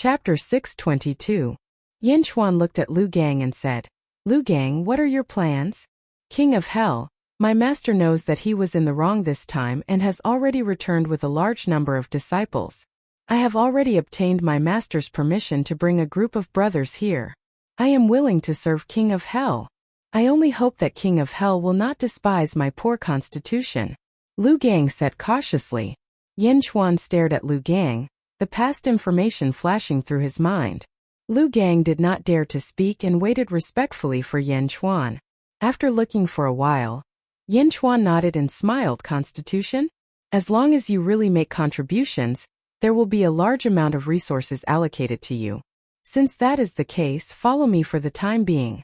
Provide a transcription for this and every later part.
Chapter 622. Yin Chuan looked at Lu Gang and said, Lu Gang, what are your plans? King of Hell, my master knows that he was in the wrong this time and has already returned with a large number of disciples. I have already obtained my master's permission to bring a group of brothers here. I am willing to serve King of Hell. I only hope that King of Hell will not despise my poor constitution. Lu Gang said cautiously. Yin Chuan stared at Lu Gang, the past information flashing through his mind. Lu Gang did not dare to speak and waited respectfully for Yin Chuan. After looking for a while, Yin Chuan nodded and smiled. Constitution? As long as you really make contributions, there will be a large amount of resources allocated to you. Since that is the case, follow me for the time being.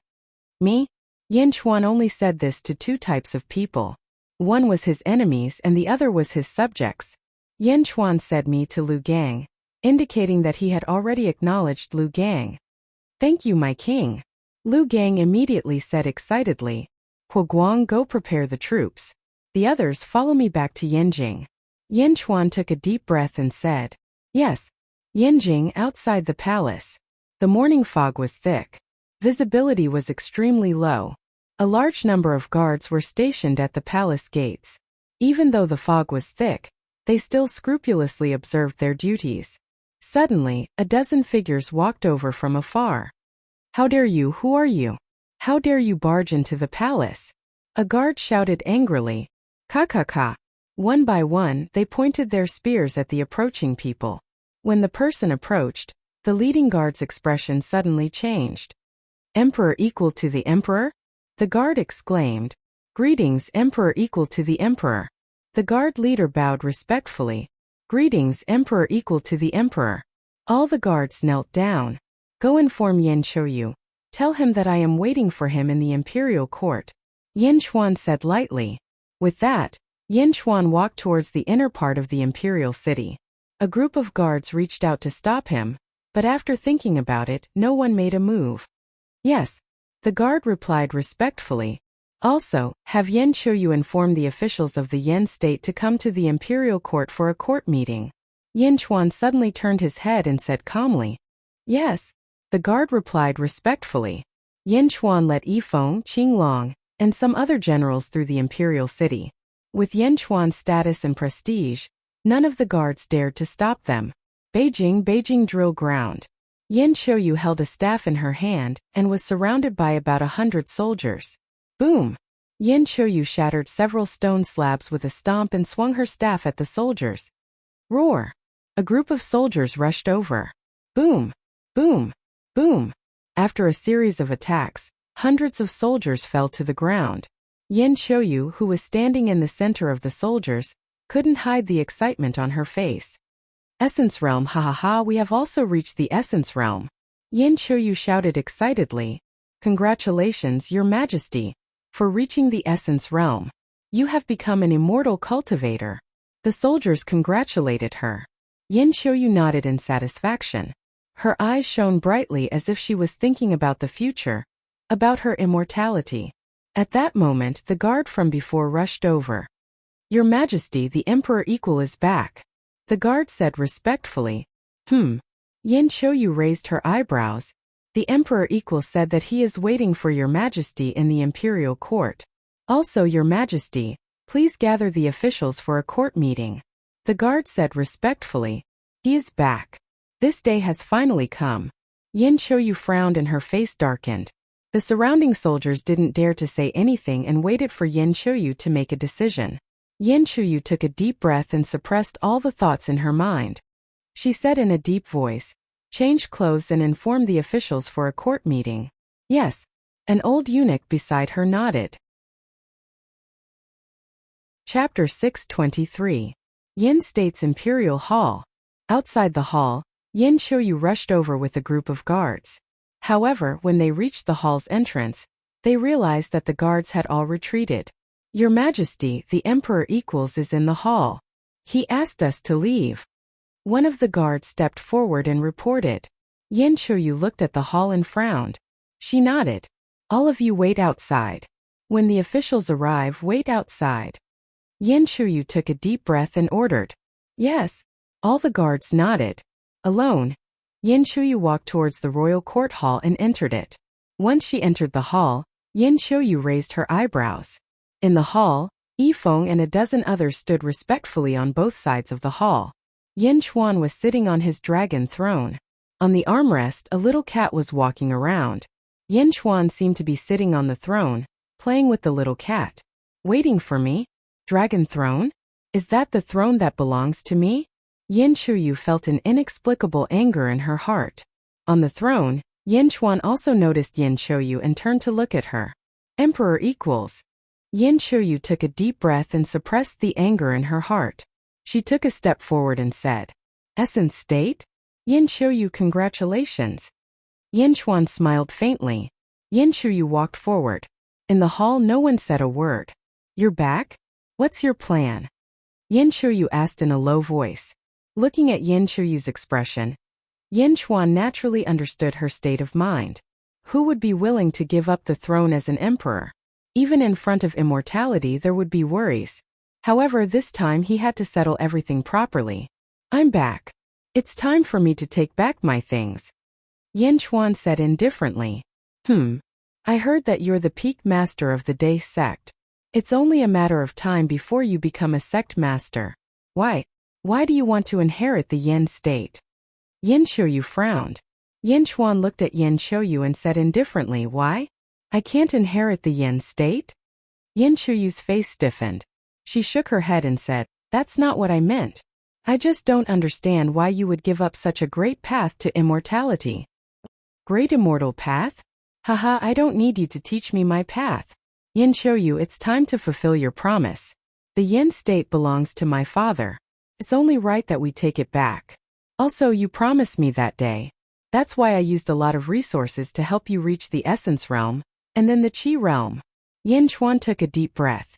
Me? Yin Chuan only said this to two types of people. One was his enemies and the other was his subjects. Yin Chuan said me to Lu Gang, indicating that he had already acknowledged Lu Gang. Thank you, my king. Lu Gang immediately said excitedly. Hu Guang, go prepare the troops. The others follow me back to Yinjing. Yin Chuan took a deep breath and said, Yes. Yinjing, outside the palace. The morning fog was thick. Visibility was extremely low. A large number of guards were stationed at the palace gates. Even though the fog was thick, they still scrupulously observed their duties. Suddenly, a dozen figures walked over from afar. How dare you? Who are you? How dare you barge into the palace? A guard shouted angrily. Ka. One by one, they pointed their spears at the approaching people. When the person approached, the leading guard's expression suddenly changed. Emperor equal to the emperor? The guard exclaimed. Greetings, Emperor equal to the emperor. The guard leader bowed respectfully. Greetings, Emperor equal to the emperor. All the guards knelt down. Go inform Yin Qiuyu. Tell him that I am waiting for him in the imperial court. Yin Chuan said lightly. With that, Yin Chuan walked towards the inner part of the imperial city. A group of guards reached out to stop him, but after thinking about it, no one made a move. Yes. The guard replied respectfully. Also, have Yin Qiuyu inform the officials of the Yin state to come to the imperial court for a court meeting. Yin Chuan suddenly turned his head and said calmly. Yes. The guard replied respectfully. Yin Chuan led Yifeng, Qinglong, and some other generals through the imperial city. With Yin Chuan's status and prestige, none of the guards dared to stop them. Beijing drill ground. Yin Qiuyu held a staff in her hand and was surrounded by about 100 soldiers. Boom! Yin Qiuyu shattered several stone slabs with a stomp and swung her staff at the soldiers. Roar! A group of soldiers rushed over. Boom! Boom! Boom! After a series of attacks, hundreds of soldiers fell to the ground. Yin Qiuyu, who was standing in the center of the soldiers, couldn't hide the excitement on her face. Essence Realm, ha, we have also reached the Essence Realm. Yin Qiuyu shouted excitedly. Congratulations, Your Majesty, for reaching the Essence Realm. You have become an immortal cultivator. The soldiers congratulated her. Yin Qiuyu nodded in satisfaction. Her eyes shone brightly as if she was thinking about the future, about her immortality. At that moment, the guard from before rushed over. Your Majesty, the Emperor Equal is back. The guard said respectfully. Yin Qiuyu raised her eyebrows. The Emperor Equal said that he is waiting for Your Majesty in the imperial court. Also, Your Majesty, please gather the officials for a court meeting. The guard said respectfully. He is back. This day has finally come. Yin Qiuyu frowned and her face darkened. The surrounding soldiers didn't dare to say anything and waited for Yin Qiuyu to make a decision. Yin Qiuyu took a deep breath and suppressed all the thoughts in her mind. She said in a deep voice, change clothes and inform the officials for a court meeting. Yes. An old eunuch beside her nodded. Chapter 623. Yin State's Imperial Hall. Outside the hall, Yin Qiuyu rushed over with a group of guards. However, when they reached the hall's entrance, they realized that the guards had all retreated. Your Majesty, the Emperor Equals is in the hall. He asked us to leave. One of the guards stepped forward and reported. Yin Qiuyu looked at the hall and frowned. She nodded. All of you wait outside. When the officials arrive, wait outside. Yin Qiuyu took a deep breath and ordered. Yes. All the guards nodded. Alone, Yin Qiuyu walked towards the royal court hall and entered it. Once she entered the hall, Yin Qiuyu raised her eyebrows. In the hall, Yifeng and a dozen others stood respectfully on both sides of the hall. Yin Chuan was sitting on his dragon throne. On the armrest, a little cat was walking around. Yin Chuan seemed to be sitting on the throne, playing with the little cat. Waiting for me? Dragon throne? Is that the throne that belongs to me? Yin Qiuyu felt an inexplicable anger in her heart. On the throne, Yin Chuan also noticed Yin Qiuyu and turned to look at her. Emperor equals. Yin Qiuyu took a deep breath and suppressed the anger in her heart. She took a step forward and said, Essence state? Yin Qiuyu, congratulations. Yin Chuan smiled faintly. Yin Qiuyu walked forward. In the hall no one said a word. You're back? What's your plan? Yin Qiuyu asked in a low voice. Looking at Yin Qiuyu's expression, Yin Chuan naturally understood her state of mind. Who would be willing to give up the throne as an emperor? Even in front of immortality there would be worries. However, this time he had to settle everything properly. I'm back. It's time for me to take back my things. Yin Chuan said indifferently. I heard that you're the peak master of the Day sect. It's only a matter of time before you become a sect master. Why? Why do you want to inherit the Yin state? Yin Qiuyu frowned. Yin Chuan looked at Yin Qiuyu and said indifferently, why? I can't inherit the Yin state? Yin Qiuyu's face stiffened. She shook her head and said, that's not what I meant. I just don't understand why you would give up such a great path to immortality. Great immortal path? Haha, I don't need you to teach me my path. Yin Qiuyu, it's time to fulfill your promise. The Yin state belongs to my father. It's only right that we take it back. Also, you promised me that day. That's why I used a lot of resources to help you reach the Essence realm, and then the Qi realm. Yin Chuan took a deep breath.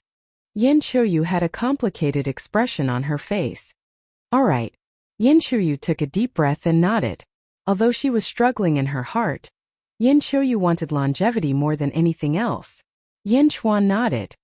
Yin Qiuyu had a complicated expression on her face. All right. Yin Qiuyu took a deep breath and nodded. Although she was struggling in her heart, Yin Qiuyu wanted longevity more than anything else. Yin Chuan nodded.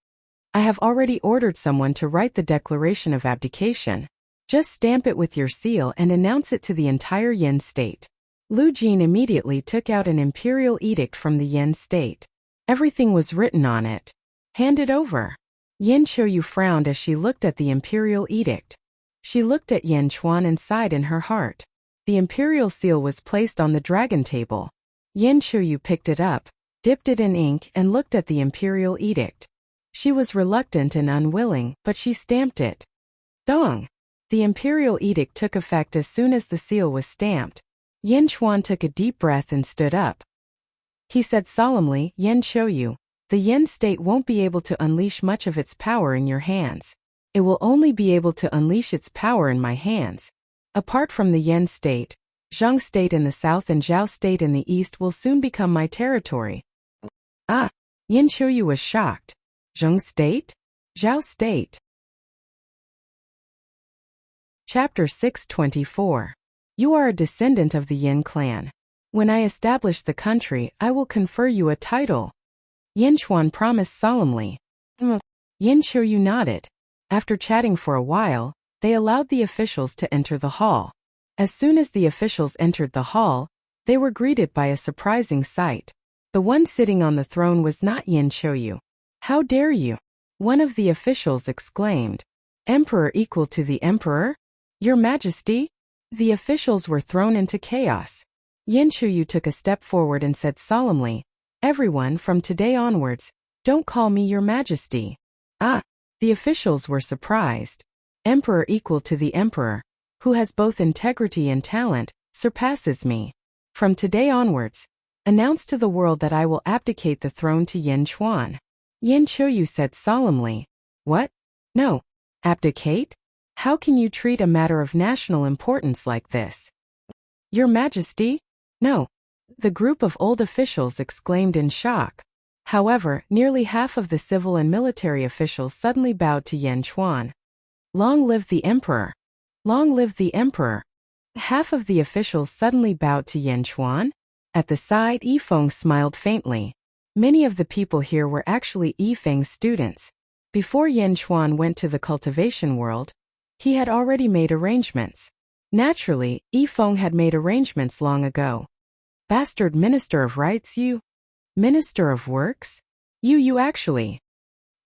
I have already ordered someone to write the declaration of abdication. Just stamp it with your seal and announce it to the entire Yin state. Lu Jin immediately took out an imperial edict from the Yin state. Everything was written on it. Hand it over. Yin Qiuyu frowned as she looked at the imperial edict. She looked at Yin Chuan and sighed in her heart. The imperial seal was placed on the dragon table. Yin Qiuyu picked it up, dipped it in ink and looked at the imperial edict. She was reluctant and unwilling, but she stamped it. Dong! The imperial edict took effect as soon as the seal was stamped. Yin Chuan took a deep breath and stood up. He said solemnly, Yin Qiuyu, the Yin state won't be able to unleash much of its power in your hands. It will only be able to unleash its power in my hands. Apart from the Yin state, Zhang state in the south and Zhao state in the east will soon become my territory. Ah! Yin Qiuyu was shocked. Zhang state? Zhao state. Chapter 624. You are a descendant of the Yin clan. When I establish the country, I will confer you a title. Yin Chuan promised solemnly. Yin Qiuyu nodded. After chatting for a while, they allowed the officials to enter the hall. As soon as the officials entered the hall, they were greeted by a surprising sight. The one sitting on the throne was not Yin Qiuyu. How dare you? One of the officials exclaimed. Emperor equal to the emperor? Your Majesty? The officials were thrown into chaos. Yin Qiuyu took a step forward and said solemnly, everyone from today onwards, don't call me your Majesty. Ah! The officials were surprised. Emperor equal to the emperor, who has both integrity and talent, surpasses me. From today onwards, announce to the world that I will abdicate the throne to Yin Chuan. Yin Qiuyu said solemnly. What? No. Abdicate? How can you treat a matter of national importance like this? Your Majesty? No. The group of old officials exclaimed in shock. However, nearly half of the civil and military officials suddenly bowed to Yin Chuan. Long live the emperor! Long live the emperor! Half of the officials suddenly bowed to Yin Chuan. At the side, Yifeng smiled faintly. Many of the people here were actually Yifeng's students. Before Yin Chuan went to the cultivation world, he had already made arrangements. Naturally, Yifeng had made arrangements long ago. Bastard Minister of Rights, you? Minister of Works? You actually.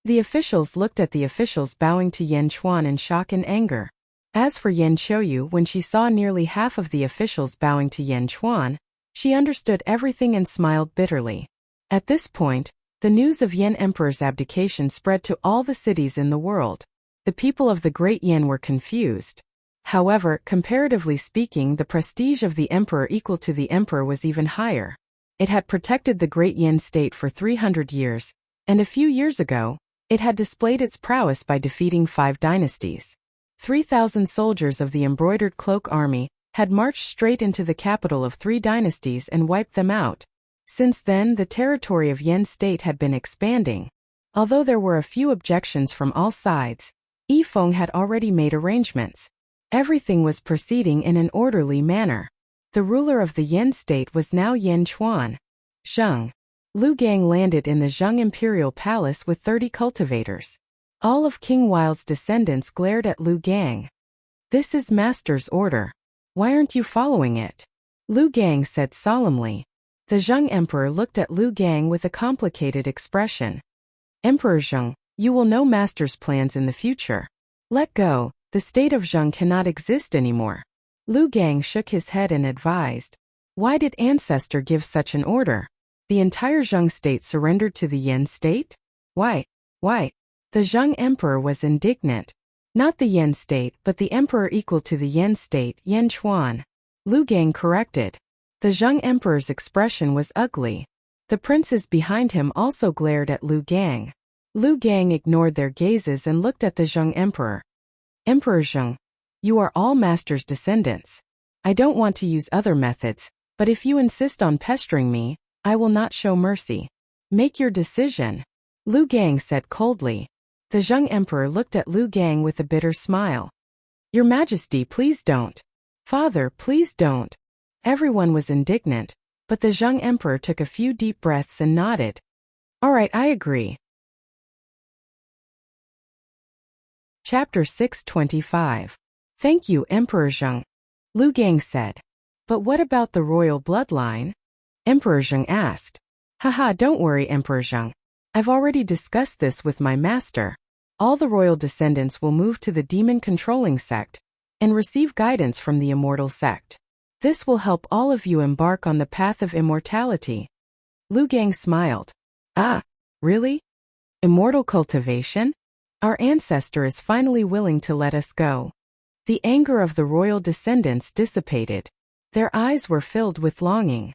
The officials looked at the officials bowing to Yan Chuan in shock and anger. As for Yan Qiuyu, when she saw nearly half of the officials bowing to Yan Chuan, she understood everything and smiled bitterly. At this point, the news of Yan Emperor's abdication spread to all the cities in the world. The people of the Great Yan were confused. However, comparatively speaking, the prestige of the emperor equal to the emperor was even higher. It had protected the Great Yan state for 300 years, and a few years ago, it had displayed its prowess by defeating 5 dynasties. 3,000 soldiers of the embroidered cloak army had marched straight into the capital of 3 dynasties and wiped them out. Since then, the territory of Yan state had been expanding. Although there were a few objections from all sides, Yifeng had already made arrangements. Everything was proceeding in an orderly manner. The ruler of the Yan state was now Yan Chuan. Zheng. Lu Gang landed in the Zheng imperial palace with 30 cultivators. All of King Wild's descendants glared at Lu Gang. "This is master's order. Why aren't you following it?" Lu Gang said solemnly. The Zheng emperor looked at Lu Gang with a complicated expression. "Emperor Zheng, you will know master's plans in the future. Let go, the state of Zheng cannot exist anymore." Lu Gang shook his head and advised. "Why did ancestor give such an order? The entire Zheng state surrendered to the Yan state? Why? The Zheng emperor was indignant. Not the Yan state, but the emperor equal to the Yan state, Yan Chuan. Lu Gang corrected. The Zheng emperor's expression was ugly. The princes behind him also glared at Lu Gang. Lu Gang ignored their gazes and looked at the Zheng emperor. "Emperor Zheng, you are all master's descendants. I don't want to use other methods, but if you insist on pestering me, I will not show mercy. Make your decision," Lu Gang said coldly. The Zheng emperor looked at Lu Gang with a bitter smile. "Your Majesty, please don't. Father, please don't." Everyone was indignant, but the Zheng emperor took a few deep breaths and nodded. "All right, I agree." Chapter 625. "Thank you, Emperor Zheng," Lu Gang said. "But what about the royal bloodline?" Emperor Zheng asked. "Haha, don't worry, Emperor Zheng. I've already discussed this with my master. All the royal descendants will move to the demon-controlling sect and receive guidance from the Immortal sect. This will help all of you embark on the path of immortality." Lu Gang smiled. "Ah, really? Immortal cultivation? Our ancestor is finally willing to let us go." The anger of the royal descendants dissipated. Their eyes were filled with longing.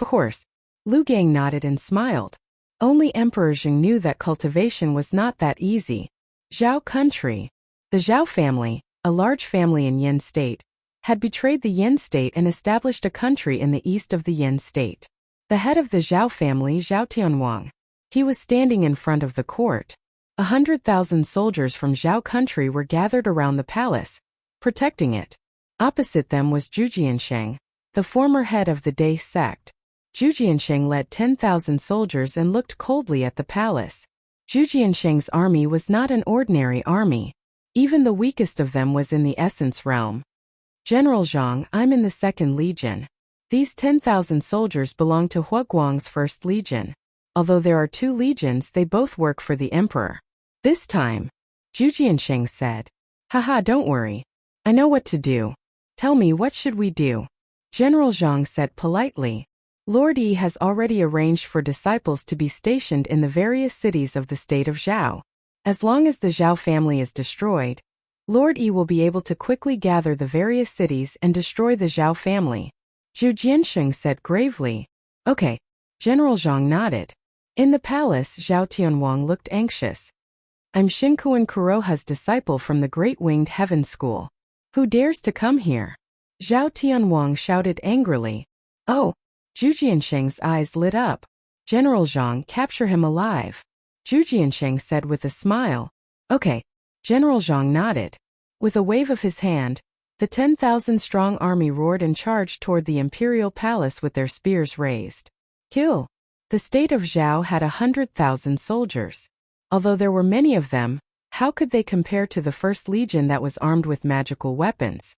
Of course, Lu Gang nodded and smiled. Only Emperor Zheng knew that cultivation was not that easy. Zhao country. The Zhao family, a large family in Yan state, had betrayed the Yan state and established a country in the east of the Yan state. The head of the Zhao family, Zhao Tianwang. He was standing in front of the court. 100,000 soldiers from Zhao country were gathered around the palace, protecting it. Opposite them was Zhu Jiansheng, the former head of the Dai sect. Zhu Jiansheng led 10,000 soldiers and looked coldly at the palace. Zhu Jiansheng's army was not an ordinary army. Even the weakest of them was in the essence realm. "General Zhang, I'm in the 2nd Legion. These 10,000 soldiers belong to Huaguang's 1st Legion. Although there are 2 legions, they both work for the emperor." This time, Zhu Jiansheng said, "Haha, don't worry. I know what to do. Tell me, what should we do?" General Zhang said politely. "Lord Yi has already arranged for disciples to be stationed in the various cities of the state of Zhao. As long as the Zhao family is destroyed, Lord Yi will be able to quickly gather the various cities and destroy the Zhao family." Zhu Jiansheng said gravely. "Okay." General Zhang nodded. In the palace, Zhao Tianwang looked anxious. "I'm Xinkuan Kuroha's disciple from the Great Winged Heaven School. Who dares to come here?" Zhao Tianwang shouted angrily. "Oh!" Zhu Jiansheng's eyes lit up. "General Zhang, capture him alive," Zhu Jiansheng said with a smile. "Okay." General Zhang nodded. With a wave of his hand, the 10,000-strong army roared and charged toward the imperial palace with their spears raised. Kill! The state of Zhao had 100,000 soldiers. Although there were many of them, how could they compare to the 1st Legion that was armed with magical weapons?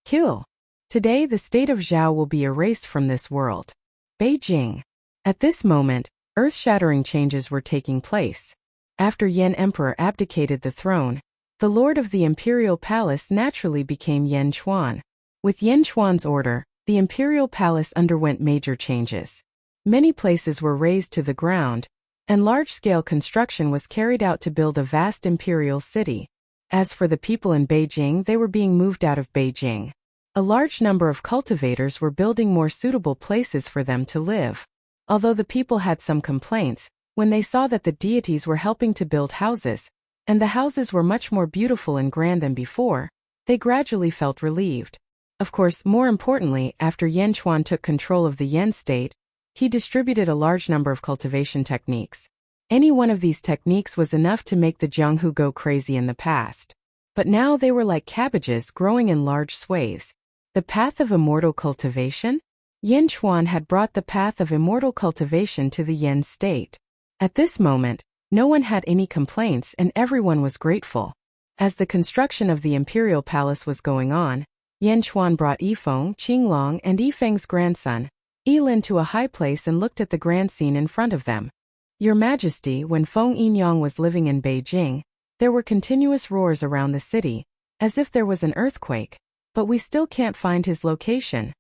Kill. Today the state of Zhao will be erased from this world. Beijing. At this moment, earth-shattering changes were taking place. After Yan Emperor abdicated the throne, the lord of the imperial palace naturally became Yan Chuan. With Yan Chuan's order, the imperial palace underwent major changes. Many places were razed to the ground, and large-scale construction was carried out to build a vast imperial city. As for the people in Beijing, they were being moved out of Beijing. A large number of cultivators were building more suitable places for them to live. Although the people had some complaints, when they saw that the deities were helping to build houses, and the houses were much more beautiful and grand than before, they gradually felt relieved. Of course, more importantly, after Yan Chuan took control of the Yan state, he distributed a large number of cultivation techniques. Any one of these techniques was enough to make the Jianghu go crazy in the past. But now they were like cabbages growing in large swathes. The path of immortal cultivation? Yan Chuan had brought the path of immortal cultivation to the Yan state. At this moment, no one had any complaints and everyone was grateful. As the construction of the imperial palace was going on, Yan Chuan brought Yifeng, Qinglong, and Yifeng's grandson, Yilin, to a high place and looked at the grand scene in front of them. Your Majesty, when Feng Yinyang was living in Beijing, there were continuous roars around the city, as if there was an earthquake, but we still can't find his location.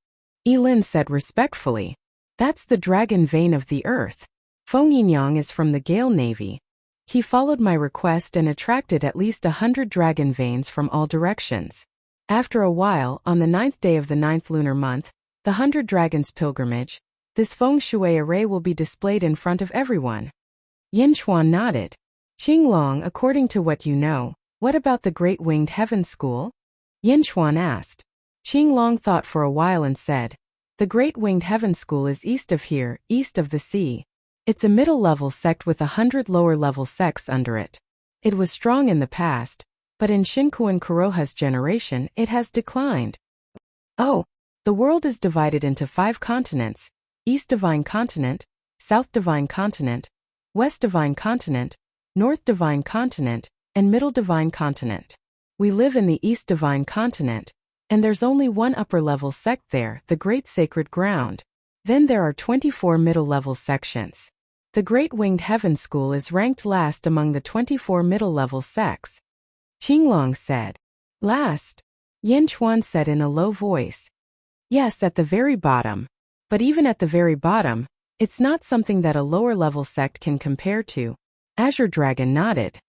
Yilin said respectfully, "That's the dragon vein of the earth. Feng Yinyang is from the Gale Navy. He followed my request and attracted at least 100 dragon veins from all directions. After a while, on the 9th day of the 9th lunar month, the 100 Dragons Pilgrimage, this feng shui array will be displayed in front of everyone." Yan Chuan nodded. "Qinglong, according to what you know, what about the Great Winged Heaven School?" Yan Chuan asked. Qinglong thought for a while and said, "The Great Winged Heaven School is east of here, east of the sea. It's a middle-level sect with 100 lower-level sects under it. It was strong in the past, but in Shinkuan Kuroha's generation it has declined." "Oh, the world is divided into 5 continents, East Divine Continent, South Divine Continent, West Divine Continent, North Divine Continent, and Middle Divine Continent. We live in the East Divine Continent, and there's only one upper-level sect there, the Great Sacred Ground. Then there are 24 middle-level sections. The Great Winged Heaven School is ranked last among the 24 middle-level sects." Qinglong said. "Last?" Yan Chuan said in a low voice. "Yes, at the very bottom. But even at the very bottom, it's not something that a lower-level sect can compare to." Azure Dragon nodded.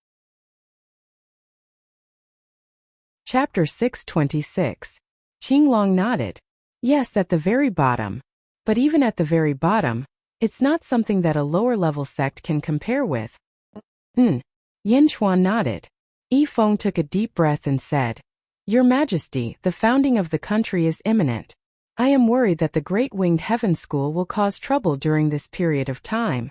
Chapter 626. Qinglong nodded. "Yes, at the very bottom. But even at the very bottom, it's not something that a lower-level sect can compare with." Yan Chuan nodded. Yifeng took a deep breath and said, "Your Majesty, the founding of the country is imminent. I am worried that the Great Winged Heaven School will cause trouble during this period of time."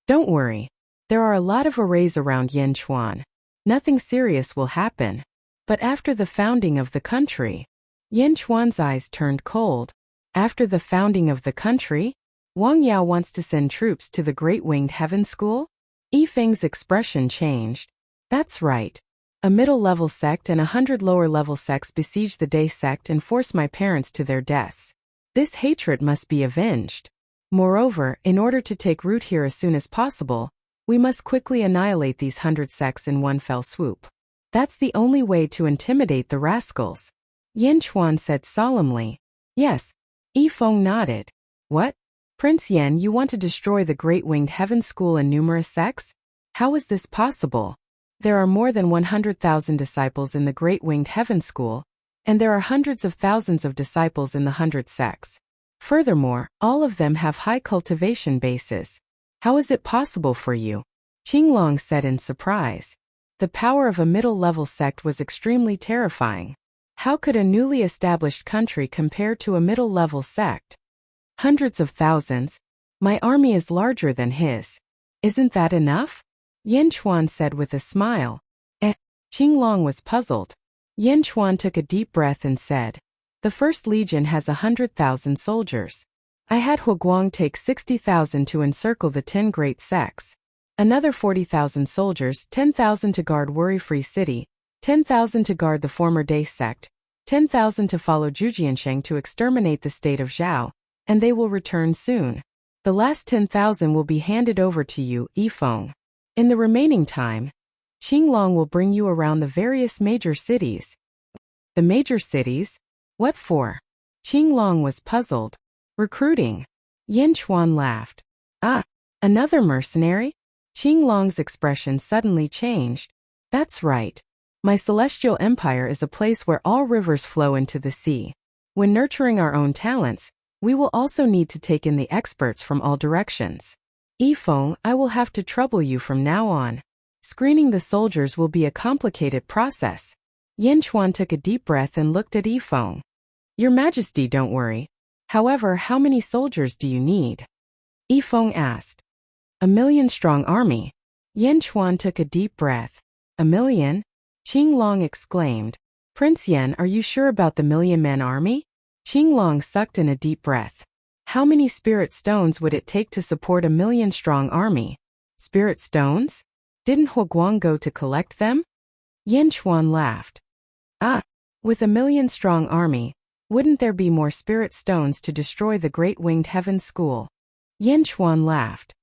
"Don't worry. There are a lot of arrays around Yan Chuan. Nothing serious will happen. But after the founding of the country..." Yan Chuan's eyes turned cold. "After the founding of the country? Wang Yao wants to send troops to the Great Winged Heaven School?" Yifeng's expression changed. "That's right. A middle-level sect and 100 lower-level sects besiege the Day sect and force my parents to their deaths. This hatred must be avenged. Moreover, in order to take root here as soon as possible, we must quickly annihilate these 100 sects in one fell swoop. That's the only way to intimidate the rascals." Yan Chuan said solemnly. "Yes." Yifeng nodded. "What? Prince Yan, you want to destroy the Great Winged Heaven School and numerous sects? How is this possible? There are more than 100,000 disciples in the Great Winged Heaven School, and there are hundreds of thousands of disciples in the 100 sects. Furthermore, all of them have high cultivation bases. How is it possible for you?" Qinglong said in surprise. The power of a middle-level sect was extremely terrifying. How could a newly established country compare to a middle-level sect? "Hundreds of thousands. My army is larger than his. Isn't that enough?" Yan Chuan said with a smile. Qinglong was puzzled. Yan Chuan took a deep breath and said, "The First Legion has 100,000 soldiers. I had Huguang take 60,000 to encircle the 10 great sects. Another 40,000 soldiers, 10,000 to guard Worry-Free City, 10,000 to guard the former Day sect, 10,000 to follow Zhujiansheng to exterminate the state of Zhao, and they will return soon. The last 10,000 will be handed over to you, Yifeng. In the remaining time, Qinglong will bring you around the various major cities. The major cities? What for? Qinglong was puzzled. Recruiting. Yin Chuan laughed. Ah, another mercenary? Qinglong's expression suddenly changed. That's right. My celestial empire is a place where all rivers flow into the sea. When nurturing our own talents, we will also need to take in the experts from all directions. Yifeng, I will have to trouble you from now on. Screening the soldiers will be a complicated process. Yin Chuan took a deep breath and looked at Yifeng. Your Majesty, don't worry. However, how many soldiers do you need? Yifeng asked. 1,000,000-strong army. Yin Chuan took a deep breath. 1,000,000? Qinglong exclaimed. Prince Yen, are you sure about the 1,000,000-man army? Qinglong sucked in a deep breath. How many spirit stones would it take to support 1,000,000-strong army? Spirit stones? Didn't Huguang go to collect them? Yin Chuan laughed. Ah, with 1,000,000-strong army, wouldn't there be more spirit stones to destroy the Great Winged Heaven School? Yin Chuan laughed.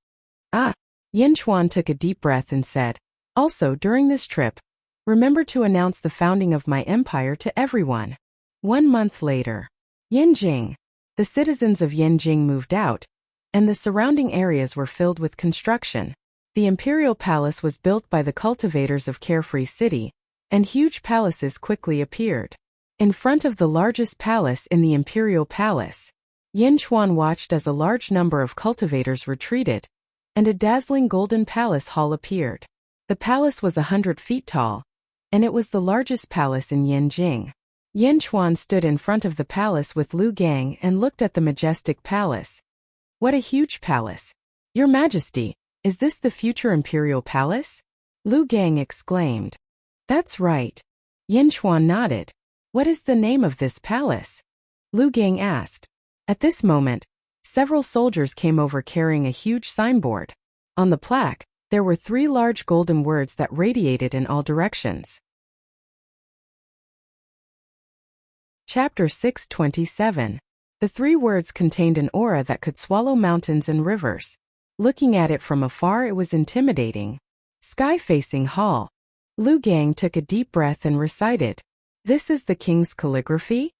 Ah, Yin Chuan took a deep breath and said, also during this trip, remember to announce the founding of my empire to everyone. 1 month later. Yanjing. The citizens of Yanjing moved out, and the surrounding areas were filled with construction. The imperial palace was built by the cultivators of Carefree City, and huge palaces quickly appeared. In front of the largest palace in the imperial palace, Yin Chuan watched as a large number of cultivators retreated, and a dazzling golden palace hall appeared. The palace was 100 feet tall, and it was the largest palace in Yanjing. Yin Chuan stood in front of the palace with Lu Gang and looked at the majestic palace. What a huge palace! Your Majesty, is this the future imperial palace? Lu Gang exclaimed. That's right. Yin Chuan nodded. What is the name of this palace? Lu Gang asked. At this moment, several soldiers came over carrying a huge signboard. On the plaque, there were 3 large golden words that radiated in all directions. Chapter 627. The 3 words contained an aura that could swallow mountains and rivers. Looking at it from afar, it was intimidating. Sky-facing hall. Lu Gang took a deep breath and recited. This is the king's calligraphy?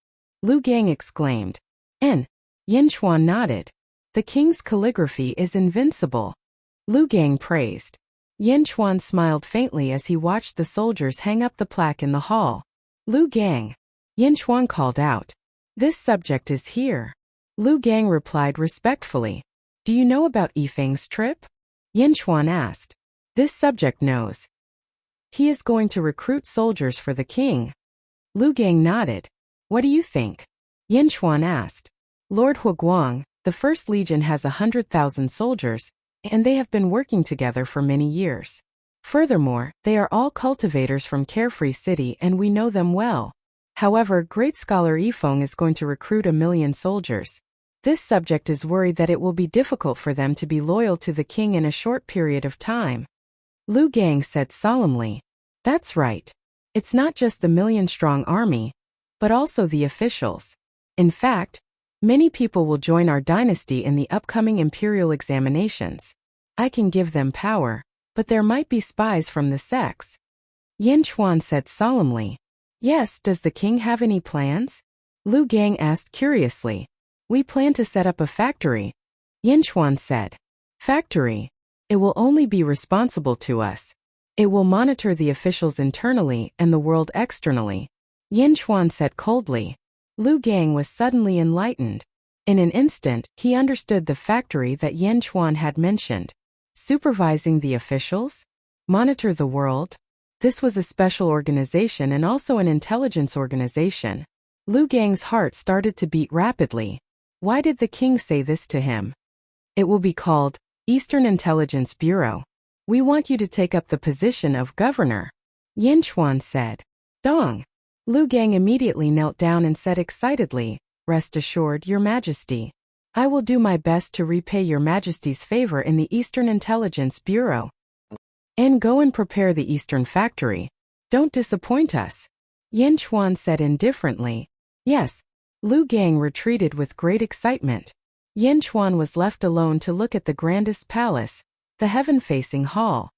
Lu Gang exclaimed. Yin Chuan nodded. The king's calligraphy is invincible. Lu Gang praised. Yin Chuan smiled faintly as he watched the soldiers hang up the plaque in the hall. Lu Gang. Yin Chuan called out. This subject is here. Lu Gang replied respectfully. Do you know about Yifeng's trip? Yin Chuan asked. This subject knows. He is going to recruit soldiers for the king. Lu Gang nodded. What do you think? Yin Chuan asked. Lord Huguang, the First Legion has 100,000 soldiers, and they have been working together for many years. Furthermore, they are all cultivators from Carefree City and we know them well. However, great scholar Yifeng is going to recruit 1,000,000 soldiers. This subject is worried that it will be difficult for them to be loyal to the king in a short period of time. Lu Gang said solemnly. That's right. It's not just the 1,000,000-strong army, but also the officials. In fact, many people will join our dynasty in the upcoming imperial examinations. I can give them power, but there might be spies from the sects. Yin Chuan said solemnly. Yes, does the king have any plans? Lu Gang asked curiously. We plan to set up a factory. Yin Chuan said. Factory? It will only be responsible to us. It will monitor the officials internally and the world externally. Yin Chuan said coldly. Lu Gang was suddenly enlightened. In an instant, he understood the factory that Yin Chuan had mentioned. Supervising the officials? Monitor the world? This was a special organization and also an intelligence organization. Lu Gang's heart started to beat rapidly. Why did the king say this to him? It will be called Eastern Intelligence Bureau. We want you to take up the position of governor. Yin Chuan said. Dong. Lu Gang immediately knelt down and said excitedly, Rest assured, Your Majesty. I will do my best to repay Your Majesty's favor in the Eastern Intelligence Bureau. And go and prepare the Eastern Factory. Don't disappoint us. Yin Chuan said indifferently. Yes. Lu Gang retreated with great excitement. Yin Chuan was left alone to look at the grandest palace, the heaven-facing hall.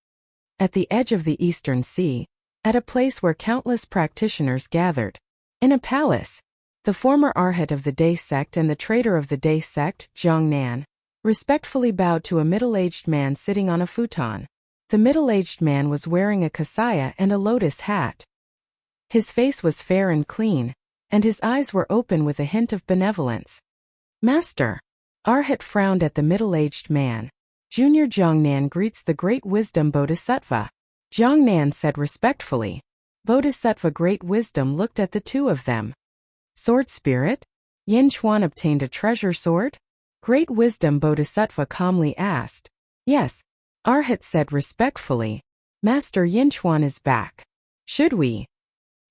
At the edge of the Eastern Sea, at a place where countless practitioners gathered. In a palace, the former arhat of the Day sect and the traitor of the Day sect, Zhang Nan, respectfully bowed to a middle-aged man sitting on a futon. The middle-aged man was wearing a kasaya and a lotus hat. His face was fair and clean, and his eyes were open with a hint of benevolence. Master. Arhat frowned at the middle-aged man. Junior Jiangnan greets the great wisdom Bodhisattva. Jiangnan said respectfully. Bodhisattva Great Wisdom looked at the two of them. Sword spirit? Yin Chuan obtained a treasure sword? Great Wisdom Bodhisattva calmly asked. Yes. Arhat said respectfully. Master Yin Chuan is back. Should we?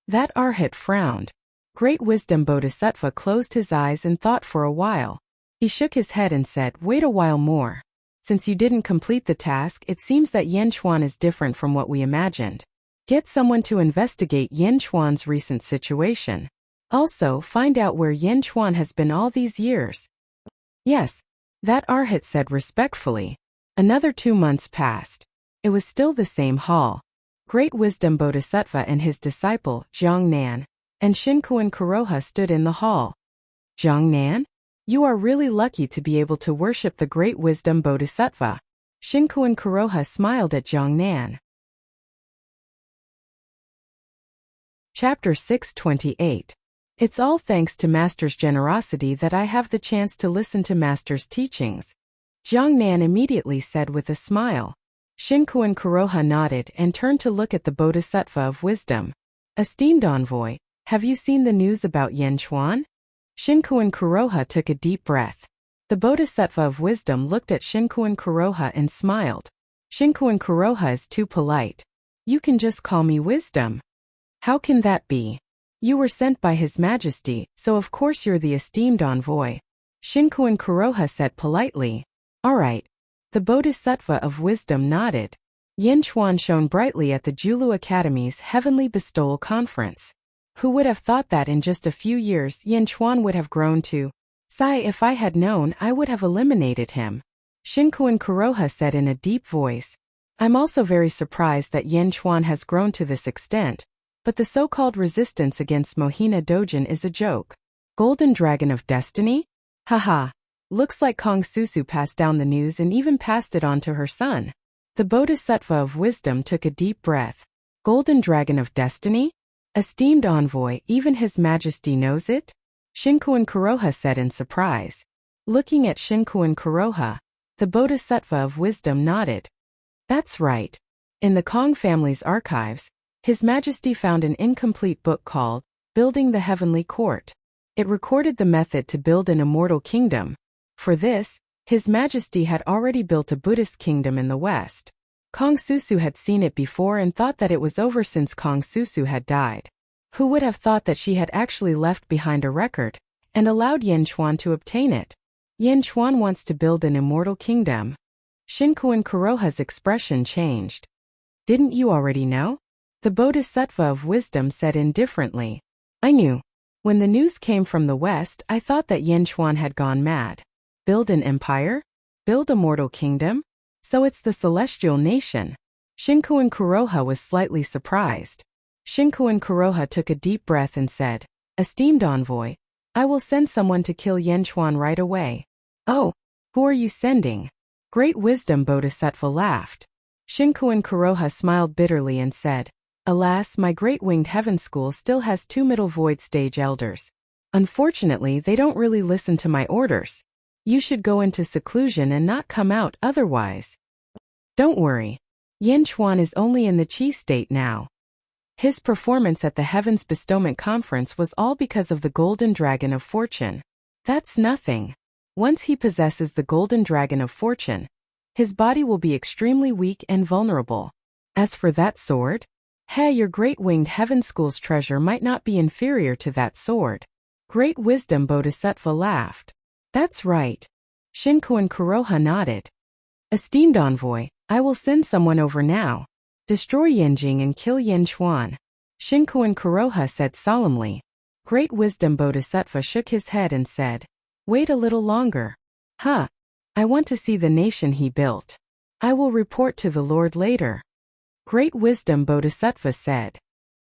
That Arhat frowned. Great Wisdom Bodhisattva closed his eyes and thought for a while. He shook his head and said, wait a while more. Since you didn't complete the task, it seems that Yin Chuan is different from what we imagined. Get someone to investigate Yin Chuan's recent situation. Also, find out where Yin Chuan has been all these years. Yes. That Arhat said respectfully. Another 2 months passed. It was still the same hall. Great Wisdom Bodhisattva and his disciple, Zhang Nan, and Shinkuan Kuroha stood in the hall. Zhang Nan? You are really lucky to be able to worship the Great Wisdom Bodhisattva. Shinkuan Kuroha smiled at Zhang Nan. Chapter 628. It's all thanks to Master's generosity that I have the chance to listen to Master's teachings. Zhang Nan immediately said with a smile. Shinkuan Kuroha nodded and turned to look at the Bodhisattva of Wisdom. Esteemed envoy, have you seen the news about Yin Chuan? Shinkuan Kuroha took a deep breath. The Bodhisattva of Wisdom looked at Shinkuan Kuroha and smiled. Shinkuan Kuroha is too polite. You can just call me Wisdom. How can that be? You were sent by His Majesty, so of course you're the esteemed envoy. Shinkuan Kuroha said politely. All right. The Bodhisattva of Wisdom nodded. Yin Chuan shone brightly at the Julu Academy's Heavenly Bestowal Conference. Who would have thought that in just a few years Yin Chuan would have grown to? Sigh, if I had known, I would have eliminated him. Shinkuan Kuroha said in a deep voice. I'm also very surprised that Yin Chuan has grown to this extent, but the so-called resistance against Mohina Dojin is a joke. Golden Dragon of Destiny? Haha. Looks like Kong Susu passed down the news and even passed it on to her son. The Bodhisattva of Wisdom took a deep breath. Golden Dragon of Destiny? Esteemed envoy, even His Majesty knows it? Shinkuan Kuroha said in surprise. Looking at Shinkuan Kuroha, the Bodhisattva of Wisdom nodded. That's right. In the Kong family's archives, His Majesty found an incomplete book called Building the Heavenly Court. It recorded the method to build an immortal kingdom. For this, His Majesty had already built a Buddhist kingdom in the West. Kong Susu had seen it before and thought that it was over since Kong Susu had died. Who would have thought that she had actually left behind a record, and allowed Yin Chuan to obtain it? Yin Chuan wants to build an immortal kingdom. Shinkuan Kuroha's expression changed. Didn't you already know? The Bodhisattva of Wisdom said indifferently. I knew. When the news came from the West, I thought that Yin Chuan had gone mad. Build an empire? Build a mortal kingdom? So it's the celestial nation. Shinkuan Kuroha was slightly surprised. Shinkuan Kuroha took a deep breath and said, Esteemed envoy, I will send someone to kill Yin Chuan right away. Oh, who are you sending? Great Wisdom Bodhisattva laughed. Shinkuan Kuroha smiled bitterly and said, Alas, my Great Winged Heaven School still has 2 middle void stage elders. Unfortunately, they don't really listen to my orders. You should go into seclusion and not come out otherwise. Don't worry. Yin Chuan is only in the Qi state now. His performance at the Heaven's Bestowment Conference was all because of the Golden Dragon of Fortune. That's nothing. Once he possesses the Golden Dragon of Fortune, his body will be extremely weak and vulnerable. As for that sword, your Great Winged Heaven School's treasure might not be inferior to that sword. Great Wisdom Bodhisattva laughed. That's right. Shinkuan Kuroha nodded. Esteemed envoy, I will send someone over now. Destroy Yinjing and kill Yin Chuan. Shinkoan Kuroha said solemnly. Great Wisdom Bodhisattva shook his head and said, wait a little longer. Huh. I want to see the nation he built. I will report to the Lord later. Great Wisdom Bodhisattva said.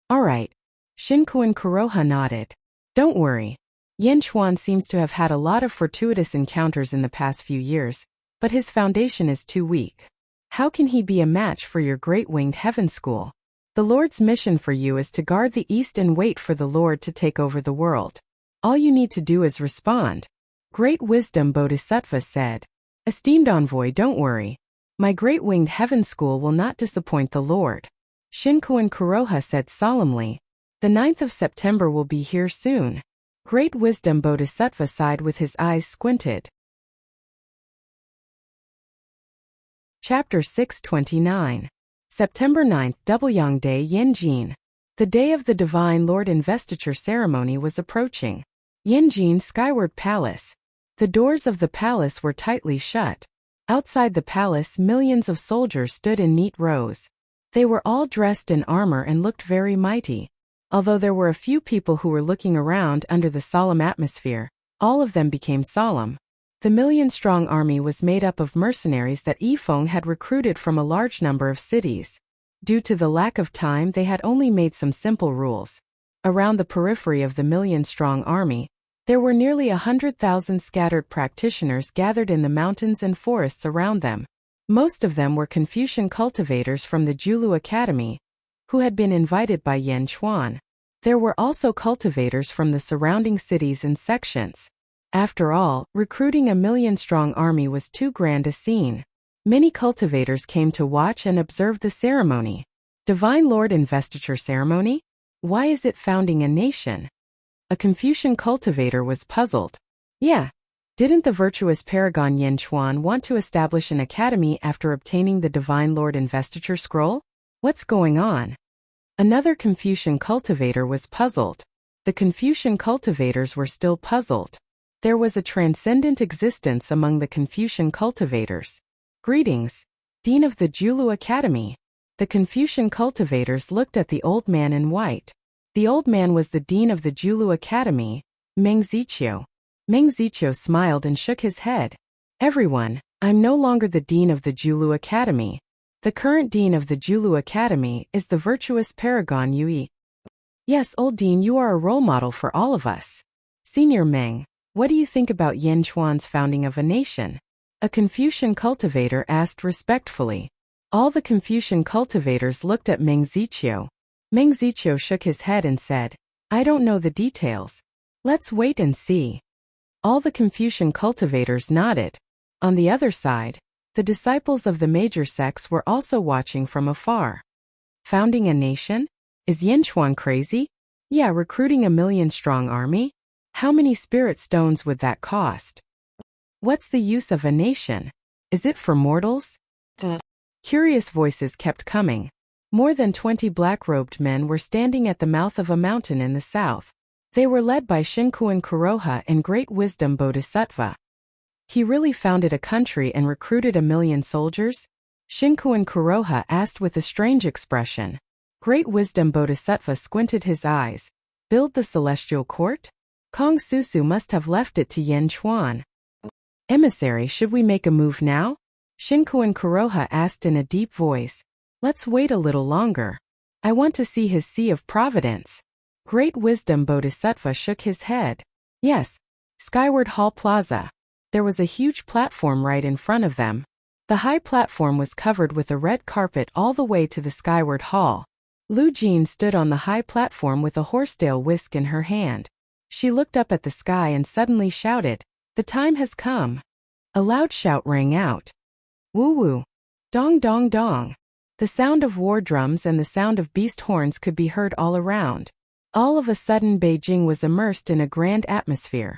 All right. Shinkoan Kuroha nodded. Don't worry. Yan Chuan seems to have had a lot of fortuitous encounters in the past few years, but his foundation is too weak. How can he be a match for your great winged heaven school? The Lord's mission for you is to guard the east and wait for the Lord to take over the world. All you need to do is respond. Great Wisdom Bodhisattva said. Esteemed envoy, don't worry. My great winged heaven school will not disappoint the Lord. Shinkoan Kuroha said solemnly. The 9th of September will be here soon. Great Wisdom Bodhisattva sighed with his eyes squinted. Chapter 629. September 9th, Doubleyang Day Yanjin. The day of the Divine Lord Investiture ceremony was approaching. Yanjin Skyward Palace. The doors of the palace were tightly shut. Outside the palace, millions of soldiers stood in neat rows. They were all dressed in armor and looked very mighty. Although there were a few people who were looking around under the solemn atmosphere, all of them became solemn. The million-strong army was made up of mercenaries that Yifeng had recruited from a large number of cities. Due to the lack of time, they had only made some simple rules. Around the periphery of the million-strong army, there were nearly 100,000 scattered practitioners gathered in the mountains and forests around them. Most of them were Confucian cultivators from the Julu Academy, who had been invited by Yan Chuan. There were also cultivators from the surrounding cities and sections. After all, recruiting a million-strong army was too grand a scene. Many cultivators came to watch and observe the ceremony. Divine Lord Investiture ceremony? Why is it founding a nation? A Confucian cultivator was puzzled. Yeah. Didn't the virtuous paragon Yan Chuan want to establish an academy after obtaining the Divine Lord Investiture scroll? What's going on? Another Confucian cultivator was puzzled. The Confucian cultivators were still puzzled. There was a transcendent existence among the Confucian cultivators. Greetings, Dean of the Julu Academy. The Confucian cultivators looked at the old man in white. The old man was the Dean of the Julu Academy, Meng Ziqiu. Meng Ziqiu smiled and shook his head. Everyone, I'm no longer the Dean of the Julu Academy. The current Dean of the Julu Academy is the virtuous paragon Yui. Yes, old Dean, you are a role model for all of us. Senior Meng, what do you think about Yan Chuan's founding of a nation? A Confucian cultivator asked respectfully. All the Confucian cultivators looked at Meng Ziqiu. Meng Ziqiu shook his head and said, I don't know the details. Let's wait and see. All the Confucian cultivators nodded. On the other side, the disciples of the major sects were also watching from afar. Founding a nation? Is Yan Chuan crazy? Yeah, recruiting a million-strong army? How many spirit stones would that cost? What's the use of a nation? Is it for mortals? Curious voices kept coming. More than 20 black-robed men were standing at the mouth of a mountain in the south. They were led by Shinkoan Kuroha and Great Wisdom Bodhisattva. He really founded a country and recruited 1,000,000 soldiers? Shinkoan Kuroha asked with a strange expression. Great Wisdom Bodhisattva squinted his eyes. Build the celestial court? Kong Susu must have left it to Yan Chuan. Emissary, should we make a move now? Shinkoan Kuroha asked in a deep voice. Let's wait a little longer. I want to see his Sea of Providence. Great Wisdom Bodhisattva shook his head. Yes. Skyward Hall Plaza. There was a huge platform right in front of them. The high platform was covered with a red carpet all the way to the Skyward Hall. Lu Jin stood on the high platform with a horsetail whisk in her hand. She looked up at the sky and suddenly shouted, The time has come. A loud shout rang out. Woo-woo. Dong dong dong. The sound of war drums and the sound of beast horns could be heard all around. All of a sudden Beijing was immersed in a grand atmosphere.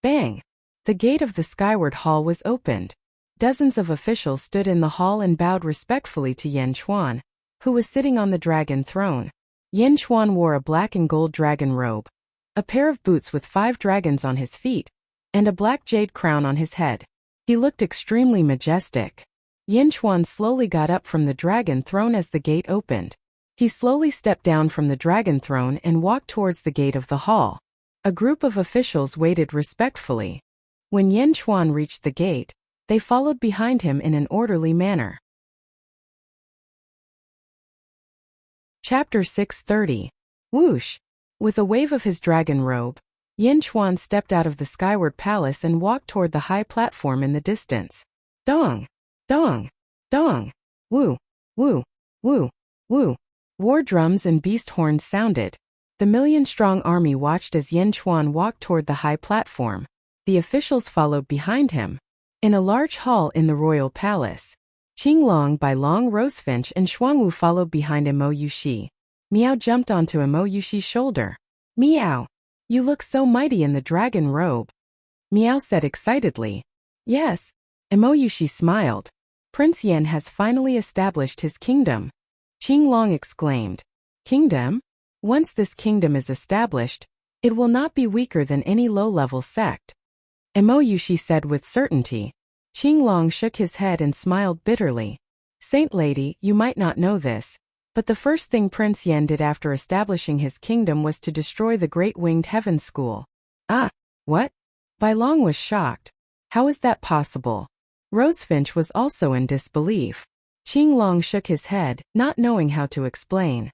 Bang! The gate of the Skyward Hall was opened. Dozens of officials stood in the hall and bowed respectfully to Yan Chuan, who was sitting on the dragon throne. Yan Chuan wore a black and gold dragon robe, a pair of boots with 5 dragons on his feet, and a black jade crown on his head. He looked extremely majestic. Yan Chuan slowly got up from the dragon throne as the gate opened. He slowly stepped down from the dragon throne and walked towards the gate of the hall. A group of officials waited respectfully. When Yan Chuan reached the gate, they followed behind him in an orderly manner. Chapter 630. Whoosh! With a wave of his dragon robe, Yan Chuan stepped out of the skyward palace and walked toward the high platform in the distance. Dong! Dong! Dong! Woo! Woo! Woo! Woo! War drums and beast horns sounded. The million-strong army watched as Yan Chuan walked toward the high platform. The officials followed behind him. In a large hall in the royal palace, Qinglong, Bai Long, Rosefinch, and Xuanwu followed behind Mo Yuxi. Miao jumped onto Mo Yushi's shoulder. Miao! You look so mighty in the dragon robe. Miao said excitedly. Yes. Mo Yuxi smiled. Prince Yan has finally established his kingdom. Qinglong exclaimed. Kingdom? Once this kingdom is established, it will not be weaker than any low-level sect. Mo Yuxi said with certainty. Qinglong shook his head and smiled bitterly. Saint Lady, you might not know this, but the first thing Prince Yan did after establishing his kingdom was to destroy the Great Winged Heaven School. Ah, what? Bai Long was shocked. How is that possible? Rosefinch was also in disbelief. Qinglong shook his head, not knowing how to explain.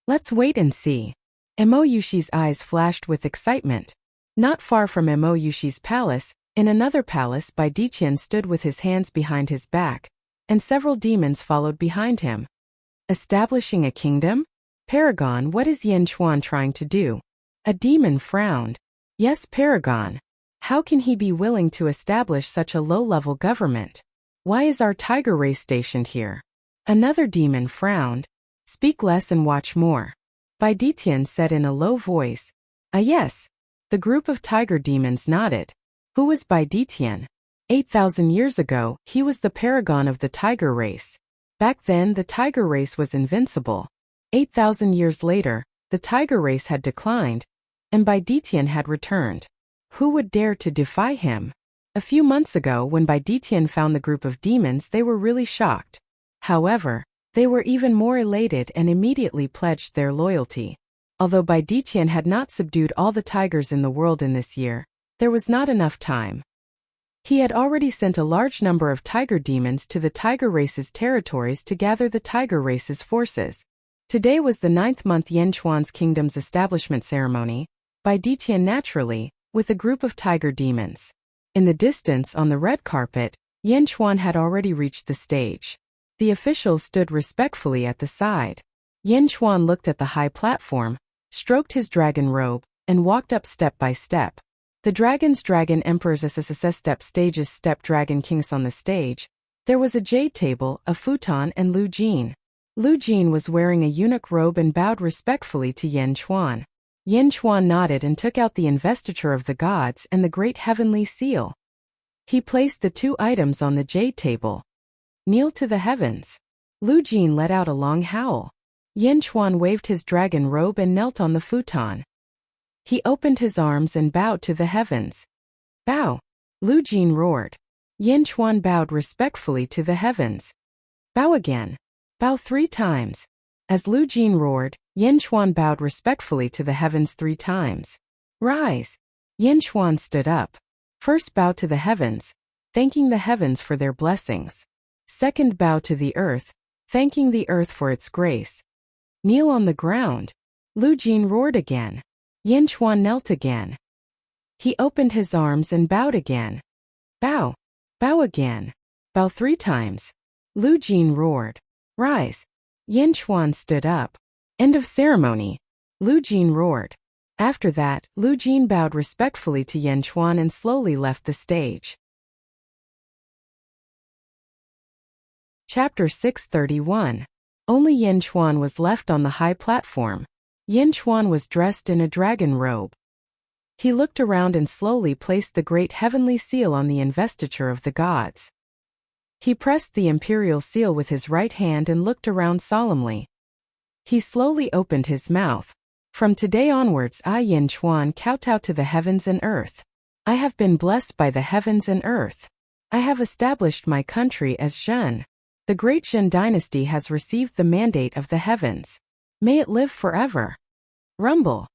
Let's wait and see. Mo Yushi's eyes flashed with excitement. Not far from Mo Yushi's palace, in another palace, Bai Diqian stood with his hands behind his back, and several demons followed behind him. Establishing a kingdom? Paragon, what is Yan Chuan trying to do? A demon frowned. Yes, Paragon. How can he be willing to establish such a low-level government? Why is our tiger race stationed here? Another demon frowned. Speak less and watch more. Bai Diqian said in a low voice. Ah yes. The group of tiger demons nodded. Who was Bai Diqian? 8,000 years ago, he was the paragon of the tiger race. Back then, the tiger race was invincible. 8,000 years later, the tiger race had declined, and Bai Diqian had returned. Who would dare to defy him? A few months ago, when Bai Diqian found the group of demons, they were really shocked. However, they were even more elated and immediately pledged their loyalty. Although Bai Diqian had not subdued all the tigers in the world in this year, there was not enough time. He had already sent a large number of tiger demons to the tiger race's territories to gather the tiger race's forces. Today was the 9th month Yan Chuan's kingdom's establishment ceremony, Bai Diqian naturally, with a group of tiger demons. In the distance on the red carpet, Yan Chuan had already reached the stage. The officials stood respectfully at the side. Yan Chuan looked at the high platform, stroked his dragon robe, and walked up step by step. The dragon's dragon emperor's SSSS step stage's step dragon kings on the stage. There was a jade table, a futon, and Lu Jin. Lu Jin was wearing a eunuch robe and bowed respectfully to Yan Chuan. Yan Chuan nodded and took out the investiture of the gods and the great heavenly seal. He placed the two items on the jade table. Kneel to the heavens. Lu Jin let out a long howl. Yan Chuan waved his dragon robe and knelt on the futon. He opened his arms and bowed to the heavens. Bow! Lu Jin roared. Yan Chuan bowed respectfully to the heavens. Bow again. Bow 3 times. As Lu Jin roared, Yan Chuan bowed respectfully to the heavens 3 times. Rise! Yan Chuan stood up. First bow to the heavens, thanking the heavens for their blessings. Second bow to the earth, thanking the earth for its grace. Kneel on the ground. Lu Jin roared again. Yan Chuan knelt again. He opened his arms and bowed again. Bow! Bow again. Bow 3 times. Lu Jin roared. Rise! Yan Chuan stood up. End of ceremony. Lu Jin roared. After that, Lu Jin bowed respectfully to Yan Chuan and slowly left the stage. Chapter 631. Only Yan Chuan was left on the high platform. Yan Chuan was dressed in a dragon robe. He looked around and slowly placed the great heavenly seal on the investiture of the gods. He pressed the imperial seal with his right hand and looked around solemnly. He slowly opened his mouth. From today onwards, I, Yan Chuan, kowtow to the heavens and earth. I have been blessed by the heavens and earth. I have established my country as Zhen. The great Zhen dynasty has received the mandate of the heavens. May it live forever. Rumble.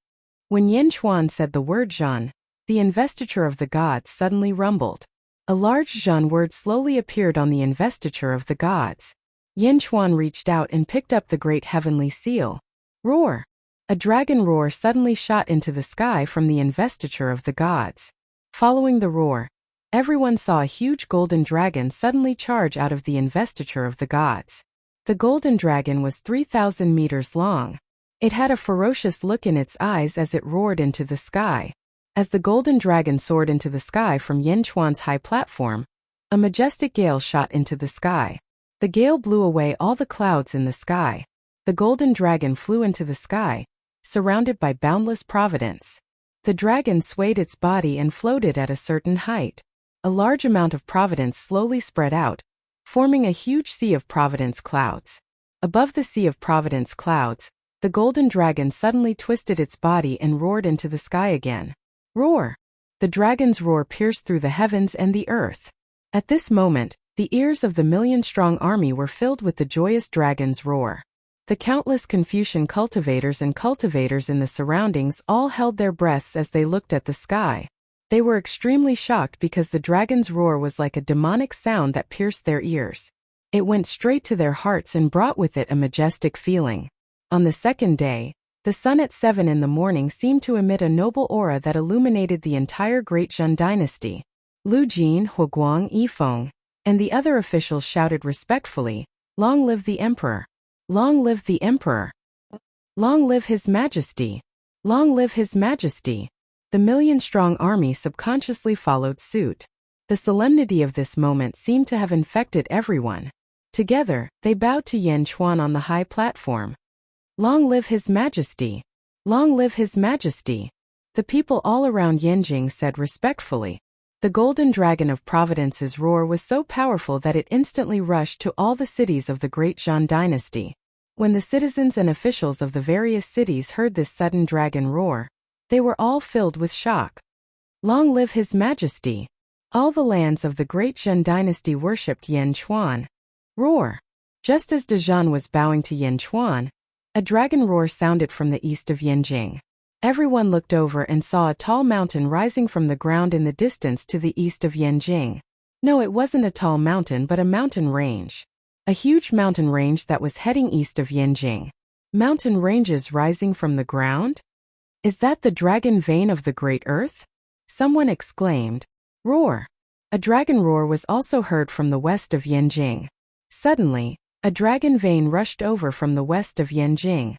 When Yin Chuan said the word Zhan, the investiture of the gods suddenly rumbled. A large Zhan word slowly appeared on the investiture of the gods. Yin Chuan reached out and picked up the great heavenly seal. Roar! A dragon roar suddenly shot into the sky from the investiture of the gods. Following the roar, everyone saw a huge golden dragon suddenly charge out of the investiture of the gods. The golden dragon was 3,000 meters long. It had a ferocious look in its eyes as it roared into the sky. As the golden dragon soared into the sky from Yin Chuan's high platform, a majestic gale shot into the sky. The gale blew away all the clouds in the sky. The golden dragon flew into the sky, surrounded by boundless providence. The dragon swayed its body and floated at a certain height. A large amount of providence slowly spread out, forming a huge sea of providence clouds. Above the sea of providence clouds, the golden dragon suddenly twisted its body and roared into the sky again. Roar! The dragon's roar pierced through the heavens and the earth. At this moment, the ears of the million-strong army were filled with the joyous dragon's roar. The countless Confucian cultivators and cultivators in the surroundings all held their breaths as they looked at the sky. They were extremely shocked because the dragon's roar was like a demonic sound that pierced their ears. It went straight to their hearts and brought with it a majestic feeling. On the second day, the sun at 7 in the morning seemed to emit a noble aura that illuminated the entire Great Zhen dynasty. Lu Jin, Huguang, Yifeng, and the other officials shouted respectfully, "Long live the emperor! Long live the emperor! Long live his majesty! Long live his majesty!" The million-strong army subconsciously followed suit. The solemnity of this moment seemed to have infected everyone. Together, they bowed to Yin Chuan on the high platform. "Long live his majesty! Long live his majesty!" The people all around Yanjing said respectfully. The golden dragon of Providence's roar was so powerful that it instantly rushed to all the cities of the Great Zhen dynasty. When the citizens and officials of the various cities heard this sudden dragon roar, they were all filled with shock. Long live his majesty! All the lands of the Great Zhen dynasty worshipped Yin Chuan. Roar! Just as Dezhan was bowing to Yin Chuan, a dragon roar sounded from the east of Yanjing. Everyone looked over and saw a tall mountain rising from the ground in the distance to the east of Yanjing. No, it wasn't a tall mountain but a mountain range. A huge mountain range that was heading east of Yanjing. Mountain ranges rising from the ground? Is that the dragon vein of the Great Earth? Someone exclaimed. Roar! A dragon roar was also heard from the west of Yanjing. Suddenly, a dragon vein rushed over from the west of Yanjing.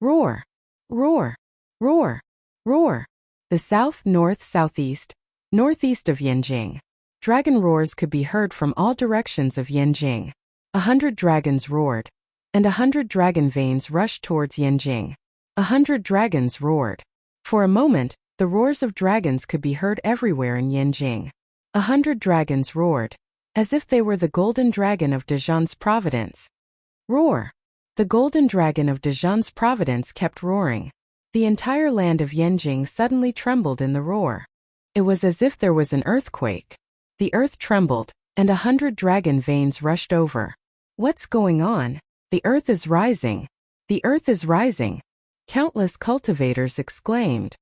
Roar! Roar! Roar! Roar! The south, north, southeast, northeast of Yanjing. Dragon roars could be heard from all directions of Yanjing. 100 dragons roared, and 100 dragon veins rushed towards Yanjing. 100 dragons roared. For a moment, the roars of dragons could be heard everywhere in Yanjing. 100 dragons roared, as if they were the golden dragon of Dezhan's providence. Roar! The golden dragon of Dezhan's providence kept roaring. The entire land of Yanjing suddenly trembled in the roar. It was as if there was an earthquake. The earth trembled, and 100 dragon veins rushed over. What's going on? The earth is rising. The earth is rising. Countless cultivators exclaimed.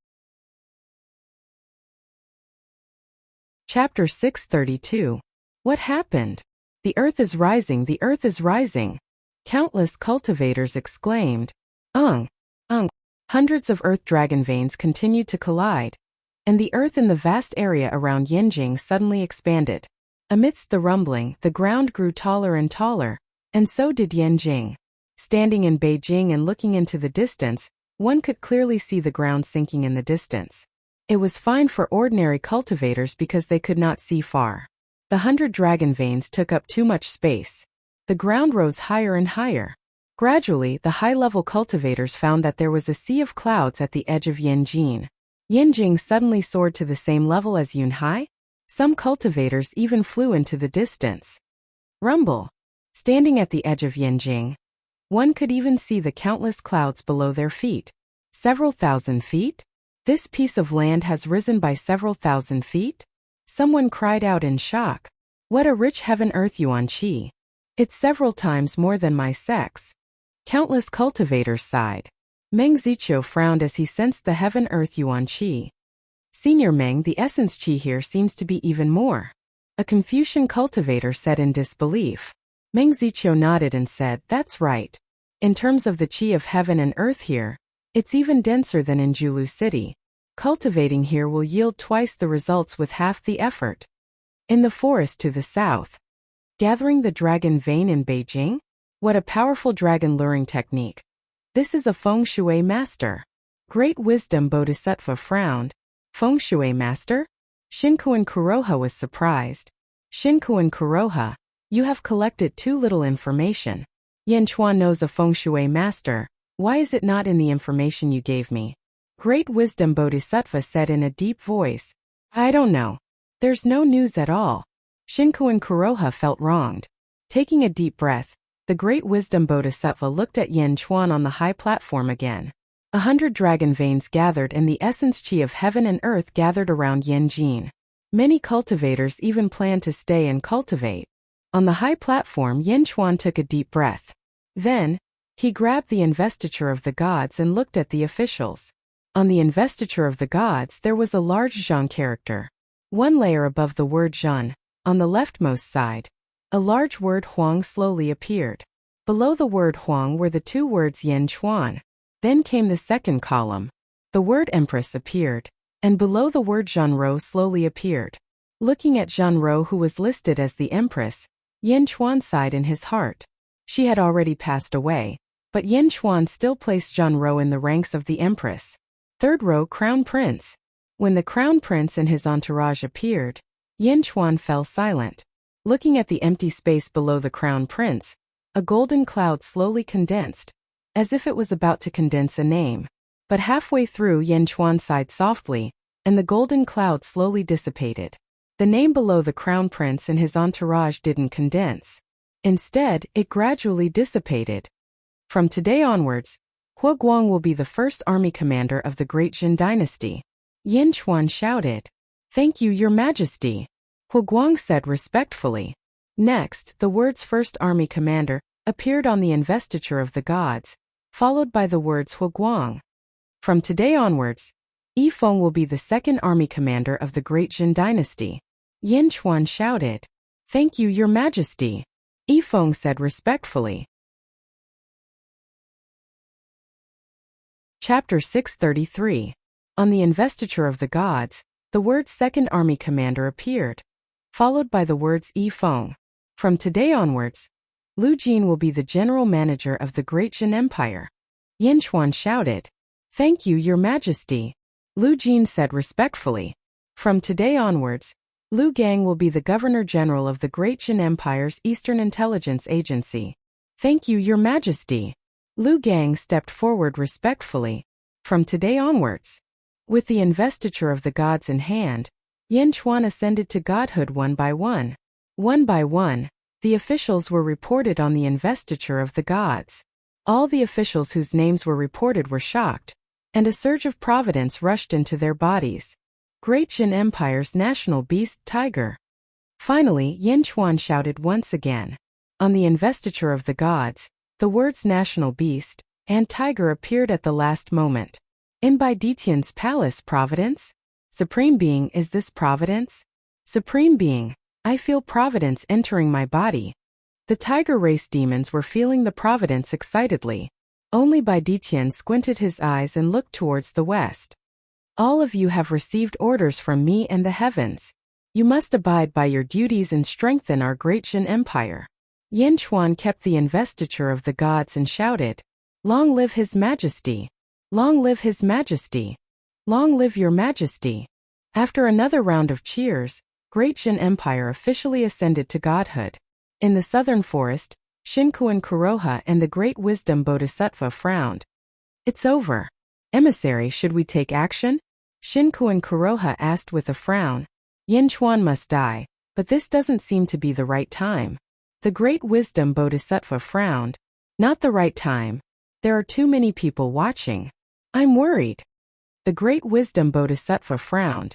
Chapter 632. What happened? The earth is rising, the earth is rising. Countless cultivators exclaimed. Ung. Hundreds of earth dragon veins continued to collide, and the earth in the vast area around Yanjing suddenly expanded. Amidst the rumbling, the ground grew taller and taller, and so did Yanjing. Standing in Beijing and looking into the distance, one could clearly see the ground sinking in the distance. It was fine for ordinary cultivators because they could not see far. The 100 dragon veins took up too much space. The ground rose higher and higher. Gradually, the high-level cultivators found that there was a sea of clouds at the edge of Yanjing. Yanjing suddenly soared to the same level as Yunhai. Some cultivators even flew into the distance. Rumble. Standing at the edge of Yanjing, one could even see the countless clouds below their feet. Several thousand feet? This piece of land has risen by several thousand feet? Someone cried out in shock. What a rich heaven-earth yuan qi. It's several times more than my sex. Countless cultivators sighed. Meng Ziqiu frowned as he sensed the heaven-earth yuan qi. Senior Meng, the essence qi here seems to be even more. A Confucian cultivator said in disbelief. Meng Ziqiu nodded and said, that's right. In terms of the qi of heaven and earth here, it's even denser than in Julu City. Cultivating here will yield twice the results with half the effort. In the forest to the south. Gathering the dragon vein in Beijing? What a powerful dragon luring technique. This is a feng shui master. Great wisdom Bodhisattva frowned. Feng shui master? Shinkuan Kuroha was surprised. Shinkuan Kuroha, you have collected too little information. Yan Chuan knows a feng shui master. Why is it not in the information you gave me? Great wisdom Bodhisattva said in a deep voice. I don't know. There's no news at all. Shinkuan Kuroha felt wronged. Taking a deep breath, the great wisdom Bodhisattva looked at Yan Chuan on the high platform again. 100 dragon veins gathered and the essence qi of heaven and earth gathered around Yan Jin. Many cultivators even planned to stay and cultivate. On the high platform, Yan Chuan took a deep breath. Then, he grabbed the investiture of the gods and looked at the officials. On the investiture of the gods there was a large Zhan character. One layer above the word Zhan, on the leftmost side, a large word Huang slowly appeared. Below the word Huang were the two words Yan Chuan. Then came the second column. The word Empress appeared, and below the word Zhanro slowly appeared. Looking at Zhanro, who was listed as the Empress, Yan Chuan sighed in his heart. She had already passed away, but Yan Chuan still placed Zhanro in the ranks of the Empress. Third row, Crown Prince. When the Crown Prince and his entourage appeared, Yan Chuan fell silent. Looking at the empty space below the Crown Prince, a golden cloud slowly condensed, as if it was about to condense a name. But halfway through, Yan Chuan sighed softly, and the golden cloud slowly dissipated. The name below the Crown Prince and his entourage didn't condense. Instead, it gradually dissipated. From today onwards, Hua Guang will be the first army commander of the Great Jin dynasty. Yan Chuan shouted. Thank you, Your Majesty. Hua Guang said respectfully. Next, the words First Army Commander appeared on the investiture of the gods, followed by the words Hua Guang. From today onwards, Yi Feng will be the second army commander of the Great Jin dynasty. Yan Chuan shouted. Thank you, Your Majesty. Yi Feng said respectfully. Chapter 633. On the investiture of the gods, the words Second Army Commander appeared, followed by the words Yi Feng. From today onwards, Lu Jin will be the general manager of the Great Jin Empire. Yan Chuan shouted. Thank you, Your Majesty. Lu Jin said respectfully. From today onwards, Lu Gang will be the Governor General of the Great Jin Empire's Eastern Intelligence Agency. Thank you, Your Majesty. Lu Gang stepped forward respectfully. From today onwards, with the investiture of the gods in hand, Yan Chuan ascended to godhood one by one. One by one, the officials were reported on the investiture of the gods. All the officials whose names were reported were shocked, and a surge of providence rushed into their bodies. Great Jin Empire's national beast, tiger. Finally, Yan Chuan shouted once again. On the investiture of the gods, the words national beast and tiger appeared at the last moment. In Bai Ditian's palace, providence? Supreme Being, is this providence? Supreme Being, I feel providence entering my body. The tiger race demons were feeling the providence excitedly. Only Bai Ditian squinted his eyes and looked towards the west. All of you have received orders from me and the heavens. You must abide by your duties and strengthen our Great Jin Empire. Yan Chuan kept the investiture of the gods and shouted, Long live His Majesty! Long live His Majesty! Long live Your Majesty! After another round of cheers, Great Jin Empire officially ascended to godhood. In the southern forest, Shinkuan Kuroha and the Great Wisdom Bodhisattva frowned. It's over. Emissary, should we take action? Shinkuan Kuroha asked with a frown. Yan Chuan must die, but this doesn't seem to be the right time. The Great Wisdom Bodhisattva frowned. Not the right time. There are too many people watching. I'm worried. The Great Wisdom Bodhisattva frowned.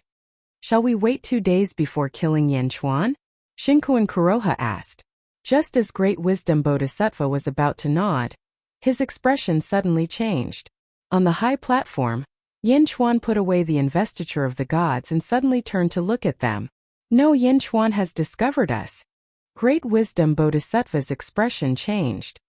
Shall we wait 2 days before killing Yan Chuan? Shinkuan Kuroha asked. Just as Great Wisdom Bodhisattva was about to nod, His expression suddenly changed. On the high platform, Yin Chuan put away the investiture of the gods and suddenly turned to look at them. No, Yin Chuan has discovered us. Great wisdom Bodhisattva's expression changed.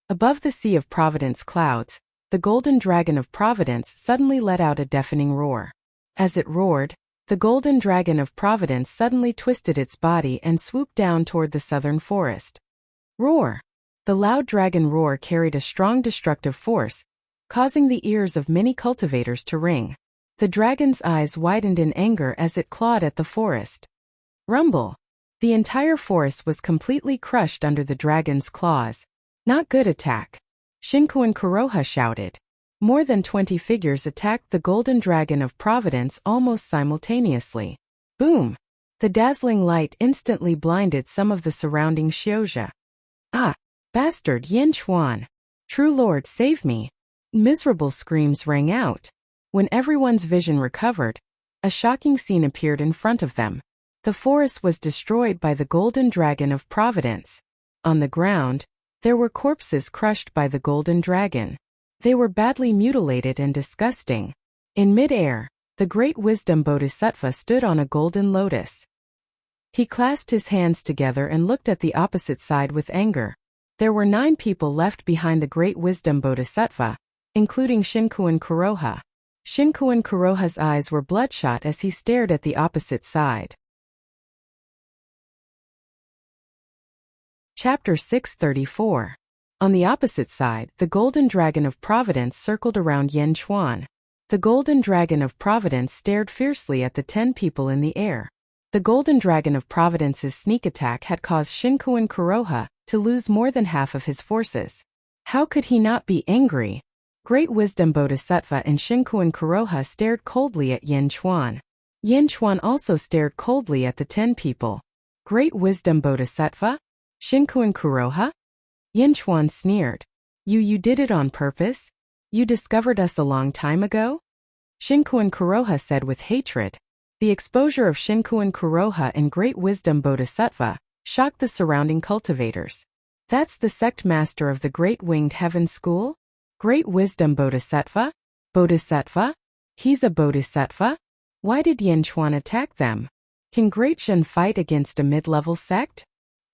Above the sea of providence clouds, the golden dragon of providence suddenly let out a deafening roar. As it roared, the golden dragon of providence suddenly twisted its body and swooped down toward the southern forest. Roar! The loud dragon roar carried a strong destructive force, causing the ears of many cultivators to ring. The dragon's eyes widened in anger as it clawed at the forest. Rumble! The entire forest was completely crushed under the dragon's claws. Not good attack. Shinku and Kuroha shouted. More than 20 figures attacked the golden dragon of providence almost simultaneously. Boom! The dazzling light instantly blinded some of the surrounding Xiuzha. Ah! Bastard Yin Chuan! True Lord, save me! Miserable screams rang out. When everyone's vision recovered, a shocking scene appeared in front of them. The forest was destroyed by the golden dragon of providence. On the ground, there were corpses crushed by the golden dragon. They were badly mutilated and disgusting. In mid-air, the great wisdom Bodhisattva stood on a golden lotus. He clasped his hands together and looked at the opposite side with anger. There were 9 people left behind the great wisdom Bodhisattva, including Shinku and Kuroha. Shinku and Kuroha's eyes were bloodshot as he stared at the opposite side. Chapter 634. On the opposite side, the golden dragon of providence circled around Yin Chuan. The golden dragon of providence stared fiercely at the 10 people in the air. The golden dragon of providence's sneak attack had caused Shinku and Kuroha to lose more than half of his forces. How could he not be angry? Great wisdom Bodhisattva and Shinku and Kuroha stared coldly at Yin Chuan. Yin Chuan also stared coldly at the 10 people. Great wisdom Bodhisattva? Shinku and Kuroha? Yin Chuan sneered. You did it on purpose? You discovered us a long time ago? Shinku and Kuroha said with hatred. The exposure of Shinku and Kuroha and great wisdom Bodhisattva shocked the surrounding cultivators. That's the sect master of the Great Winged Heaven School? Great wisdom Bodhisattva? Bodhisattva? He's a Bodhisattva? Why did Yin Chuan attack them? Can Great Zhen fight against a mid-level sect?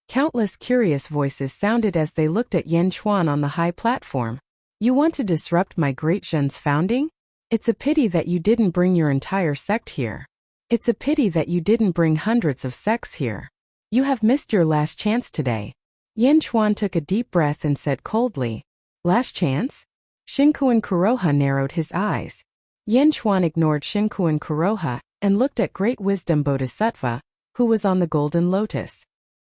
Countless curious voices sounded as they looked at Yin Chuan on the high platform. You want to disrupt my Great Zhen's founding? It's a pity that you didn't bring your entire sect here. It's a pity that you didn't bring hundreds of sects here. You have missed your last chance today. Yin Chuan took a deep breath and said coldly, Last chance? Shinku and Kuroha narrowed his eyes. Yin Chuan ignored Shinku and Kuroha and looked at Great Wisdom Bodhisattva, who was on the golden lotus.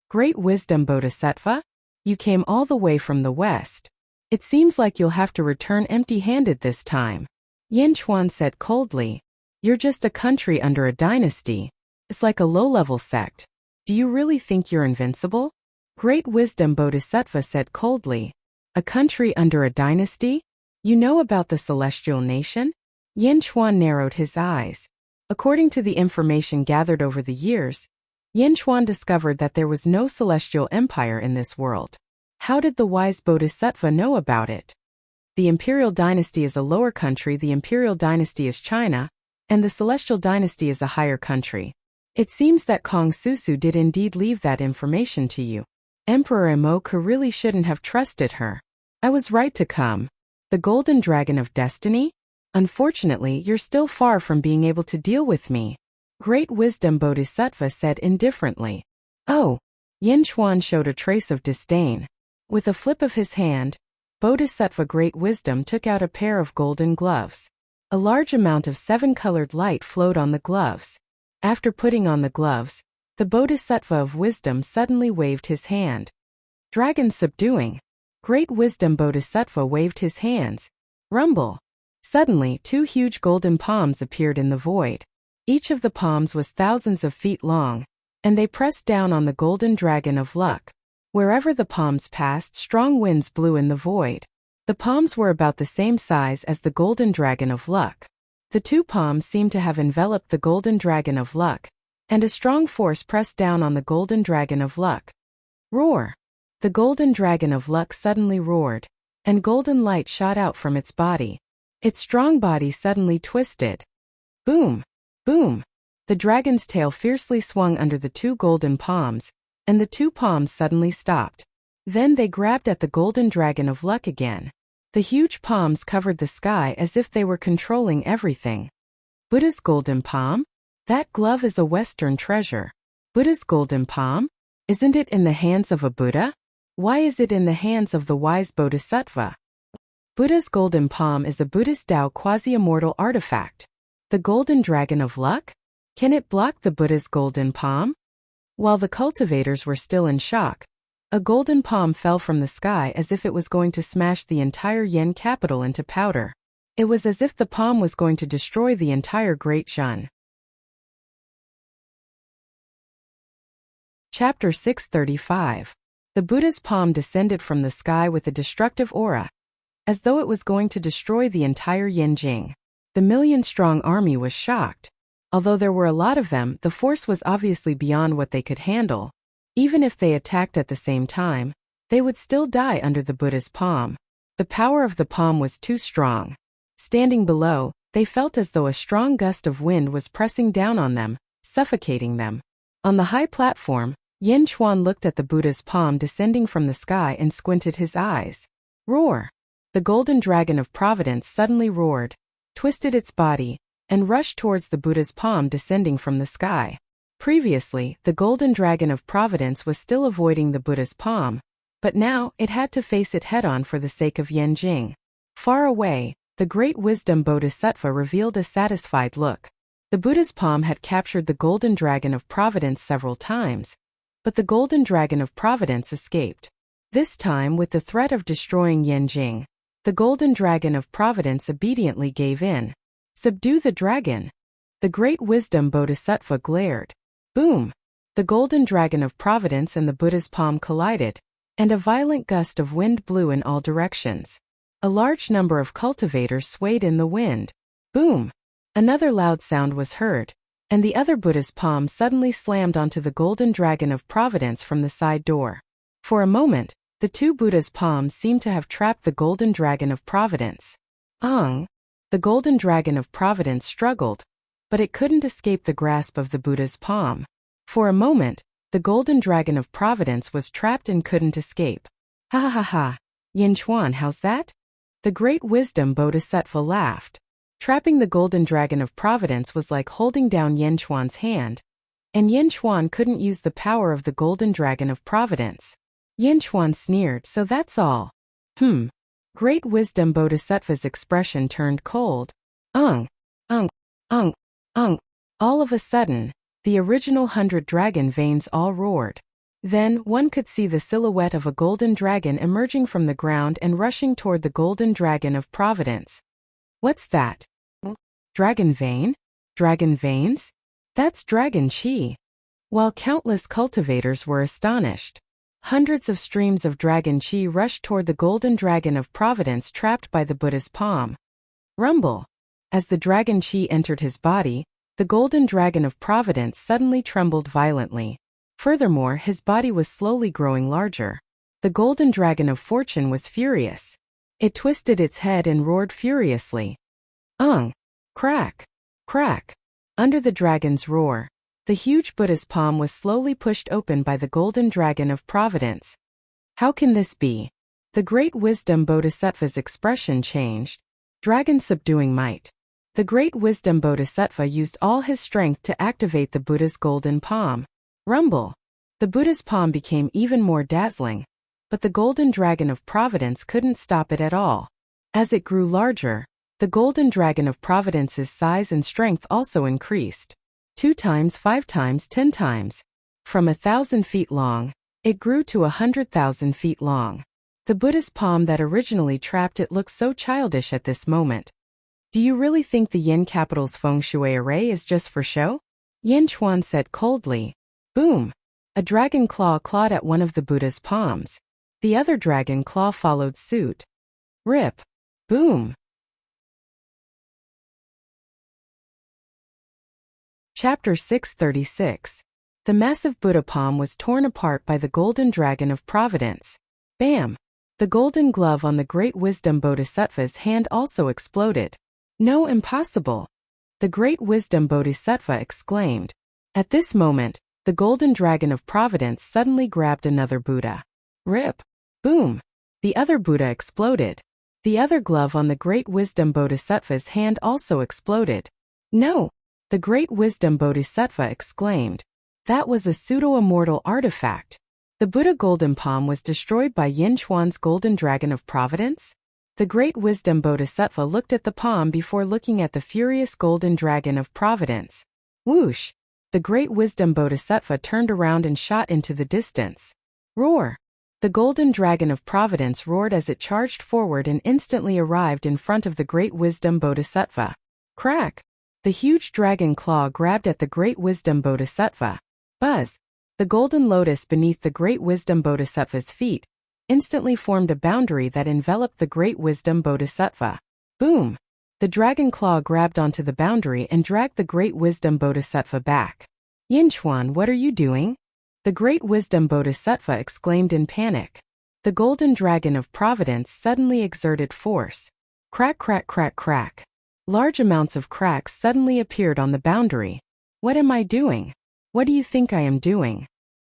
Great Wisdom Bodhisattva? You came all the way from the west. It seems like you'll have to return empty-handed this time. Yin Chuan said coldly, You're just a country under a dynasty. It's like a low-level sect. Do you really think you're invincible? Great Wisdom Bodhisattva said coldly, A country under a dynasty? You know about the celestial nation? Yin Chuan narrowed his eyes. According to the information gathered over the years, Yin Chuan discovered that there was no celestial empire in this world. How did the wise Bodhisattva know about it? The imperial dynasty is a lower country, the imperial dynasty is China, and the celestial dynasty is a higher country. It seems that Kong Susu did indeed leave that information to you. Emperor Imoku really shouldn't have trusted her. I was right to come. The golden dragon of destiny? Unfortunately, you're still far from being able to deal with me. Great Wisdom Bodhisattva said indifferently. Oh. Yin Chuan showed a trace of disdain. With a flip of his hand, Bodhisattva Great Wisdom took out a pair of golden gloves. A large amount of 7-colored light flowed on the gloves. After putting on the gloves, the Bodhisattva of Wisdom suddenly waved his hand. Dragon subduing. Great Wisdom Bodhisattva waved his hands. Rumble. Suddenly, 2 huge golden palms appeared in the void. Each of the palms was thousands of feet long, and they pressed down on the golden dragon of luck. Wherever the palms passed, strong winds blew in the void. The palms were about the same size as the golden dragon of luck. The 2 palms seemed to have enveloped the golden dragon of luck, and a strong force pressed down on the golden dragon of luck. Roar! The golden dragon of luck suddenly roared, and golden light shot out from its body. Its strong body suddenly twisted. Boom! Boom! The dragon's tail fiercely swung under the two golden palms, and the two palms suddenly stopped. Then they grabbed at the golden dragon of luck again. The huge palms covered the sky as if they were controlling everything. Buddha's golden palm? That glove is a Western treasure. Buddha's golden palm? Isn't it in the hands of a Buddha? Why is it in the hands of the wise Bodhisattva? Buddha's golden palm is a Buddhist Tao quasi-immortal artifact. The golden dragon of luck? Can it block the Buddha's golden palm? While the cultivators were still in shock, a golden palm fell from the sky as if it was going to smash the entire Yen capital into powder. It was as if the palm was going to destroy the entire Great Zhen. Chapter 635. The Buddha's palm descended from the sky with a destructive aura, as though it was going to destroy the entire Yanjing. The million-strong army was shocked. Although there were a lot of them, the force was obviously beyond what they could handle. Even if they attacked at the same time, they would still die under the Buddha's palm. The power of the palm was too strong. Standing below, they felt as though a strong gust of wind was pressing down on them, suffocating them. On the high platform, Yin Chuan looked at the Buddha's palm descending from the sky and squinted his eyes. Roar! The golden dragon of providence suddenly roared, twisted its body, and rushed towards the Buddha's palm descending from the sky. Previously, the golden dragon of providence was still avoiding the Buddha's palm, but now it had to face it head-on for the sake of Yanjing. Far away, the great wisdom Bodhisattva revealed a satisfied look. The Buddha's palm had captured the golden dragon of providence several times, but the golden dragon of providence escaped. This time, with the threat of destroying Yanjing, the golden dragon of providence obediently gave in. Subdue the dragon! The great wisdom Bodhisattva glared. Boom! The golden dragon of providence and the Buddha's palm collided, and a violent gust of wind blew in all directions. A large number of cultivators swayed in the wind. Boom! Another loud sound was heard, and the other Buddha's palm suddenly slammed onto the golden dragon of providence from the side door. For a moment, the two Buddha's palms seemed to have trapped the golden dragon of providence. The golden dragon of providence struggled, but it couldn't escape the grasp of the Buddha's palm. For a moment, the golden dragon of providence was trapped and couldn't escape. Ha ha ha ha! Yin Chuan, how's that? The great wisdom Bodhisattva laughed. Trapping the golden dragon of providence was like holding down Yin Chuan's hand, and Yin Chuan couldn't use the power of the golden dragon of providence. Yin Chuan sneered, so that's all. Great wisdom Bodhisattva's expression turned cold. All of a sudden, the original 100 dragon veins all roared. Then, one could see the silhouette of a golden dragon emerging from the ground and rushing toward the golden dragon of providence. What's that? Dragon vein? Dragon veins? That's dragon chi. While countless cultivators were astonished, hundreds of streams of dragon chi rushed toward the golden dragon of providence trapped by the Buddha's palm. Rumble! As the dragon chi entered his body, the golden dragon of providence suddenly trembled violently. Furthermore, his body was slowly growing larger. The golden dragon of fortune was furious. It twisted its head and roared furiously. Crack! Crack! Under the dragon's roar, the huge Buddha's palm was slowly pushed open by the golden dragon of providence. How can this be? The great wisdom Bodhisattva's expression changed. Dragon subduing might. The great wisdom Bodhisattva used all his strength to activate the Buddha's golden palm. Rumble! The Buddha's palm became even more dazzling, but the golden dragon of providence couldn't stop it at all. As it grew larger, the golden dragon of providence's size and strength also increased. 2 times, 5 times, 10 times. From 1,000 feet long, it grew to 100,000 feet long. The Buddha's palm that originally trapped it looked so childish at this moment. Do you really think the Yin capital's feng shui array is just for show? Yin Chuan said coldly. Boom! A dragon claw clawed at one of the Buddha's palms. The other dragon claw followed suit. Rip! Boom! Chapter 636. The massive Buddha palm was torn apart by the golden dragon of providence. Bam! The golden glove on the great wisdom bodhisattva's hand also exploded. No, impossible! The great wisdom bodhisattva exclaimed. At this moment, the golden dragon of providence suddenly grabbed another Buddha. Rip! Boom! The other Buddha exploded. The other glove on the great wisdom bodhisattva's hand also exploded. No! The great wisdom bodhisattva exclaimed. That was a pseudo-immortal artifact. The Buddha golden palm was destroyed by Yin Chuan's golden dragon of providence? The great wisdom bodhisattva looked at the palm before looking at the furious golden dragon of providence. Whoosh! The great wisdom bodhisattva turned around and shot into the distance. Roar! The golden dragon of providence roared as it charged forward and instantly arrived in front of the great wisdom bodhisattva. Crack! The huge dragon claw grabbed at the great wisdom bodhisattva. Buzz! The golden lotus beneath the great wisdom bodhisattva's feet instantly formed a boundary that enveloped the great wisdom bodhisattva. Boom! The dragon claw grabbed onto the boundary and dragged the great wisdom bodhisattva back. Yin Chuan, what are you doing? The great wisdom bodhisattva exclaimed in panic. The golden dragon of providence suddenly exerted force. Crack, crack, crack, crack. Large amounts of cracks suddenly appeared on the boundary. What am I doing? What do you think I am doing?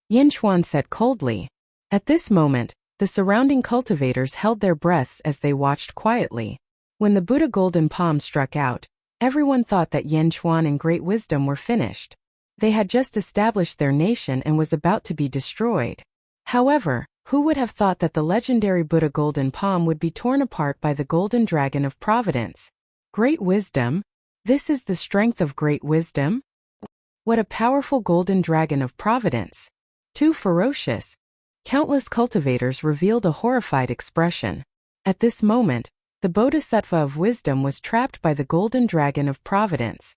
Yin Chuan said coldly. At this moment, the surrounding cultivators held their breaths as they watched quietly. When the Buddha golden palm struck out, everyone thought that Yin Chuan and great wisdom were finished. They had just established their nation and was about to be destroyed. However, who would have thought that the legendary Buddha golden palm would be torn apart by the golden dragon of providence? Great wisdom? This is the strength of great wisdom? What a powerful golden dragon of providence! Too ferocious. Countless cultivators revealed a horrified expression. At this moment, the Bodhisattva of wisdom was trapped by the golden dragon of providence.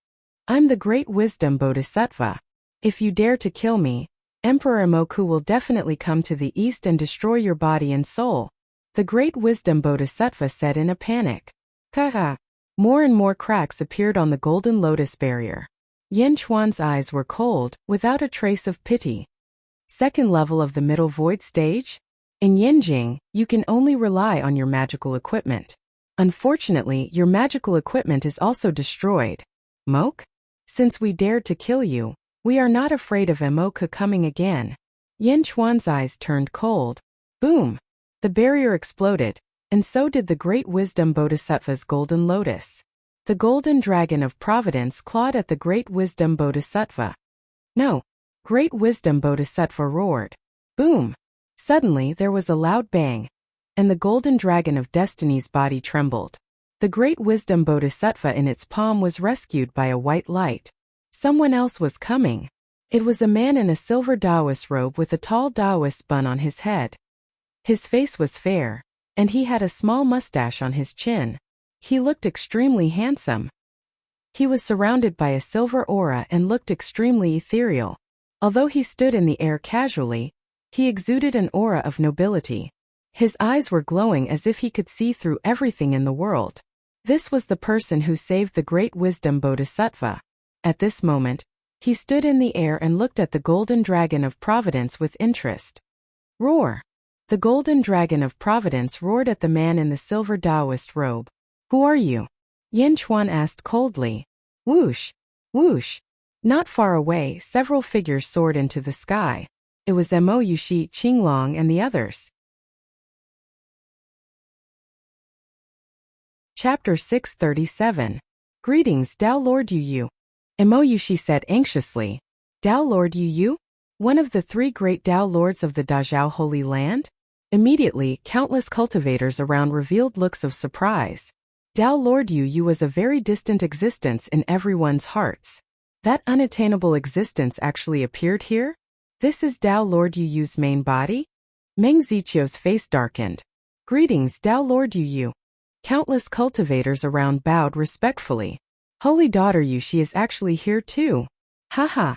I'm the great wisdom Bodhisattva. If you dare to kill me, Emperor Imoku will definitely come to the east and destroy your body and soul. The great wisdom Bodhisattva said in a panic. Kaha! More and more cracks appeared on the golden lotus barrier. Yin Chuan's eyes were cold, without a trace of pity. Second level of the middle void stage? In Yinjing, you can only rely on your magical equipment. Unfortunately, your magical equipment is also destroyed. Moke? Since we dared to kill you, we are not afraid of Imoku coming again. Yin Chuan's eyes turned cold. Boom! The barrier exploded, and so did the great wisdom Bodhisattva's golden lotus. The golden dragon of providence clawed at the great wisdom Bodhisattva. No! Great wisdom Bodhisattva roared. Boom! Suddenly there was a loud bang, and the golden dragon of destiny's body trembled. The great wisdom Bodhisattva in its palm was rescued by a white light. Someone else was coming. It was a man in a silver Taoist robe with a tall Taoist bun on his head. His face was fair, and he had a small mustache on his chin. He looked extremely handsome. He was surrounded by a silver aura and looked extremely ethereal. Although he stood in the air casually, he exuded an aura of nobility. His eyes were glowing as if he could see through everything in the world. This was the person who saved the great wisdom Bodhisattva. At this moment, he stood in the air and looked at the golden dragon of providence with interest. Roar! The golden dragon of providence roared at the man in the silver Taoist robe. Who are you? Yin Chuan asked coldly. Whoosh! Whoosh! Not far away, several figures soared into the sky. It was Mo Yushi, Qinglong and the others. Chapter 637. Greetings, Tao Lord Yu. Mo Yushi said anxiously. Tao Lord Yu? One of the three great Tao Lords of the Dazhao Holy Land? Immediately, countless cultivators around revealed looks of surprise. Tao Lord Yu was a very distant existence in everyone's hearts. That unattainable existence actually appeared here? This is Tao Lord Yu's main body? Meng Ziqiu's face darkened. Greetings, Tao Lord Yu. Countless cultivators around bowed respectfully. Holy daughter Yu, she is actually here too. Haha.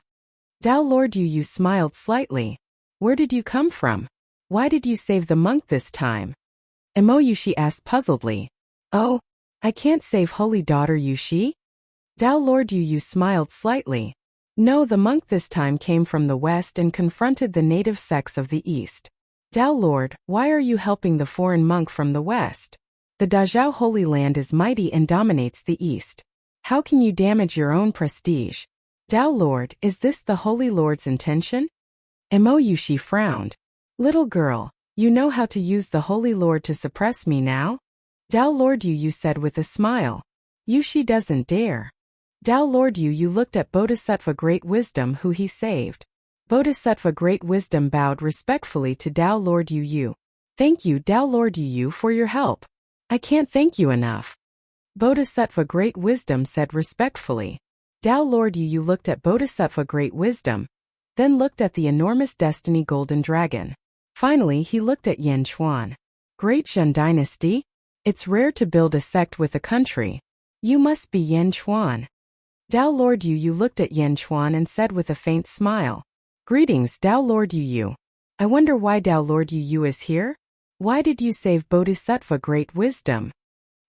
Tao Lord Yu smiled slightly. Where did you come from? Why did you save the monk this time? Mo Yushi asked puzzledly. Oh, I can't save holy daughter Yushi? Tao Lord Yu smiled slightly. No, the monk this time came from the west and confronted the native sects of the east. Tao Lord, why are you helping the foreign monk from the west? The Dazhao Holy Land is mighty and dominates the east. How can you damage your own prestige? Tao Lord, is this the Holy Lord's intention? Mo Yushi frowned. Little girl, you know how to use the Holy Lord to suppress me now? Tao Lord you said with a smile. Yushi doesn't dare. Tao Lord you looked at Bodhisattva Great Wisdom who he saved. Bodhisattva Great Wisdom bowed respectfully to Tao Lord Yu. Thank you Tao Lord Yu for your help. I can't thank you enough. Bodhisattva Great Wisdom said respectfully. Tao Lord Yu looked at Bodhisattva Great Wisdom, then looked at the enormous Destiny Golden Dragon. Finally he looked at Yen Chuan. Great Zhen Dynasty? It's rare to build a sect with a country. You must be Yen Chuan. Tao Lord Yu looked at Yen Chuan and said with a faint smile. Greetings Tao Lord Yu. I wonder why Tao Lord Yu is here? Why did you save Bodhisattva Great Wisdom?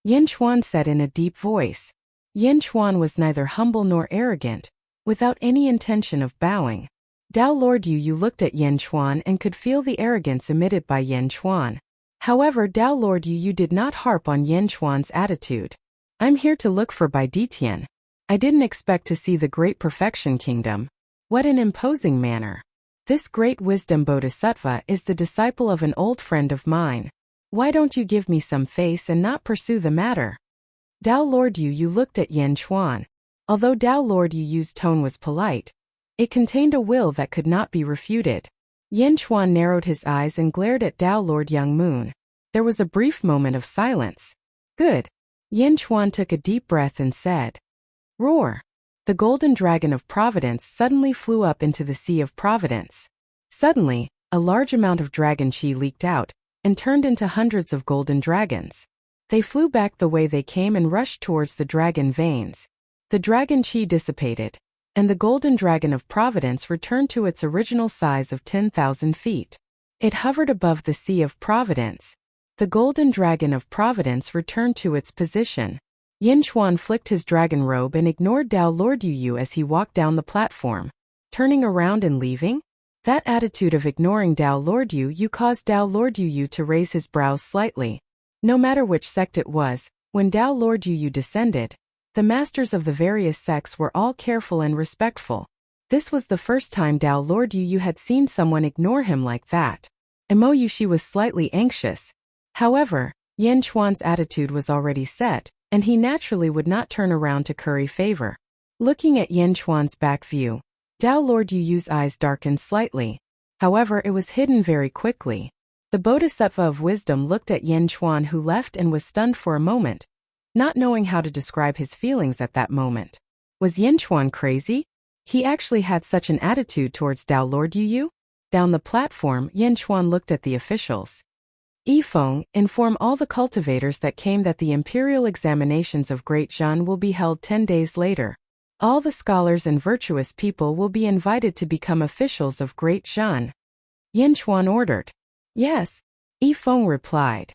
Yen Chuan said in a deep voice. Yen Chuan was neither humble nor arrogant, without any intention of bowing. Tao Lord Yu looked at Yen Chuan and could feel the arrogance emitted by Yen Chuan. However, Tao Lord Yu did not harp on Yen Chuan's attitude. I'm here to look for Bai Ditian. I didn't expect to see the Great Perfection Kingdom. What an imposing manner. This Great Wisdom Bodhisattva is the disciple of an old friend of mine. Why don't you give me some face and not pursue the matter? Tao Lord Yu looked at Yen Chuan. Although Tao Lord Yu's tone was polite, it contained a will that could not be refuted. Yen Chuan narrowed his eyes and glared at Tao Lord Young Moon. There was a brief moment of silence. Good. Yen Chuan took a deep breath and said, Roar. The golden dragon of Providence suddenly flew up into the Sea of Providence. Suddenly, a large amount of dragon chi leaked out and turned into hundreds of golden dragons. They flew back the way they came and rushed towards the dragon veins. The dragon chi dissipated, and the golden dragon of Providence returned to its original size of 10,000 feet. It hovered above the Sea of Providence. The golden dragon of Providence returned to its position. Yen Chuan flicked his dragon robe and ignored Tao Lord Yu as he walked down the platform, turning around and leaving. That attitude of ignoring Tao Lord Yu caused Tao Lord Yu to raise his brows slightly. No matter which sect it was, when Tao Lord Yu descended, the masters of the various sects were all careful and respectful. This was the first time Tao Lord Yu had seen someone ignore him like that. Mo Yushi was slightly anxious. However, Yen Chuan's attitude was already set, and he naturally would not turn around to curry favor. Looking at Yen Chuan's back view, Tao Lord Yu's eyes darkened slightly. However, it was hidden very quickly. The Bodhisattva of Wisdom looked at Yen Chuan who left and was stunned for a moment, not knowing how to describe his feelings at that moment. Was Yen Chuan crazy? He actually had such an attitude towards Tao Lord Yu? Down the platform, Yen Chuan looked at the officials. Yifeng, inform all the cultivators that came that the imperial examinations of Great Zhan will be held 10 days later. All the scholars and virtuous people will be invited to become officials of Great Zhan. Yen Chuan ordered. Yes, Yifeng replied.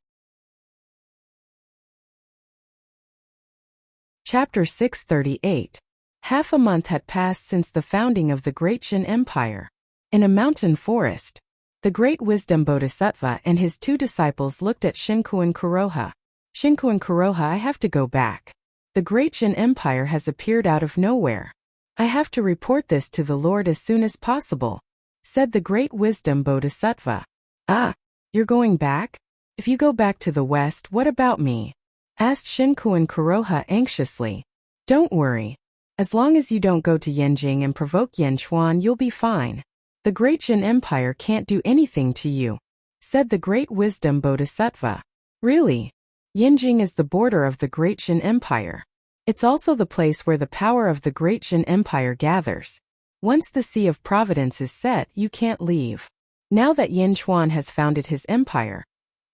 Chapter 638. Half a month had passed since the founding of the Great Zhan Empire. In a mountain forest, the Great Wisdom Bodhisattva and his two disciples looked at Shinkuan Kuroha. Shinkuan Kuroha, I have to go back. The Great Zhan Empire has appeared out of nowhere. I have to report this to the Lord as soon as possible, said the Great Wisdom Bodhisattva. Ah, you're going back? If you go back to the west, what about me? Asked Shinkuan Kuroha anxiously. Don't worry. As long as you don't go to Yanjing and provoke Yen Chuan, you'll be fine. The Great Zhan Empire can't do anything to you, said the Great Wisdom Bodhisattva. Really? Yanjing is the border of the Great Zhan Empire. It's also the place where the power of the Great Zhan Empire gathers. Once the Sea of Providence is set, you can't leave. Now that Yen Chuan has founded his empire,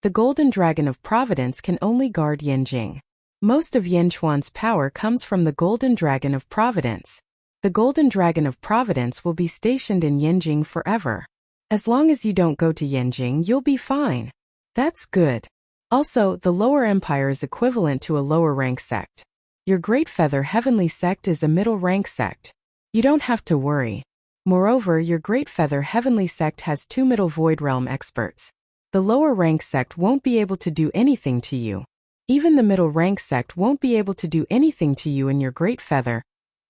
the Golden Dragon of Providence can only guard Yanjing. Most of Yen Chuan's power comes from the Golden Dragon of Providence. The Golden Dragon of Providence will be stationed in Yanjing forever. As long as you don't go to Yanjing, you'll be fine. That's good. Also, the lower empire is equivalent to a lower rank sect. Your Great Feather Heavenly sect is a middle rank sect. You don't have to worry. Moreover, your Great Feather Heavenly Sect has 2 Middle Void Realm experts. The lower rank sect won't be able to do anything to you. Even the middle rank sect won't be able to do anything to you in your Great Feather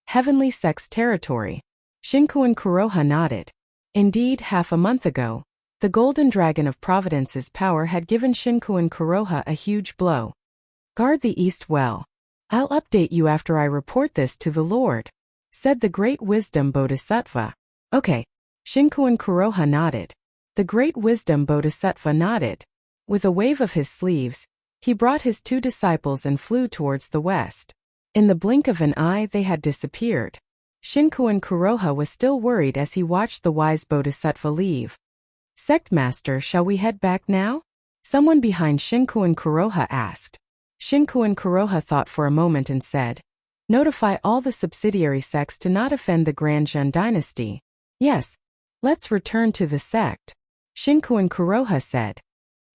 Heavenly Sect's territory. Shinkuan Kuroha nodded. Indeed, half a month ago, the Golden Dragon of Providence's power had given Shinkuan Kuroha a huge blow. Guard the east well. I'll update you after I report this to the Lord, said the Great Wisdom Bodhisattva. Okay. Shinkuan Kuroha nodded. The Great Wisdom Bodhisattva nodded. With a wave of his sleeves, he brought his 2 disciples and flew towards the west. In the blink of an eye they had disappeared. Shinkuan Kuroha was still worried as he watched the wise Bodhisattva leave. Sect Master, shall we head back now? Someone behind Shinkuan Kuroha asked. Shinkuan Kuroha thought for a moment and said, notify all the subsidiary sects to not offend the Grand Zhen dynasty. Yes. Let's return to the sect. Shinkuan Kuroha said.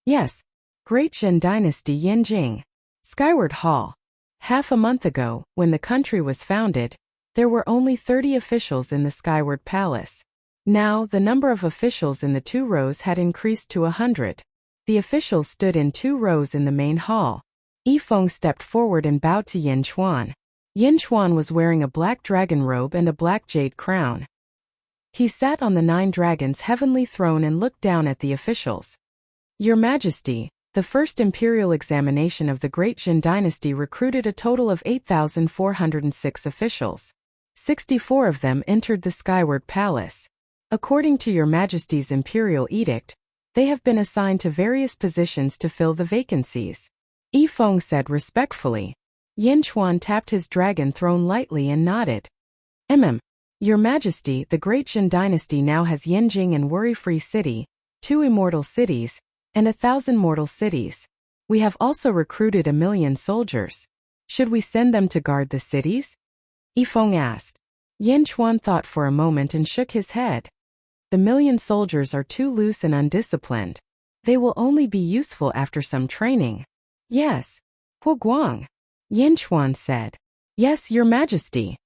Yes. Great Zhen dynasty Yanjing. Skyward Hall. Half a month ago, when the country was founded, there were only 30 officials in the Skyward Palace. Now, the number of officials in the 2 rows had increased to 100. The officials stood in 2 rows in the main hall. Yifeng stepped forward and bowed to Yin Chuan. Yin Chuan was wearing a black dragon robe and a black jade crown. He sat on the 9 dragons' heavenly throne and looked down at the officials. Your Majesty, the first imperial examination of the Great Zhen dynasty recruited a total of 8,406 officials. 64 of them entered the Skyward Palace. According to Your Majesty's imperial edict, they have been assigned to various positions to fill the vacancies. Yifeng said respectfully. Yin Chuan tapped his dragon throne lightly and nodded. Your Majesty, the Great Zhen dynasty now has Yanjing and Worry-Free City, 2 immortal cities, and 1,000 mortal cities. We have also recruited 1,000,000 soldiers. Should we send them to guard the cities? Yifeng asked. Yin Chuan thought for a moment and shook his head. The 1,000,000 soldiers are too loose and undisciplined. They will only be useful after some training. Yes. Huguang. Yin Chuan said. Yes, Your Majesty.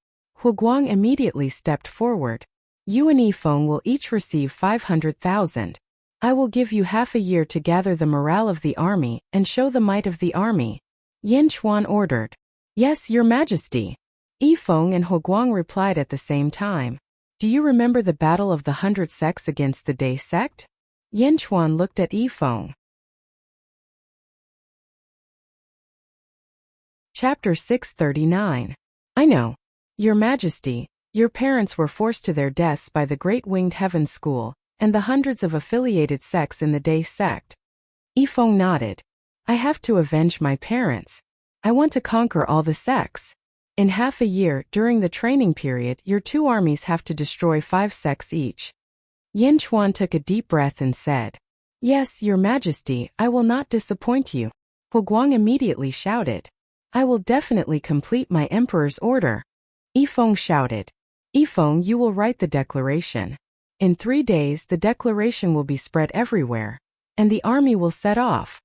Huguang immediately stepped forward. You and Yifeng will each receive 500,000. I will give you half a year to gather the morale of the army and show the might of the army. Yin Chuan ordered. Yes, Your Majesty. Yifeng and Huguang replied at the same time. Do you remember the Battle of the 100 Sects against the Day sect? Yin Chuan looked at Yifeng. Chapter 639. I know. Your Majesty, your parents were forced to their deaths by the Great Winged Heaven School, and the hundreds of affiliated sects in the Day sect. Yifeng nodded. I have to avenge my parents. I want to conquer all the sects. In half a year, during the training period, your 2 armies have to destroy 5 sects each. Yin Chuan took a deep breath and said, Yes, Your Majesty, I will not disappoint you. Huguang immediately shouted, I will definitely complete my emperor's order. Yifeng shouted, Yifeng, you will write the declaration. In 3 days the declaration will be spread everywhere, and the army will set off.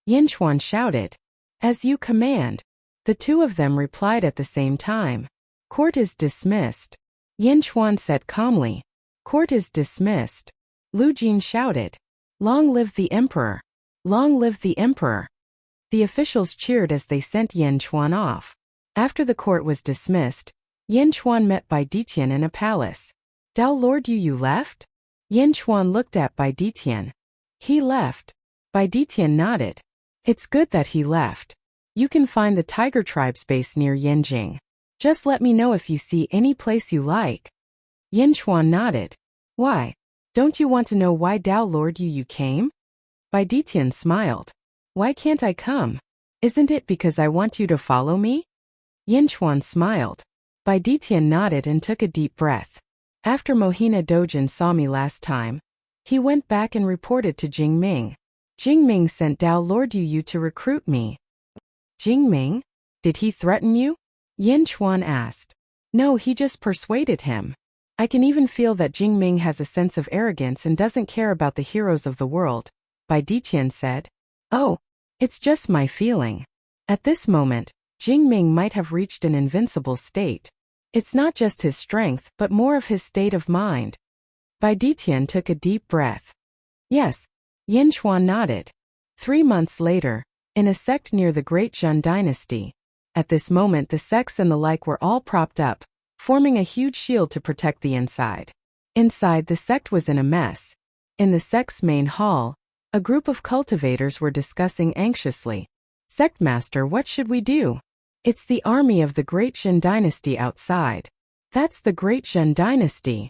Yin Chuan shouted, As you command. The 2 of them replied at the same time. Court is dismissed. Yin Chuan said calmly. Court is dismissed. Lu Jin shouted, Long live the emperor! Long live the emperor! The officials cheered as they sent Yin Chuan off. After the court was dismissed, Yin Chuan met Bai Ditian in a palace. Dao Lord Yu left? Yin Chuan looked at Bai Ditian. He left. Bai Ditian nodded. It's good that he left. You can find the Tiger Tribe's base near Yanjing. Just let me know if you see any place you like. Yin Chuan nodded. Why? Don't you want to know why Dao Lord Yu came? Bai Ditian smiled. Why can't I come? Isn't it because I want you to follow me? Yin Chuan smiled. Bai Ditian nodded and took a deep breath. After Mohina Dojin saw me last time, he went back and reported to Jingming. Jingming sent Dao Lord Yu to recruit me. Jingming? Did he threaten you? Yin Chuan asked. No, he just persuaded him. I can even feel that Jingming has a sense of arrogance and doesn't care about the heroes of the world, Bai Ditian said. Oh, it's just my feeling. At this moment, Jingming might have reached an invincible state. It's not just his strength but more of his state of mind. Bai Ditian took a deep breath. Yes. Yin Chuan nodded. 3 months later, in a sect near the Great Zhen dynasty. At this moment the sects and the like were all propped up, forming a huge shield to protect the inside. Inside the sect was in a mess. In the sect's main hall, a group of cultivators were discussing anxiously. Sect Master, what should we do? It's the army of the Great Zhen dynasty outside. That's the Great Zhen dynasty.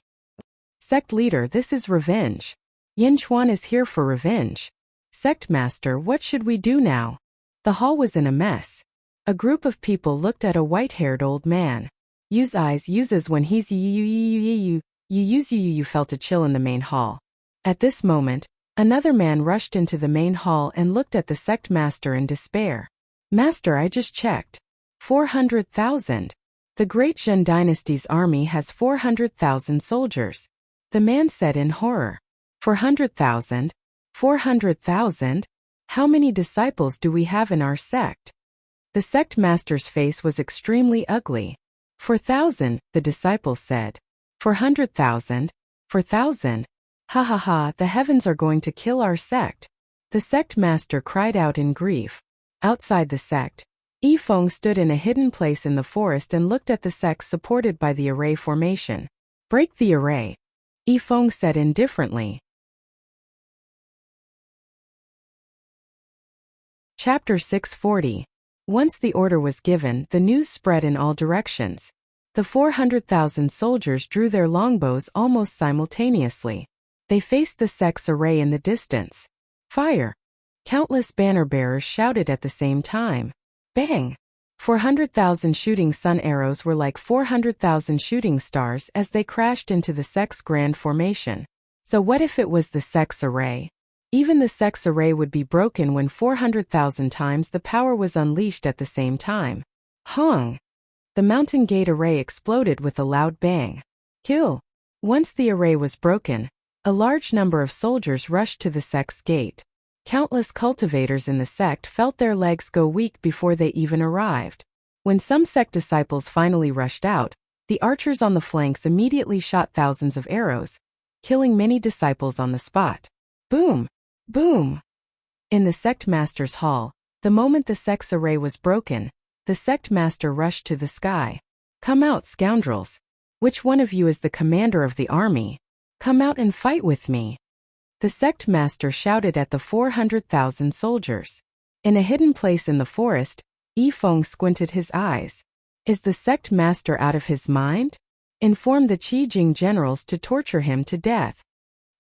Sect Leader, this is revenge. Yin Chuan is here for revenge. Sect Master, what should we do now? The hall was in a mess. A group of people looked at a white-haired old man. Use eyes uses when he's you felt a chill in the main hall. At this moment, another man rushed into the main hall and looked at the sect master in despair. Master, I just checked. 400,000. The Great Zhen dynasty's army has 400,000 soldiers. The man said in horror. 400,000? 400,000? How many disciples do we have in our sect? The sect master's face was extremely ugly. 4,000, the disciples said. 400,000? 4,000? Ha ha ha, the heavens are going to kill our sect. The sect master cried out in grief. Outside the sect, Yifeng stood in a hidden place in the forest and looked at the sects supported by the array formation. Break the array, Yifeng said indifferently. Chapter 640. Once the order was given, the news spread in all directions. The 400,000 soldiers drew their longbows almost simultaneously. They faced the sect's array in the distance. Fire! Countless banner bearers shouted at the same time. Bang! 400,000 shooting sun arrows were like 400,000 shooting stars as they crashed into the sect's grand formation. So what if it was the sect's array? Even the sect's array would be broken when 400,000 times the power was unleashed at the same time. Hong! The mountain gate array exploded with a loud bang. Kill! Once the array was broken, a large number of soldiers rushed to the sect's gate. Countless cultivators in the sect felt their legs go weak before they even arrived. When some sect disciples finally rushed out, the archers on the flanks immediately shot thousands of arrows, killing many disciples on the spot. Boom! Boom! In the sect master's hall, the moment the sect's array was broken, the sect master rushed to the sky. Come out, scoundrels! Which one of you is the commander of the army? Come out and fight with me! The sect master shouted at the 400,000 soldiers. In a hidden place in the forest, Yifeng squinted his eyes. Is the sect master out of his mind? Inform the Qijing generals to torture him to death.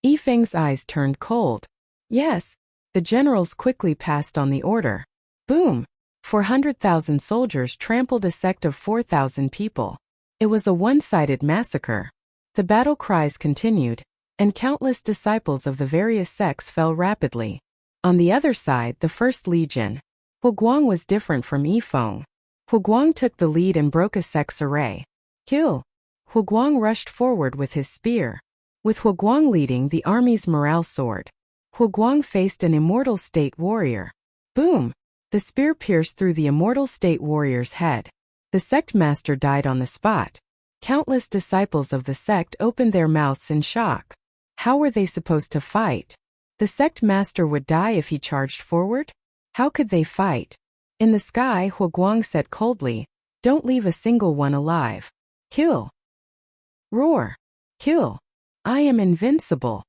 Yifeng's eyes turned cold. Yes. The generals quickly passed on the order. Boom! 400,000 soldiers trampled a sect of 4,000 people. It was a one-sided massacre. The battle cries continued, and countless disciples of the various sects fell rapidly. On the other side, the First Legion. Huguang was different from Yifeng. Huguang took the lead and broke a sect's array. Kill! Huguang rushed forward with his spear. With Huguang leading the army's morale soared. Huguang faced an immortal state warrior. Boom! The spear pierced through the immortal state warrior's head. The sect master died on the spot. Countless disciples of the sect opened their mouths in shock. How were they supposed to fight? The sect master would die if he charged forward? How could they fight? In the sky, Huguang said coldly, "Don't leave a single one alive. Kill! Roar! Kill! I am invincible!"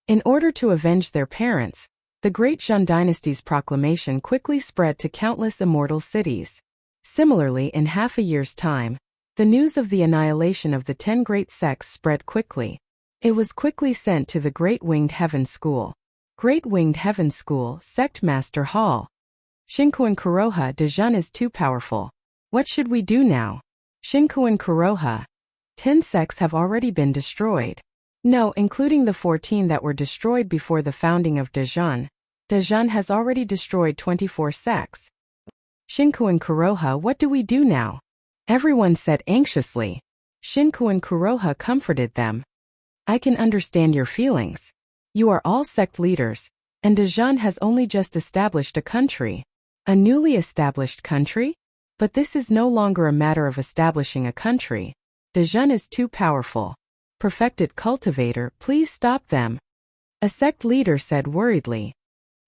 In order to avenge their parents, the Great Zhen dynasty's proclamation quickly spread to countless immortal cities. Similarly, in half a year's time, the news of the annihilation of the 10 great sects spread quickly. It was quickly sent to the Great Winged Heaven School. Great Winged Heaven School, Sect Master Hall. Xinkuan Kuroha, Dezhun is too powerful. What should we do now? Xinkuan Kuroha. 10 sects have already been destroyed. No, including the 14 that were destroyed before the founding of Dezhun. Dezhun has already destroyed 24 sects. Xinkuan Kuroha, what do we do now? Everyone said anxiously. Xinkuan Kuroha comforted them. I can understand your feelings. You are all sect leaders, and Dezhun has only just established a country. A newly established country? But this is no longer a matter of establishing a country. Dejun is too powerful. Perfected cultivator, please stop them. A sect leader said worriedly.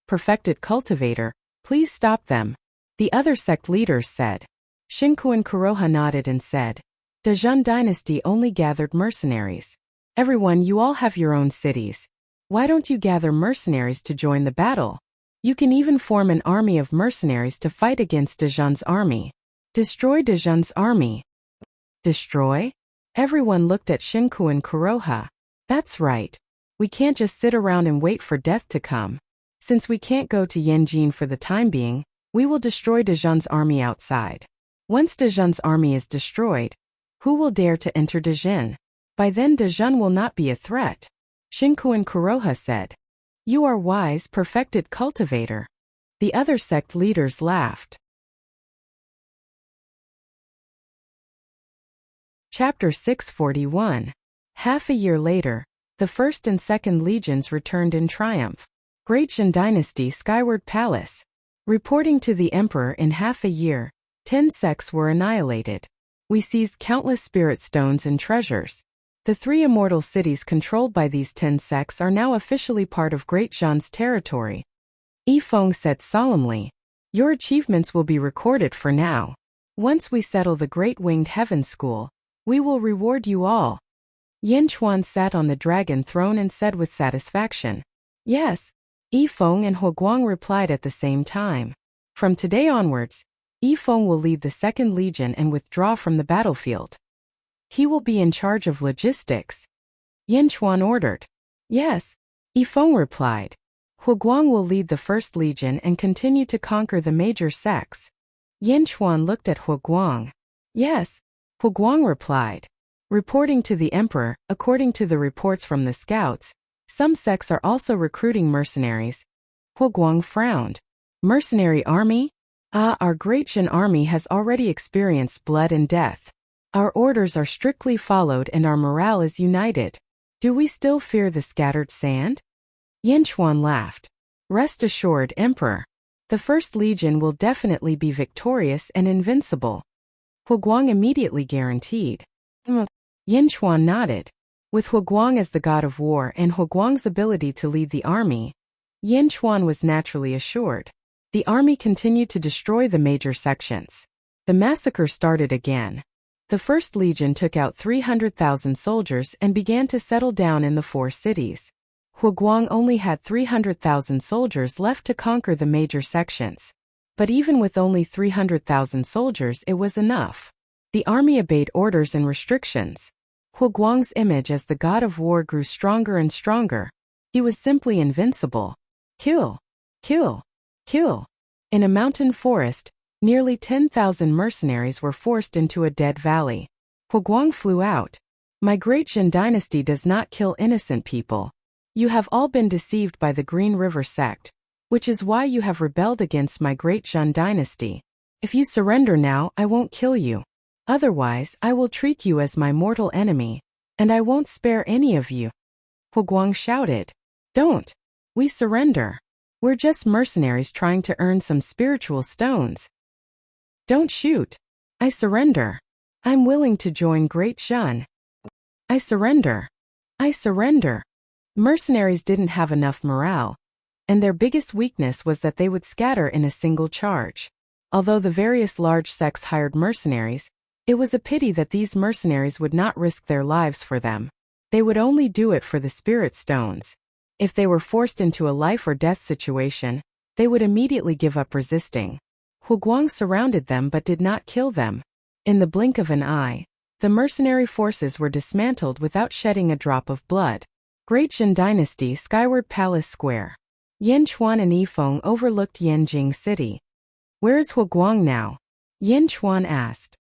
Perfected cultivator, please stop them. The other sect leaders said. Shinkuan Kuroha nodded and said. Dejun dynasty only gathered mercenaries. Everyone, you all have your own cities. Why don't you gather mercenaries to join the battle? You can even form an army of mercenaries to fight against Dejun's army. Destroy Dejun's army. Destroy? Everyone looked at Shinkuan Kuroha. That's right. We can't just sit around and wait for death to come. Since we can't go to Yanjin for the time being, we will destroy Dejun's army outside. Once Dejun's army is destroyed, who will dare to enter Dejun? By then Dejun will not be a threat. Shinkuan Kuroha said. You are wise, perfected cultivator. The other sect leaders laughed. Chapter 641. Half a year later, the first and second legions returned in triumph. Great Jin Dynasty Skyward Palace. Reporting to the emperor in half a year, 10 sects were annihilated. We seized countless spirit stones and treasures. The 3 immortal cities controlled by these 10 sects are now officially part of Great Zhan's territory. Yifeng said solemnly. Your achievements will be recorded for now. Once we settle the Great Winged Heaven School, we will reward you all. Yanchuan sat on the dragon throne and said with satisfaction. Yes. Yifeng and Huguang replied at the same time. From today onwards, Yifeng will lead the second legion and withdraw from the battlefield. He will be in charge of logistics. Yanchuan ordered. Yes. Yifeng replied. Huguang will lead the first legion and continue to conquer the major sects. Yanchuan looked at Huguang. Yes. Huguang replied. Reporting to the emperor, according to the reports from the scouts, some sects are also recruiting mercenaries. Huguang frowned. Mercenary army? Our Great Jin army has already experienced blood and death. Our orders are strictly followed and our morale is united. Do we still fear the scattered sand? Yanchuan laughed. Rest assured, Emperor. The first legion will definitely be victorious and invincible. Huguang immediately guaranteed. Yanchuan nodded. With Huguang as the god of war and Huguang's ability to lead the army, Yanchuan was naturally assured. The army continued to destroy the major sections. The massacre started again. The First Legion took out 300,000 soldiers and began to settle down in the 4 cities. Huguang only had 300,000 soldiers left to conquer the major sections. But even with only 300,000 soldiers, it was enough. The army obeyed orders and restrictions. Huguang's image as the god of war grew stronger and stronger. He was simply invincible. Kill. Kill. Kill. In a mountain forest, nearly 10,000 mercenaries were forced into a dead valley. Huguang flew out. My Great Jin dynasty does not kill innocent people. You have all been deceived by the Green River sect, which is why you have rebelled against my Great Jin dynasty. If you surrender now, I won't kill you. Otherwise, I will treat you as my mortal enemy, and I won't spare any of you. Huguang shouted. Don't. We surrender. We're just mercenaries trying to earn some spiritual stones. Don't shoot. I surrender. I'm willing to join Great Jin. I surrender. I surrender. Mercenaries didn't have enough morale, and their biggest weakness was that they would scatter in a single charge. Although the various large sects hired mercenaries, it was a pity that these mercenaries would not risk their lives for them. They would only do it for the spirit stones. If they were forced into a life or death situation, they would immediately give up resisting. Huguang surrounded them but did not kill them. In the blink of an eye, the mercenary forces were dismantled without shedding a drop of blood. Great Jin Dynasty Skyward Palace Square. Yanchuan and Yifeng overlooked Yanjing City. Where is Huguang now? Yanchuan asked.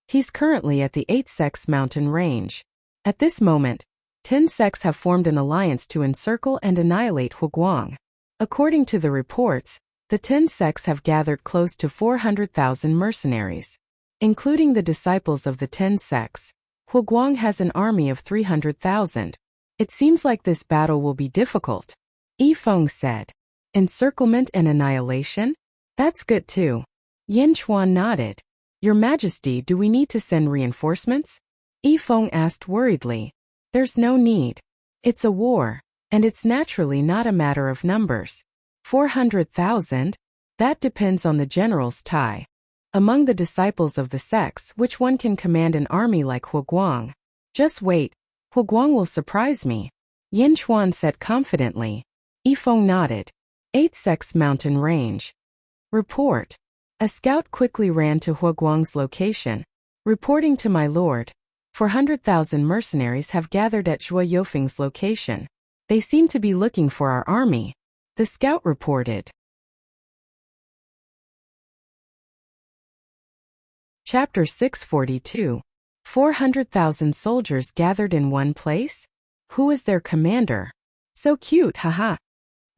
He's currently at the 8 sects mountain range. At this moment, 10 sects have formed an alliance to encircle and annihilate Huguang. According to the reports, the 10 sects have gathered close to 400,000 mercenaries. Including the disciples of the 10 sects, Huguang has an army of 300,000. It seems like this battle will be difficult. Yifeng said. Encirclement and annihilation? That's good too. Yanchuan nodded. Your Majesty, do we need to send reinforcements? Yifeng asked worriedly. There's no need. It's a war, and it's naturally not a matter of numbers. 400,000? That depends on the general's tie. Among the disciples of the sects, which one can command an army like Huguang? Just wait, Huguang will surprise me, Yin Chuan said confidently. Yifeng nodded. 8 sects mountain range. Report. A scout quickly ran to Huguang's location. Reporting to my lord. 400,000 mercenaries have gathered at Zhuo Yofeng's location. They seem to be looking for our army. The scout reported. Chapter 642. 400,000 soldiers gathered in one place? Who is their commander? So cute, haha.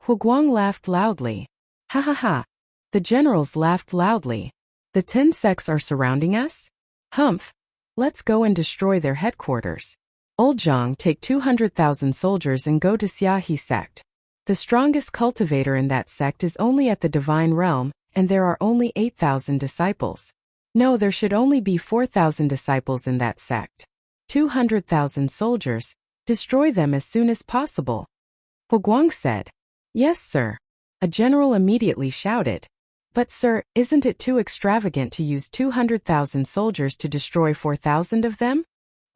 Huguang laughed loudly. Ha ha ha. The generals laughed loudly. The 10 sects are surrounding us? Humph. Let's go and destroy their headquarters. Old Zhang, take 200,000 soldiers and go to Xiahe sect. The strongest cultivator in that sect is only at the divine realm, and there are only 8,000 disciples. No, there should only be 4,000 disciples in that sect. 200,000 soldiers. Destroy them as soon as possible. Huguang said. Yes, sir. A general immediately shouted. But sir, isn't it too extravagant to use 200,000 soldiers to destroy 4,000 of them?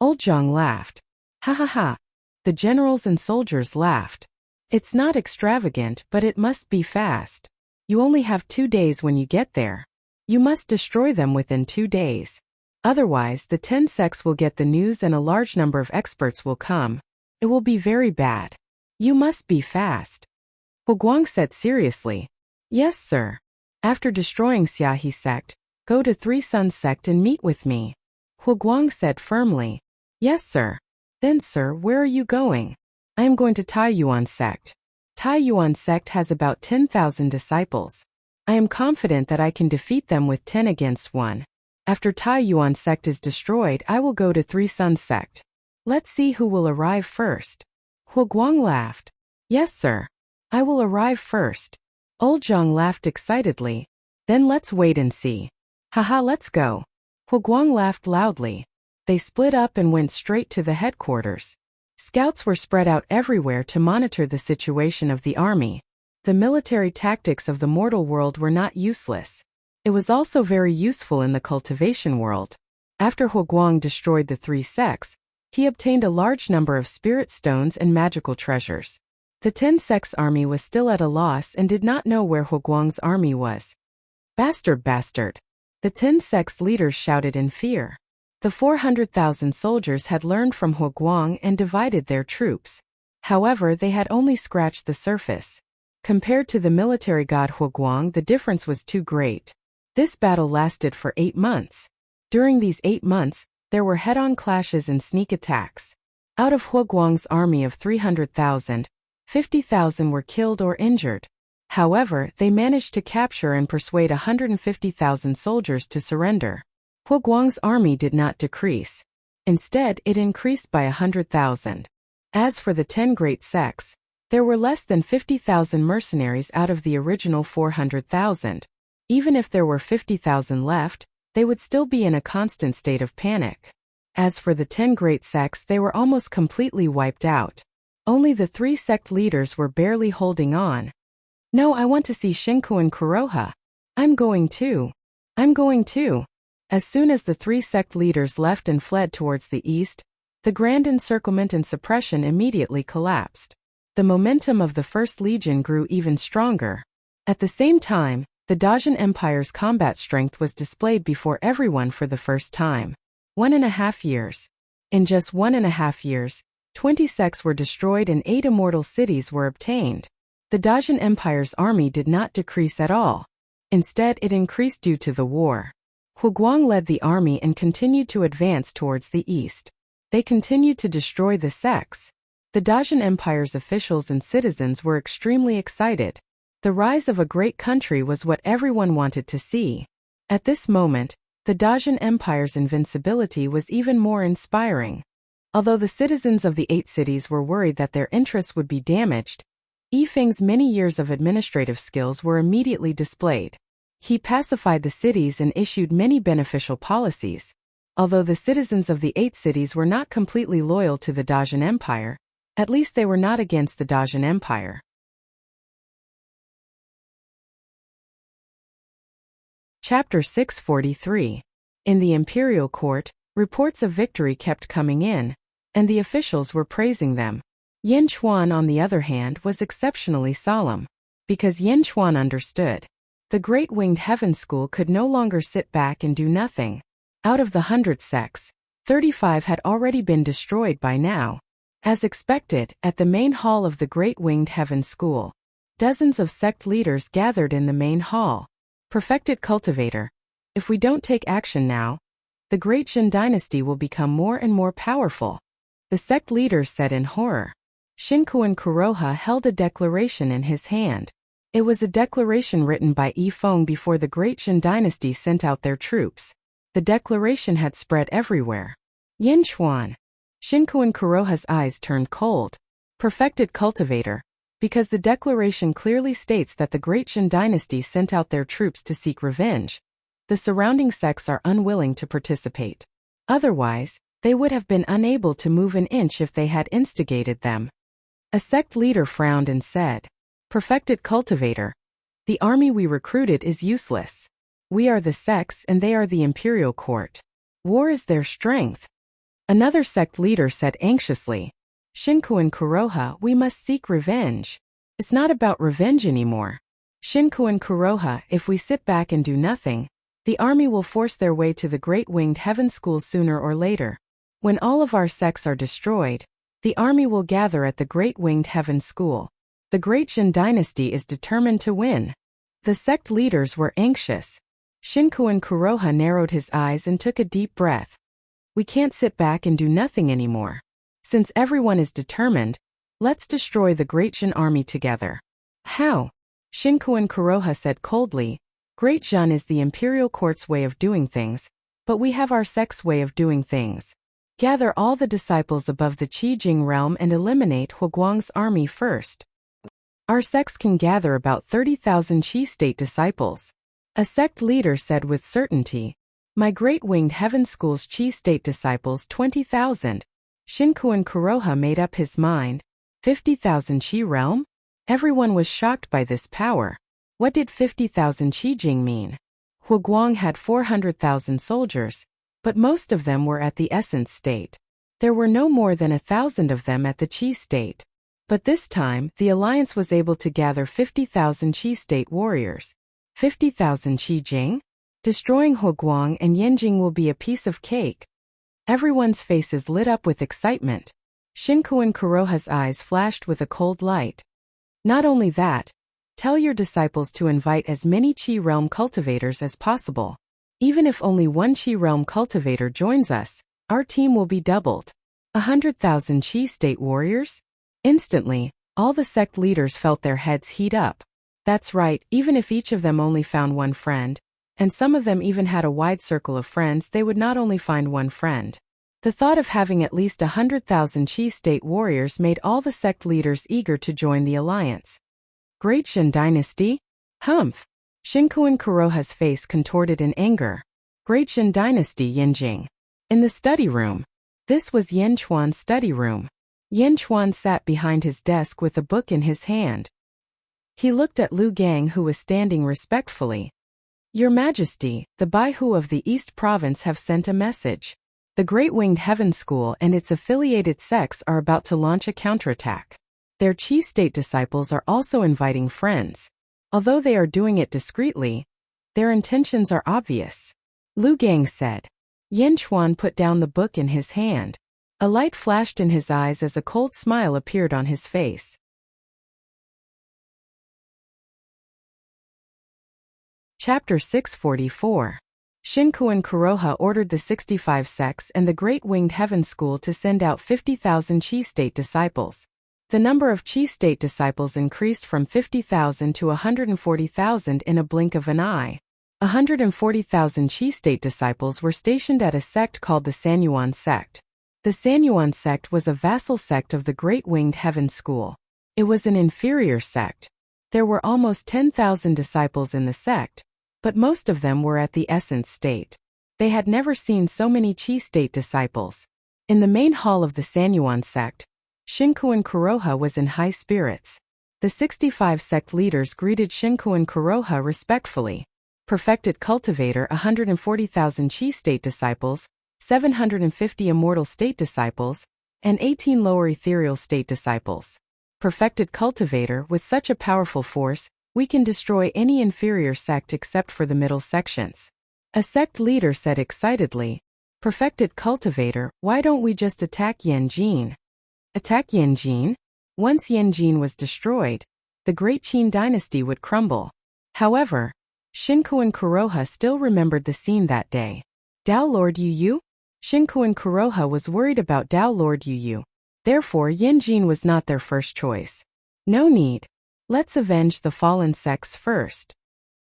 Old Zhang laughed. Ha ha ha. The generals and soldiers laughed. It's not extravagant, but it must be fast. You only have 2 days when you get there. You must destroy them within 2 days. Otherwise, the 10 sects will get the news and a large number of experts will come. It will be very bad. You must be fast. Huguang said seriously. Yes, sir. After destroying Xiahe sect, go to Three Suns sect and meet with me. Huguang said firmly. Yes, sir. Then, sir, where are you going? I am going to Taiyuan sect. Taiyuan sect has about 10,000 disciples. I am confident that I can defeat them with 10 against 1. After Taiyuan sect is destroyed, I will go to Three Suns sect. Let's see who will arrive first. Huguang laughed. Yes, sir. I will arrive first. Old Zhang laughed excitedly. Then let's wait and see. Haha, let's go. Huguang laughed loudly. They split up and went straight to the headquarters. Scouts were spread out everywhere to monitor the situation of the army. The military tactics of the mortal world were not useless. It was also very useful in the cultivation world. After Huguang destroyed the 3 sects, he obtained a large number of spirit stones and magical treasures. The 10 sects army was still at a loss and did not know where Huguang's army was. Bastard, bastard. The 10 sects leaders shouted in fear. The 400,000 soldiers had learned from Huguang and divided their troops. However, they had only scratched the surface. Compared to the military god Huguang, the difference was too great. This battle lasted for 8 months. During these 8 months, there were head-on clashes and sneak attacks. Out of Huguang's army of 300,000, 50,000 were killed or injured. However, they managed to capture and persuade 150,000 soldiers to surrender. Huguang's army did not decrease. Instead, it increased by 100,000. As for the 10 great sects, there were less than 50,000 mercenaries out of the original 400,000. Even if there were 50,000 left, they would still be in a constant state of panic. As for the 10 great sects, they were almost completely wiped out. Only the 3 sect leaders were barely holding on. No, I want to see Shinku and Kuroha. I'm going too. I'm going too. As soon as the 3 sect leaders left and fled towards the east, the grand encirclement and suppression immediately collapsed. The momentum of the First Legion grew even stronger. At the same time, the Dajin Empire's combat strength was displayed before everyone for the first time. 1.5 years. In just 1.5 years, 20 sects were destroyed and 8 immortal cities were obtained. The Dajin Empire's army did not decrease at all. Instead, it increased due to the war. Huguang led the army and continued to advance towards the east. They continued to destroy the sects. The Dajin Empire's officials and citizens were extremely excited. The rise of a great country was what everyone wanted to see. At this moment, the Dajin Empire's invincibility was even more inspiring. Although the citizens of the 8 cities were worried that their interests would be damaged, Yifeng's many years of administrative skills were immediately displayed. He pacified the cities and issued many beneficial policies. Although the citizens of the 8 cities were not completely loyal to the Dacian Empire, at least they were not against the Dacian Empire. Chapter 643. In the imperial court, reports of victory kept coming in, and the officials were praising them. Yin Chuan, on the other hand, was exceptionally solemn, because Yin Chuan understood. The Great Winged Heaven School could no longer sit back and do nothing. Out of the 100 sects, 35 had already been destroyed by now. As expected, at the main hall of the Great Winged Heaven School, dozens of sect leaders gathered in the main hall. Perfected cultivator, if we don't take action now, the Great Jin dynasty will become more and more powerful, the sect leaders said in horror. Shinkuan Kuroha held a declaration in his hand. It was a declaration written by Yi Feng before the Great Jin dynasty sent out their troops. The declaration had spread everywhere. Yin Chuan. Shinkuan Kuroha's eyes turned cold. Perfected cultivator, because the declaration clearly states that the Great Jin dynasty sent out their troops to seek revenge. The surrounding sects are unwilling to participate. Otherwise, they would have been unable to move an inch if they had instigated them. A sect leader frowned and said, Perfected cultivator, the army we recruited is useless. We are the sects and they are the imperial court. War is their strength. Another sect leader said anxiously, Shinkuan Kuroha, we must seek revenge. It's not about revenge anymore. Shinkuan Kuroha, if we sit back and do nothing, the army will force their way to the Great Winged Heaven School sooner or later. When all of our sects are destroyed, the army will gather at the Great Winged Heaven School. The Great Jin dynasty is determined to win. The sect leaders were anxious. Shinkuan Kuroha narrowed his eyes and took a deep breath. We can't sit back and do nothing anymore. Since everyone is determined, let's destroy the Great Jin army together. How? Shinkuan Kuroha said coldly, Great Jin is the imperial court's way of doing things, but we have our sect's way of doing things. Gather all the disciples above the Qijing realm and eliminate Huguang's army first. Our sects can gather about 30,000 Qi state disciples. A sect leader said with certainty, My Great Winged Heaven School's Qi state disciples 20,000. Shinkuan Kuroha made up his mind. 50,000 Qi realm? Everyone was shocked by this power. What did 50,000 Qijing mean? Huguang had 400,000 soldiers, but most of them were at the essence state. There were no more than 1,000 of them at the Qi state. But this time, the alliance was able to gather 50,000 Qi state warriors. 50,000 Qijing? Destroying Huguang and Yanjing will be a piece of cake. Everyone's faces lit up with excitement. Shinkuan Kuroha's eyes flashed with a cold light. Not only that, tell your disciples to invite as many Qi realm cultivators as possible. Even if only one Qi realm cultivator joins us, our team will be doubled. 100,000 Qi state warriors? Instantly, all the sect leaders felt their heads heat up. That's right, even if each of them only found one friend, and some of them even had a wide circle of friends, they would not only find one friend. The thought of having at least 100,000 Qi state warriors made all the sect leaders eager to join the alliance. Great Jin dynasty? Humph! Shinkuan Kuroha's face contorted in anger. Great Jin dynasty Yanjing. In the study room. This was Yin Chuan's study room. Yin Chuan sat behind his desk with a book in his hand. He looked at Lu Gang, who was standing respectfully. Your Majesty, the Baihu of the East Province have sent a message. The Great Winged Heaven School and its affiliated sects are about to launch a counterattack. Their Qi state disciples are also inviting friends. Although they are doing it discreetly, their intentions are obvious. Lu Gang said. Yin Chuan put down the book in his hand. A light flashed in his eyes as a cold smile appeared on his face. Chapter 644. Shinkuan Kuroha ordered the 65 sects and the Great Winged Heaven School to send out 50,000 Qi state disciples. The number of Qi state disciples increased from 50,000 to 140,000 in a blink of an eye. 140,000 Qi state disciples were stationed at a sect called the Sanyuan sect. The Sanyuan sect was a vassal sect of the Great Winged Heaven School. It was an inferior sect. There were almost 10,000 disciples in the sect, but most of them were at the essence state. They had never seen so many Qi state disciples. In the main hall of the Sanyuan sect, Shinkuan Kuroha was in high spirits. The 65 sect leaders greeted Shinkuan Kuroha respectfully. Perfected cultivator 140,000 Qi state disciples, 750 immortal state disciples, and 18 lower ethereal state disciples. Perfected cultivator, with such a powerful force, we can destroy any inferior sect except for the middle sections. A sect leader said excitedly, Perfected cultivator, why don't we just attack Yanjin? Attack Yanjin? Once Yanjin was destroyed, the great Qin dynasty would crumble. However, Shinkuan Kuroha still remembered the scene that day. Tao Lord Yu? Shinkuan Kuroha was worried about Tao Lord Yu. Therefore, Yanjin was not their first choice. No need. Let's avenge the fallen sects first.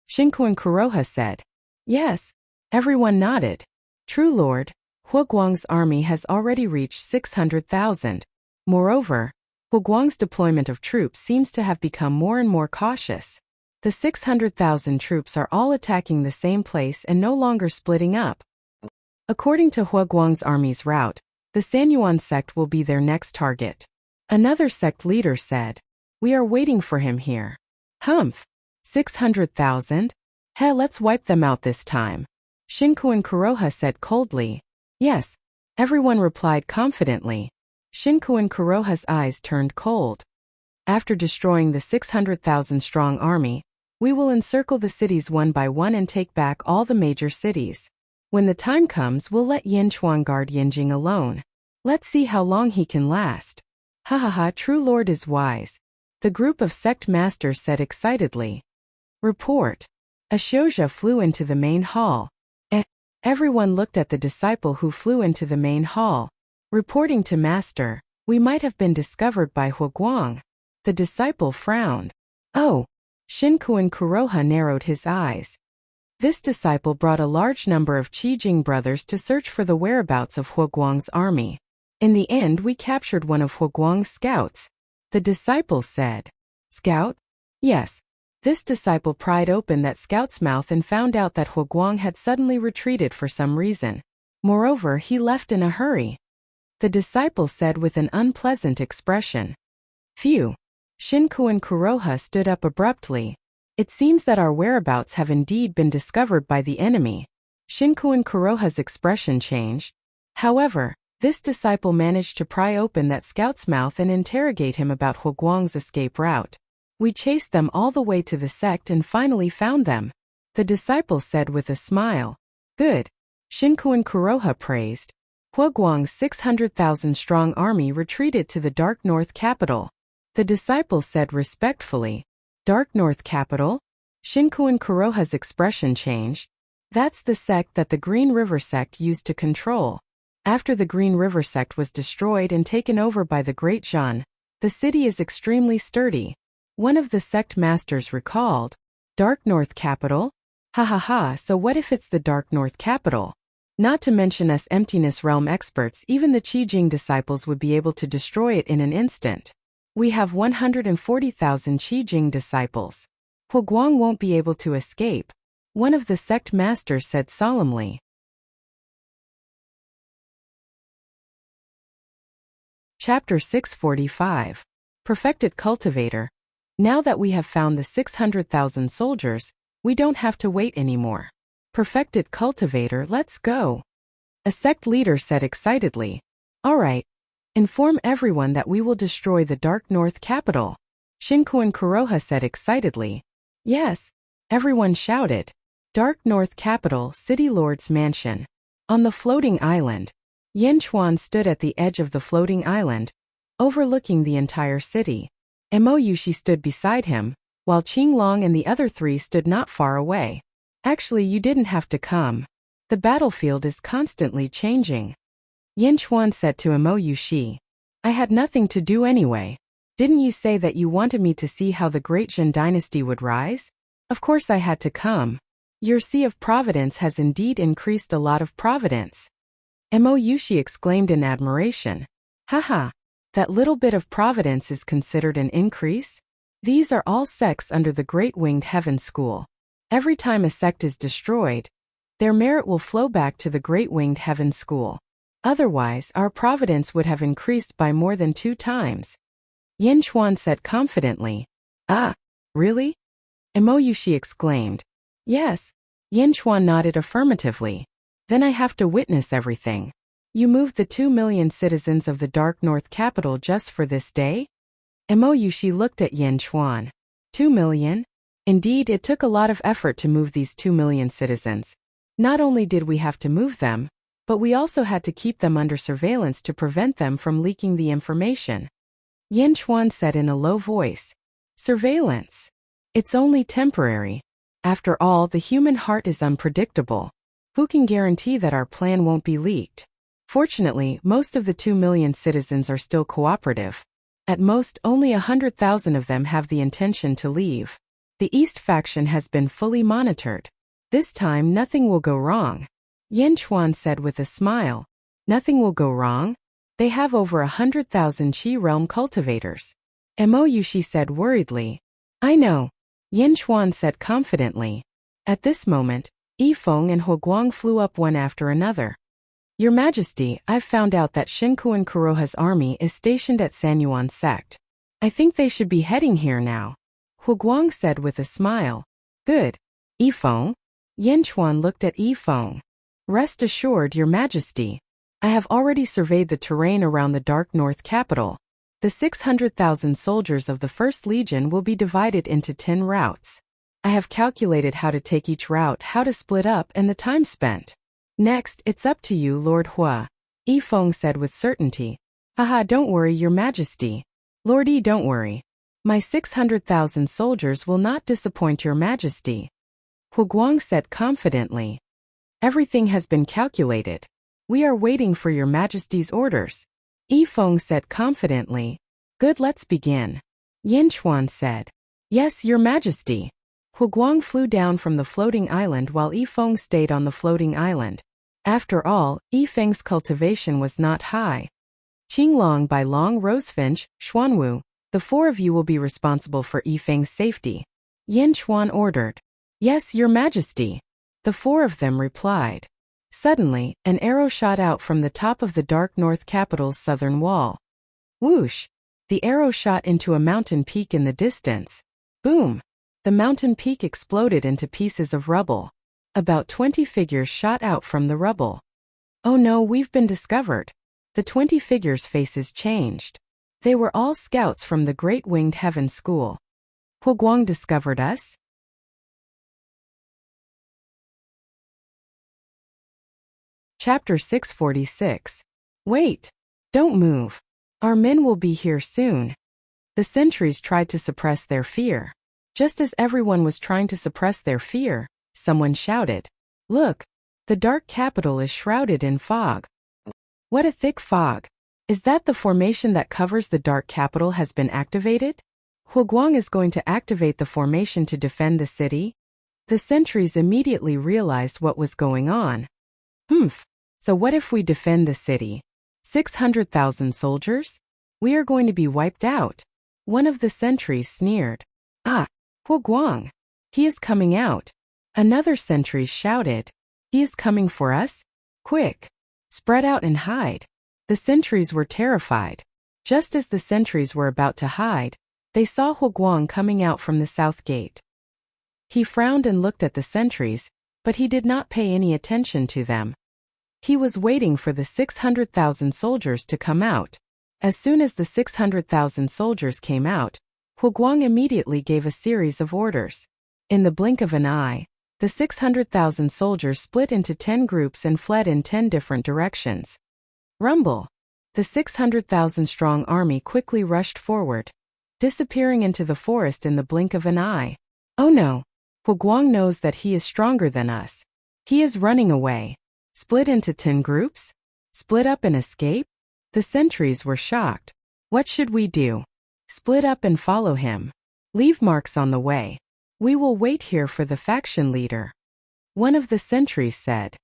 Shinkuan Kuroha said. Yes. Everyone nodded. True Lord, Huguang's army has already reached 600,000. Moreover, Huguang's deployment of troops seems to have become more and more cautious. The 600,000 troops are all attacking the same place and no longer splitting up. According to Huguang's army's route, the Sanyuan sect will be their next target. Another sect leader said, We are waiting for him here. Humph! 600,000? Heh, let's wipe them out this time. Shinkuan Kuroha said coldly. Yes. Everyone replied confidently. Shinkuan Kuroha's eyes turned cold. After destroying the 600,000 strong army, we will encircle the cities one by one and take back all the major cities. When the time comes, we'll let Yin Chuan guard Yanjing alone. Let's see how long he can last. Ha ha ha, true lord is wise. The group of sect masters said excitedly. Report. A Shouja flew into the main hall. Everyone looked at the disciple who flew into the main hall. Reporting to master, we might have been discovered by Huguang. The disciple frowned. Oh. Shinkuan Kuroha narrowed his eyes. This disciple brought a large number of Qijing brothers to search for the whereabouts of Huguang's army. In the end, we captured one of Huguang's scouts. The disciple said. Scout? Yes. This disciple pried open that scout's mouth and found out that Huguang had suddenly retreated for some reason. Moreover, he left in a hurry. The disciple said with an unpleasant expression. Phew. Shinkuan Kuroha stood up abruptly. It seems that our whereabouts have indeed been discovered by the enemy. Shinkuan Kuroha's expression changed. However, this disciple managed to pry open that scout's mouth and interrogate him about Huguang's escape route. We chased them all the way to the sect and finally found them. The disciple said with a smile. Good. Shinkuan Kuroha praised. Huguang's 600,000 strong army retreated to the Dark North capital. The disciple said respectfully. Dark North capital? Shinkuan Kuroha's expression changed. That's the sect that the Green River sect used to control. After the Green River sect was destroyed and taken over by the Great Zhan, the city is extremely sturdy. One of the sect masters recalled. Dark North capital? Ha ha ha, so what if it's the Dark North capital? Not to mention us emptiness realm experts, even the Qijing disciples would be able to destroy it in an instant. We have 140,000 Qijing disciples. Huguang won't be able to escape. One of the sect masters said solemnly. Chapter 645. Perfected Cultivator. Now that we have found the 600,000 soldiers, we don't have to wait anymore. Perfected Cultivator, let's go. A sect leader said excitedly. All right. Inform everyone that we will destroy the Dark North capital. Shinkuan Kuroha said excitedly. Yes. Everyone shouted. Dark North capital, City Lord's mansion. On the floating island. Yin Chuan stood at the edge of the floating island, overlooking the entire city. Moyushi stood beside him, while Qinglong and the other three stood not far away. Actually, you didn't have to come. The battlefield is constantly changing. Yin Chuan said to Moyushi. I had nothing to do anyway. Didn't you say that you wanted me to see how the Great Zhan dynasty would rise? Of course I had to come. Your Sea of Providence has indeed increased a lot of providence. Moyushi exclaimed in admiration. Haha. That little bit of providence is considered an increase? These are all sects under the Great Winged Heaven School. Every time a sect is destroyed, Their merit will flow back to the Great Winged Heaven School. Otherwise, our providence would have increased by more than 2 times. Yin Chuan said confidently. Ah, really? Emoyushi exclaimed. Yes. Yin Chuan nodded affirmatively. Then I have to witness everything. You moved the 2 million citizens of the Dark North capital just for this day? Emoyushi looked at Yin Chuan. 2 million? Indeed, it took a lot of effort to move these 2 million citizens. Not only did we have to move them, but we also had to keep them under surveillance to prevent them from leaking the information. Yin Chuan said in a low voice. Surveillance. It's only temporary. After all, the human heart is unpredictable. Who can guarantee that our plan won't be leaked? Fortunately, most of the 2 million citizens are still cooperative. At most, only 100,000 of them have the intention to leave. The East faction has been fully monitored. This time nothing will go wrong. Yin Chuan said with a smile. Nothing will go wrong? They have over 100,000 Qi realm cultivators. Emoyushi said worriedly. I know. Yin Chuan said confidently. At this moment, Yifeng and Huguang flew up one after another. Your Majesty, I've found out that Shinkuan Kuroha's army is stationed at Sanyuan sect. I think they should be heading here now. Huguang said with a smile. Good. Yifeng? Yin Chuan looked at Yifeng. Rest assured, Your Majesty. I have already surveyed the terrain around the Dark North capital. The 600,000 soldiers of the First Legion will be divided into 10 routes. I have calculated how to take each route, how to split up, and the time spent. Next, it's up to you, Lord Hua. Yifeng said with certainty. Haha, don't worry, Your Majesty. Lord Yi, don't worry. My 600,000 soldiers will not disappoint Your Majesty. Huguang said confidently. Everything has been calculated. We are waiting for Your Majesty's orders. Yifeng said confidently. Good, let's begin. Yin Chuan said. Yes, Your Majesty. Huguang flew down from the floating island while Yifeng stayed on the floating island. After all, Yifeng's cultivation was not high. Qinglong, Bai Long, Rosefinch, Xuanwu, the 4 of you will be responsible for Yifeng's safety. Yin Chuan ordered. Yes, Your Majesty. The 4 of them replied. Suddenly, an arrow shot out from the top of the Dark North capital's southern wall. Whoosh! The arrow shot into a mountain peak in the distance. Boom! The mountain peak exploded into pieces of rubble. About 20 figures shot out from the rubble. Oh no, we've been discovered. The 20 figures' faces changed. They were all scouts from the Great Winged Heaven School. Huguang discovered us? Chapter 646. Wait! Don't move. Our men will be here soon. The sentries tried to suppress their fear. Just as everyone was trying to suppress their fear, someone shouted. Look! The dark capital is shrouded in fog. What a thick fog! Is that the formation that covers the dark capital has been activated? Huguang is going to activate the formation to defend the city? The sentries immediately realized what was going on. So what if we defend the city? 600,000 soldiers? We are going to be wiped out. One of the sentries sneered. Ah! Huguang! He is coming out. Another sentry shouted. He is coming for us? Quick! Spread out and hide. The sentries were terrified. Just as the sentries were about to hide, they saw Huguang coming out from the south gate. He frowned and looked at the sentries, but he did not pay any attention to them. He was waiting for the 600,000 soldiers to come out. As soon as the 600,000 soldiers came out, Huguang immediately gave a series of orders. In the blink of an eye, the 600,000 soldiers split into 10 groups and fled in 10 different directions. Rumble! The 600,000-strong army quickly rushed forward, disappearing into the forest in the blink of an eye. Oh no! Huguang knows that he is stronger than us. He is running away. Split into 10 groups? Split up and escape? The sentries were shocked. What should we do? Split up and follow him. Leave marks on the way. We will wait here for the faction leader. One of the sentries said.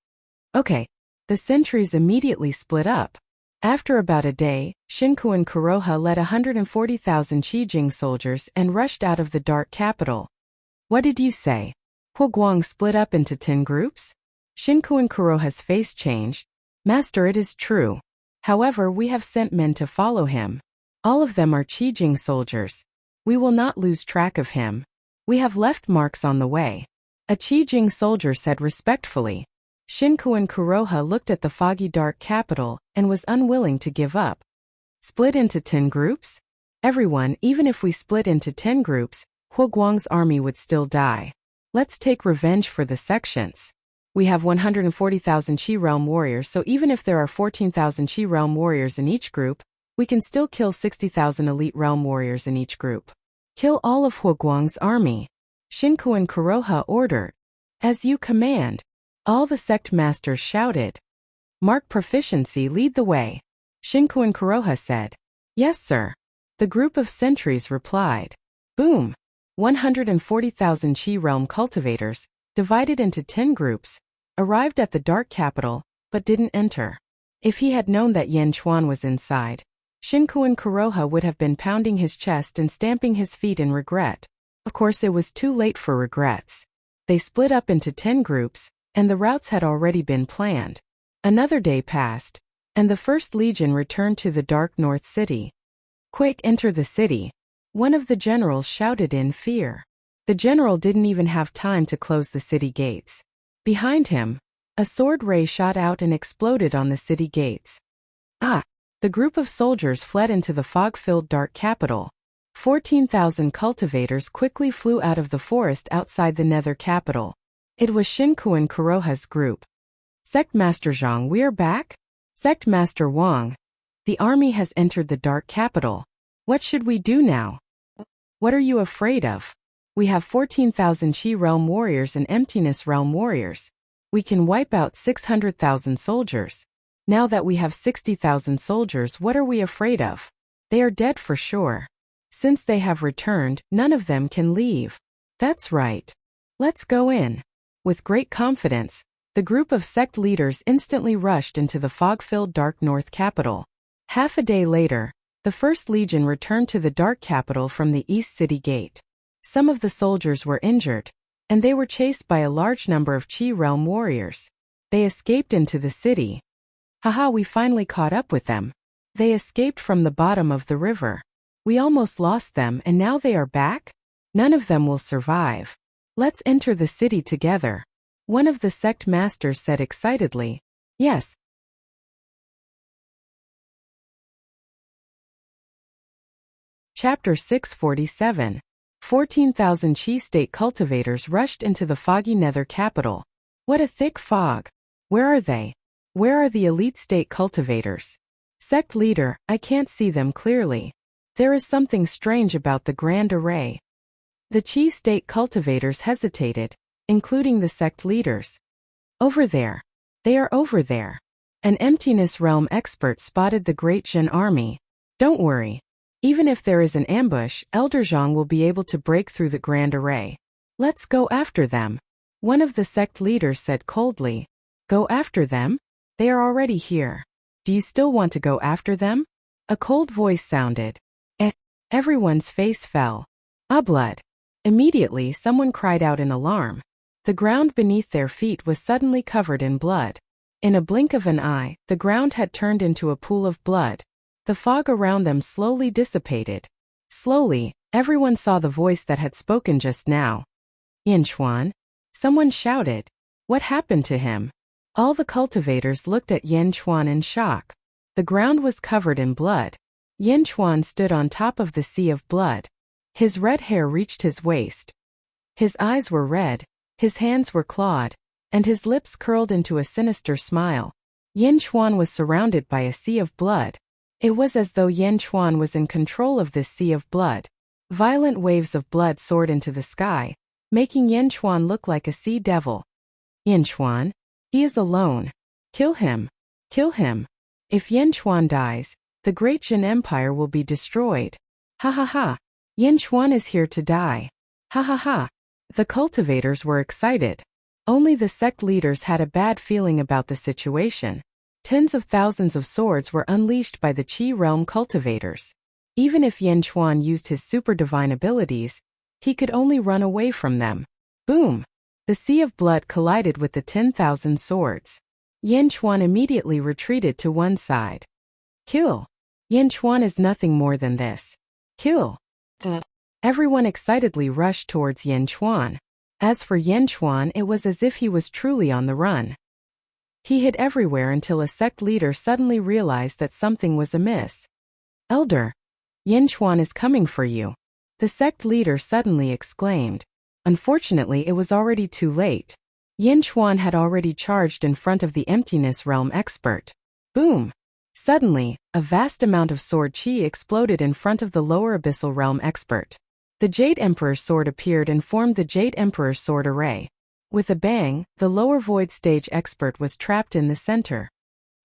Okay. The sentries immediately split up. After about a day, Shinkuan Kuroha led 140,000 Qijing soldiers and rushed out of the dark capital. What did you say? Huguang split up into 10 groups? Shinkuan Kuroha's face changed. Master, it is true. However, we have sent men to follow him. All of them are Qijing soldiers. We will not lose track of him. We have left marks on the way. A Qijing soldier said respectfully. Shinkuan Kuroha looked at the foggy dark capital and was unwilling to give up. Split into 10 groups? Everyone, even if we split into 10 groups, Huoguang's army would still die. Let's take revenge for the sections. We have 140,000 Qi Realm warriors, so even if there are 14,000 Qi Realm warriors in each group, we can still kill 60,000 elite realm warriors in each group. Kill all of Huoguang's army. Shinkuan Kuroha ordered. As you command. All the sect masters shouted. Mark proficiency, lead the way. Shinkuan Kuroha said. Yes, sir. The group of sentries replied. Boom. 140,000 Qi Realm cultivators, divided into 10 groups, arrived at the dark capital, but didn't enter. If he had known that Yan Chuan was inside, Shinkuan Kuroha would have been pounding his chest and stamping his feet in regret. Of course, it was too late for regrets. They split up into 10 groups, and the routes had already been planned. Another day passed, and the First Legion returned to the Dark North City. Quick, enter the city. One of the generals shouted in fear. The general didn't even have time to close the city gates. Behind him, a sword ray shot out and exploded on the city gates. The group of soldiers fled into the fog-filled dark capital. 14,000 cultivators quickly flew out of the forest outside the nether capital. It was Shinkuan Kuroha's group. Sect Master Zhang, we are back? Sect Master Wang. The army has entered the dark capital. What should we do now? What are you afraid of? We have 14,000 Qi Realm warriors and Emptiness Realm warriors. We can wipe out 600,000 soldiers. Now that we have 60,000 soldiers, what are we afraid of? They are dead for sure. Since they have returned, none of them can leave. That's right. Let's go in. With great confidence, the group of sect leaders instantly rushed into the fog-filled dark north capital. Half a day later, the First Legion returned to the dark capital from the East City Gate. Some of the soldiers were injured, and they were chased by a large number of Qi Realm warriors. They escaped into the city. Haha, we finally caught up with them. They escaped from the bottom of the river. We almost lost them and now they are back? None of them will survive. Let's enter the city together. One of the sect masters said excitedly. Yes. Chapter 647. 14,000 Qi state cultivators rushed into the foggy nether capital. What a thick fog. Where are they? Where are the elite state cultivators? Sect leader, I can't see them clearly. There is something strange about the grand array. The Qi state cultivators hesitated, including the sect leaders. Over there. They are over there. An Emptiness Realm expert spotted the Great Jin army. Don't worry. Even if there is an ambush, Elder Zhang will be able to break through the grand array. Let's go after them. One of the sect leaders said coldly. Go after them? They are already here. Do you still want to go after them? A cold voice sounded. Everyone's face fell. Blood. Immediately someone cried out in alarm. The ground beneath their feet was suddenly covered in blood. In a blink of an eye, the ground had turned into a pool of blood. The fog around them slowly dissipated. Slowly, everyone saw the voice that had spoken just now. Yan Chuan? Someone shouted. What happened to him? All the cultivators looked at Yan Chuan in shock. The ground was covered in blood. Yan Chuan stood on top of the sea of blood. His red hair reached his waist. His eyes were red, his hands were clawed, and his lips curled into a sinister smile. Yan Chuan was surrounded by a sea of blood. It was as though Yan Chuan was in control of this sea of blood. Violent waves of blood soared into the sky, making Yan Chuan look like a sea devil. Yan Chuan? He is alone. Kill him. Kill him. If Yan Chuan dies, the Great Jin Empire will be destroyed. Ha ha ha. Yan Chuan is here to die. Ha ha ha. The cultivators were excited. Only the sect leaders had a bad feeling about the situation. Tens of thousands of swords were unleashed by the Qi realm cultivators. Even if Yan Chuan used his super divine abilities, he could only run away from them. Boom! The sea of blood collided with the 10,000 swords. Yan Chuan immediately retreated to one side. Kill! Yan Chuan is nothing more than this. Kill! Everyone excitedly rushed towards Yan Chuan. As for Yan Chuan, it was as if he was truly on the run. He hid everywhere until a sect leader suddenly realized that something was amiss. Elder, Yan Chuan is coming for you. The sect leader suddenly exclaimed. Unfortunately, it was already too late. Yan Chuan had already charged in front of the Emptiness Realm expert. Boom! Suddenly, a vast amount of sword chi exploded in front of the lower Abyssal Realm expert. The Jade Emperor's sword appeared and formed the Jade Emperor's sword array. With a bang, the lower Void Stage expert was trapped in the center.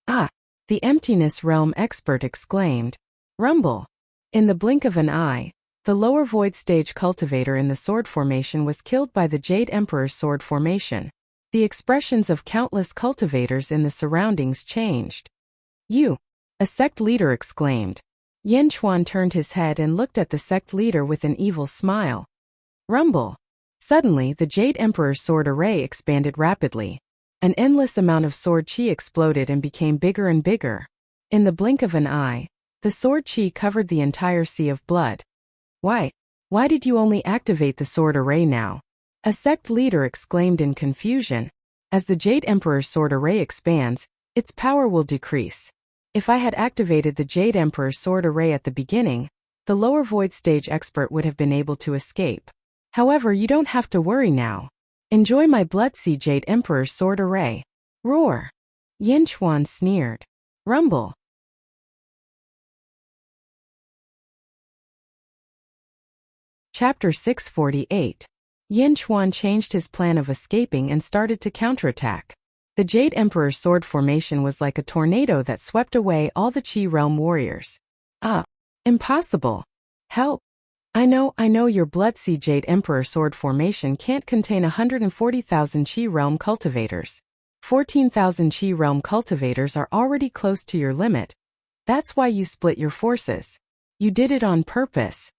Ah! The Emptiness Realm expert exclaimed. Rumble! In the blink of an eye, the lower Void Stage cultivator in the sword formation was killed by the Jade Emperor's sword formation. The expressions of countless cultivators in the surroundings changed. You! A sect leader exclaimed. Yan Chuan turned his head and looked at the sect leader with an evil smile. Rumble! Suddenly, the Jade Emperor's sword array expanded rapidly. An endless amount of sword chi exploded and became bigger and bigger. In the blink of an eye, the sword chi covered the entire sea of blood. Why did you only activate the sword array now? A sect leader exclaimed in confusion. As the Jade Emperor's sword array expands, its power will decrease. If I had activated the Jade Emperor's sword array at the beginning, the lower Void Stage expert would have been able to escape. However, you don't have to worry now. Enjoy my Bloodsea Jade Emperor's sword array. Roar! Yan Chuan sneered. Rumble! Chapter 648. Yan Chuan changed his plan of escaping and started to counterattack. The Jade Emperor's sword formation was like a tornado that swept away all the Chi Realm warriors. Impossible! Help! I know your Bloodsea Jade Emperor sword formation can't contain 140,000 Chi Realm cultivators. 14,000 Chi Realm cultivators are already close to your limit. That's why you split your forces. You did it on purpose.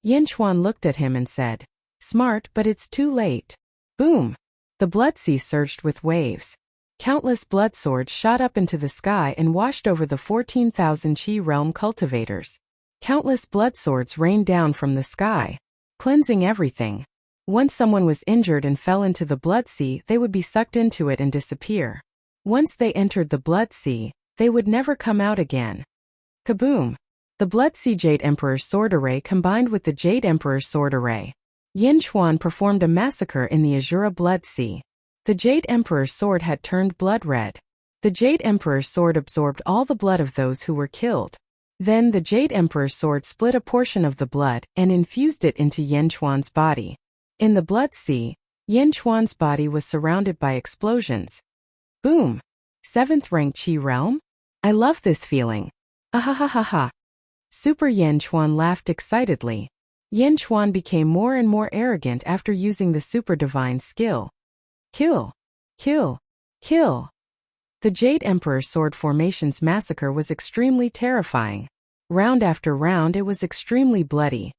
Yan Chuan looked at him and said, Smart, but it's too late. Boom! The Bloodsea surged with waves. Countless blood swords shot up into the sky and washed over the 14,000 Chi Realm cultivators. Countless blood swords rained down from the sky, cleansing everything. Once someone was injured and fell into the blood sea, they would be sucked into it and disappear. Once they entered the blood sea, they would never come out again. Kaboom! The Bloodsea Jade Emperor's sword array combined with the Jade Emperor's sword array. Yan Chuan performed a massacre in the Azura Blood Sea. The Jade Emperor's sword had turned blood red. The Jade Emperor's sword absorbed all the blood of those who were killed. Then the Jade Emperor's sword split a portion of the blood and infused it into Yan Chuan's body. In the blood sea, Yan Chuan's body was surrounded by explosions. Boom! 7th rank Chi Realm? I love this feeling. Ahahaha. Super Yan Chuan laughed excitedly. Yan Chuan became more and more arrogant after using the Super Divine skill. Kill! Kill! Kill! The Jade Emperor's sword formation's massacre was extremely terrifying. Round after round it was extremely bloody.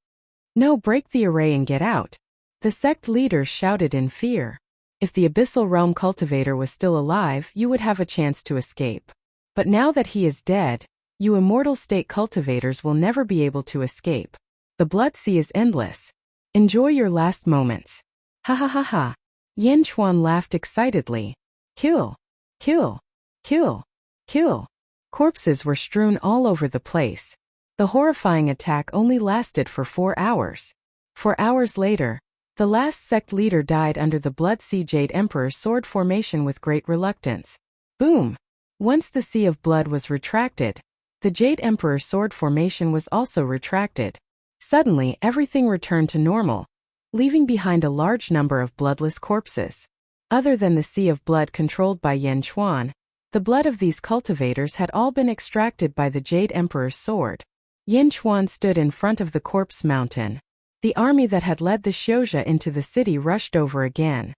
No, break the array and get out. The sect leaders shouted in fear. If the Abyssal Realm cultivator was still alive, you would have a chance to escape. But now that he is dead, you Immortal State cultivators will never be able to escape. The blood sea is endless. Enjoy your last moments. Ha ha ha ha. Yan Chuan laughed excitedly. Kill! Kill! Kill! Kill! Corpses were strewn all over the place. The horrifying attack only lasted for 4 hours. 4 hours later, the last sect leader died under the Bloodsea Jade Emperor's sword formation with great reluctance. Boom! Once the sea of blood was retracted, the Jade Emperor's sword formation was also retracted. Suddenly, everything returned to normal, leaving behind a large number of bloodless corpses. Other than the sea of blood controlled by Yan Chuan, the blood of these cultivators had all been extracted by the Jade Emperor's sword. Yan Chuan stood in front of the corpse mountain. The army that had led the Xiuzha into the city rushed over again.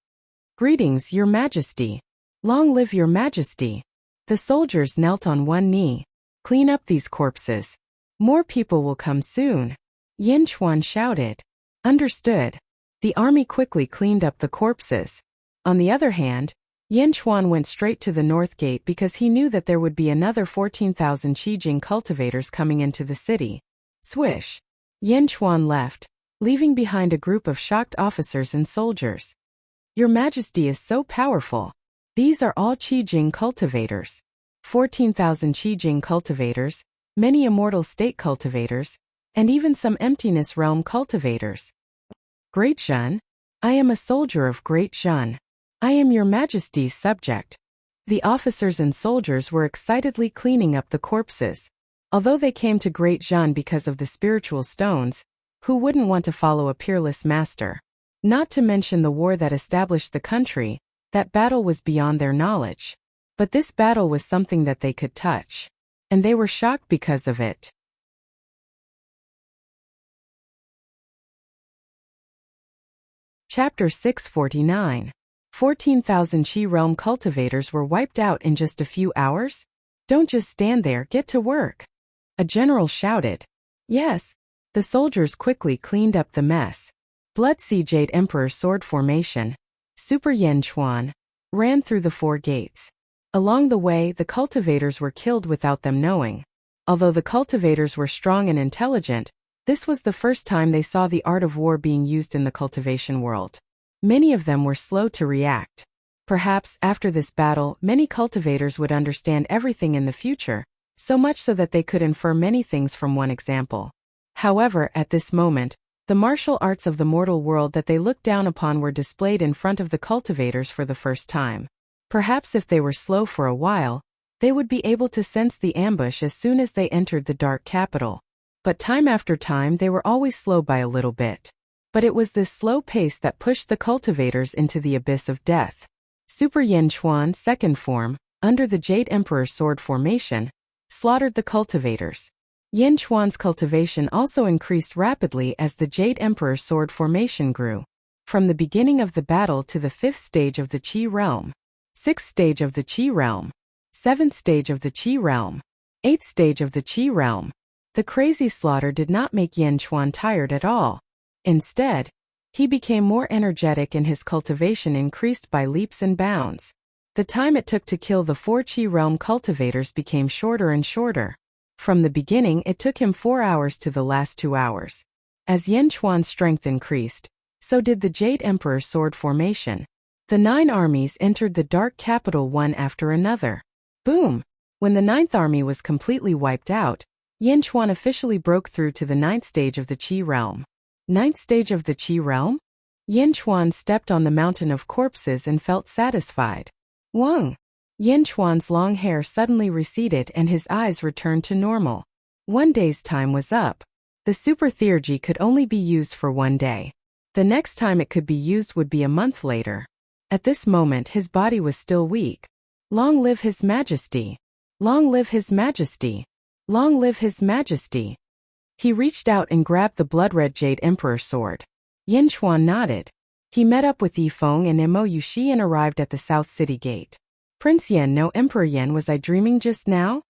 Greetings, Your Majesty. Long live Your Majesty. The soldiers knelt on one knee. Clean up these corpses. More people will come soon. Yan Chuan shouted. Understood. The army quickly cleaned up the corpses. On the other hand, Yan Chuan went straight to the north gate because he knew that there would be another 14,000 Qijing cultivators coming into the city. Swish! Yan Chuan left, leaving behind a group of shocked officers and soldiers. Your Majesty is so powerful. These are all Qijing cultivators. 14,000 Qijing cultivators, many immortal state cultivators, and even some emptiness realm cultivators. Great Zhen? I am a soldier of Great Zhen. I am your Majesty's subject. The officers and soldiers were excitedly cleaning up the corpses. Although they came to Great Zhen because of the spiritual stones, who wouldn't want to follow a peerless master? Not to mention the war that established the country, that battle was beyond their knowledge. But this battle was something that they could touch. And they were shocked because of it. Chapter 649. 14,000 Qi realm cultivators were wiped out in just a few hours? Don't just stand there, get to work. A general shouted. Yes. The soldiers quickly cleaned up the mess. Blood Sea Jade Emperor sword formation. Super Yan Chuan ran through the 4 gates. Along the way, the cultivators were killed without them knowing. Although the cultivators were strong and intelligent, this was the first time they saw the art of war being used in the cultivation world. Many of them were slow to react. Perhaps, after this battle, many cultivators would understand everything in the future, so much so that they could infer many things from one example. However, at this moment, the martial arts of the mortal world that they looked down upon were displayed in front of the cultivators for the first time. Perhaps if they were slow for a while, they would be able to sense the ambush as soon as they entered the dark capital. But time after time they were always slow by a little bit. But it was this slow pace that pushed the cultivators into the abyss of death. Super Yan Chuan second form, under the Jade Emperor sword formation, slaughtered the cultivators. Yan Chuan's cultivation also increased rapidly as the Jade Emperor sword formation grew. From the beginning of the battle to the 5th stage of the Qi realm, 6th stage of the Qi realm, 7th stage of the Qi realm, 8th stage of the Qi realm, the crazy slaughter did not make Yan Chuan tired at all. Instead, he became more energetic and his cultivation increased by leaps and bounds. The time it took to kill the 4 Qi realm cultivators became shorter and shorter. From the beginning it took him 4 hours to the last 2 hours. As Yan Chuan's strength increased, so did the Jade Emperor sword formation. The 9 armies entered the dark capital one after another. Boom! When the 9th army was completely wiped out, Yan Chuan officially broke through to the 9th stage of the Qi realm. 9th stage of the Qi realm? Yan Chuan stepped on the mountain of corpses and felt satisfied. Wang! Yan Chuan's long hair suddenly receded and his eyes returned to normal. 1 day's time was up. The super theurgy could only be used for 1 day. The next time it could be used would be a month later. At this moment his body was still weak. Long live His Majesty! Long live His Majesty! Long live His Majesty! He reached out and grabbed the blood-red Jade Emperor sword. Yan Chuan nodded. He met up with Yifeng and Wuxia and arrived at the South City Gate. Prince Yan, no Emperor Yan, was I dreaming just now?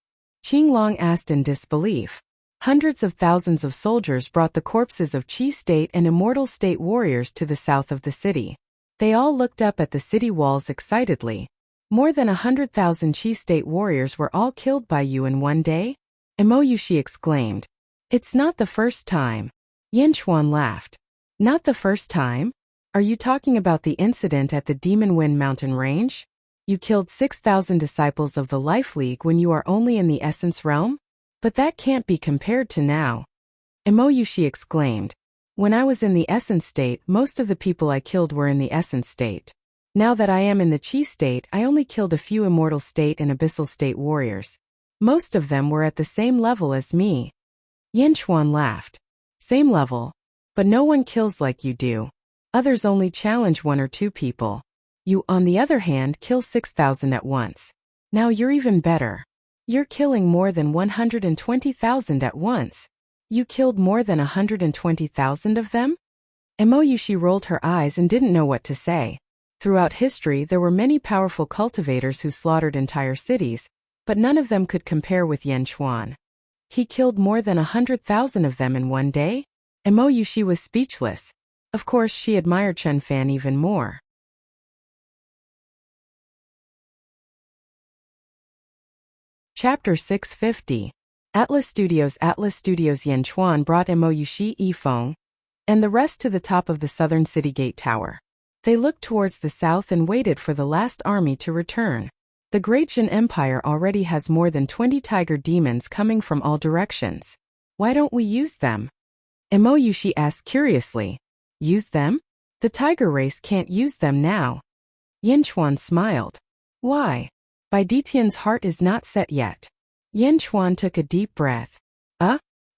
Qinglong asked in disbelief. Hundreds of thousands of soldiers brought the corpses of Qi State and Immortal State warriors to the south of the city. They all looked up at the city walls excitedly. More than 100,000 Qi State warriors were all killed by you in 1 day? Wuxia exclaimed. It's not the first time. Yan Chuan laughed. Not the first time? Are you talking about the incident at the Demon Wind Mountain Range? You killed 6,000 disciples of the Life League when you are only in the Essence Realm? But that can't be compared to now. Wuxia exclaimed. When I was in the Essence State, most of the people I killed were in the Essence State. Now that I am in the Qi State, I only killed a few Immortal State and Abyssal State warriors. Most of them were at the same level as me. Yan Chuan laughed. Same level? But no one kills like you do. Others only challenge 1 or 2 people. You, on the other hand, kill 6,000 at once. Now you're even better. You're killing more than 120,000 at once. You killed more than 120,000 of them? Wuxia rolled her eyes and didn't know what to say. Throughout history there were many powerful cultivators who slaughtered entire cities, but none of them could compare with Yan Chuan. He killed more than 100,000 of them in 1 day? Wuxia was speechless. Of course she admired Chen Fan even more. Chapter 650. Atlas Studios Yan Chuan brought Mouxia Yifeng and the rest to the top of the southern city gate tower. They looked towards the south and waited for the last army to return. The Great Jin Empire already has more than 20 tiger demons coming from all directions. Why don't we use them? Mouxia asked curiously. Use them? The tiger race can't use them now. Yan Chuan smiled. Why? Bai Ditian's heart is not set yet. Yan Chuan took a deep breath.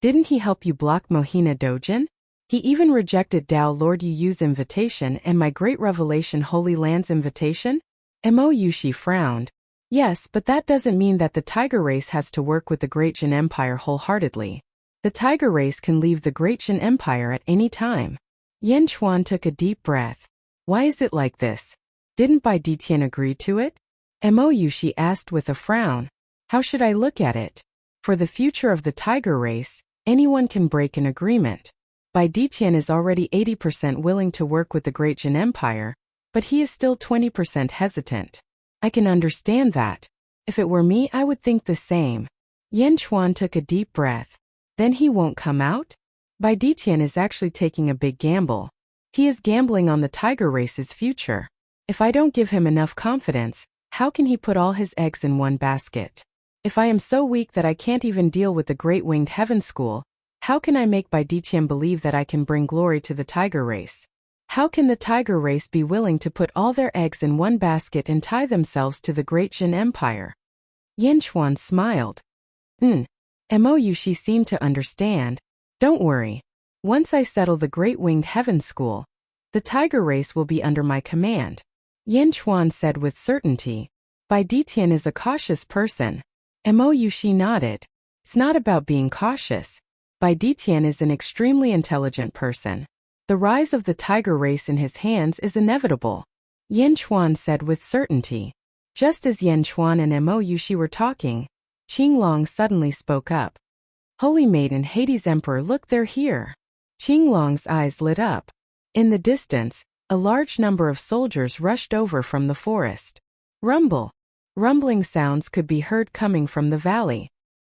Didn't he help you block Mohina Dojin? He even rejected Dao Lord Yu's invitation and my Great Revelation Holy Land's invitation? Mouxia frowned. Yes, but that doesn't mean that the tiger race has to work with the Great Jin Empire wholeheartedly. The tiger race can leave the Great Jin Empire at any time. Yan Chuan took a deep breath. Why is it like this? Didn't Bai Ditian agree to it? Mouxia asked with a frown. How should I look at it? For the future of the tiger race, anyone can break an agreement. Bai Ditian is already 80% willing to work with the Great Jin Empire, but he is still 20% hesitant. I can understand that. If it were me, I would think the same. Yan Chuan took a deep breath. Then he won't come out? Bai Ditian is actually taking a big gamble. He is gambling on the tiger race's future. If I don't give him enough confidence, how can he put all his eggs in one basket? If I am so weak that I can't even deal with the Great Winged Heaven School, how can I make Bai Ditian believe that I can bring glory to the tiger race? How can the tiger race be willing to put all their eggs in one basket and tie themselves to the Great Jin Empire? Yan Chuan smiled. Mouxia seemed to understand. Don't worry. Once I settle the Great Winged Heaven School, the tiger race will be under my command. Yan Chuan said with certainty. Bai Ditian is a cautious person. Mouxia nodded. It's not about being cautious. Bai Ditian is an extremely intelligent person. The rise of the tiger race in his hands is inevitable. Yan Chuan said with certainty. Just as Yan Chuan and Mouxia were talking, Qinglong suddenly spoke up. Holy Maiden Hades Emperor, look, they're here. Qinglong's eyes lit up. In the distance, a large number of soldiers rushed over from the forest. Rumble. Rumbling sounds could be heard coming from the valley.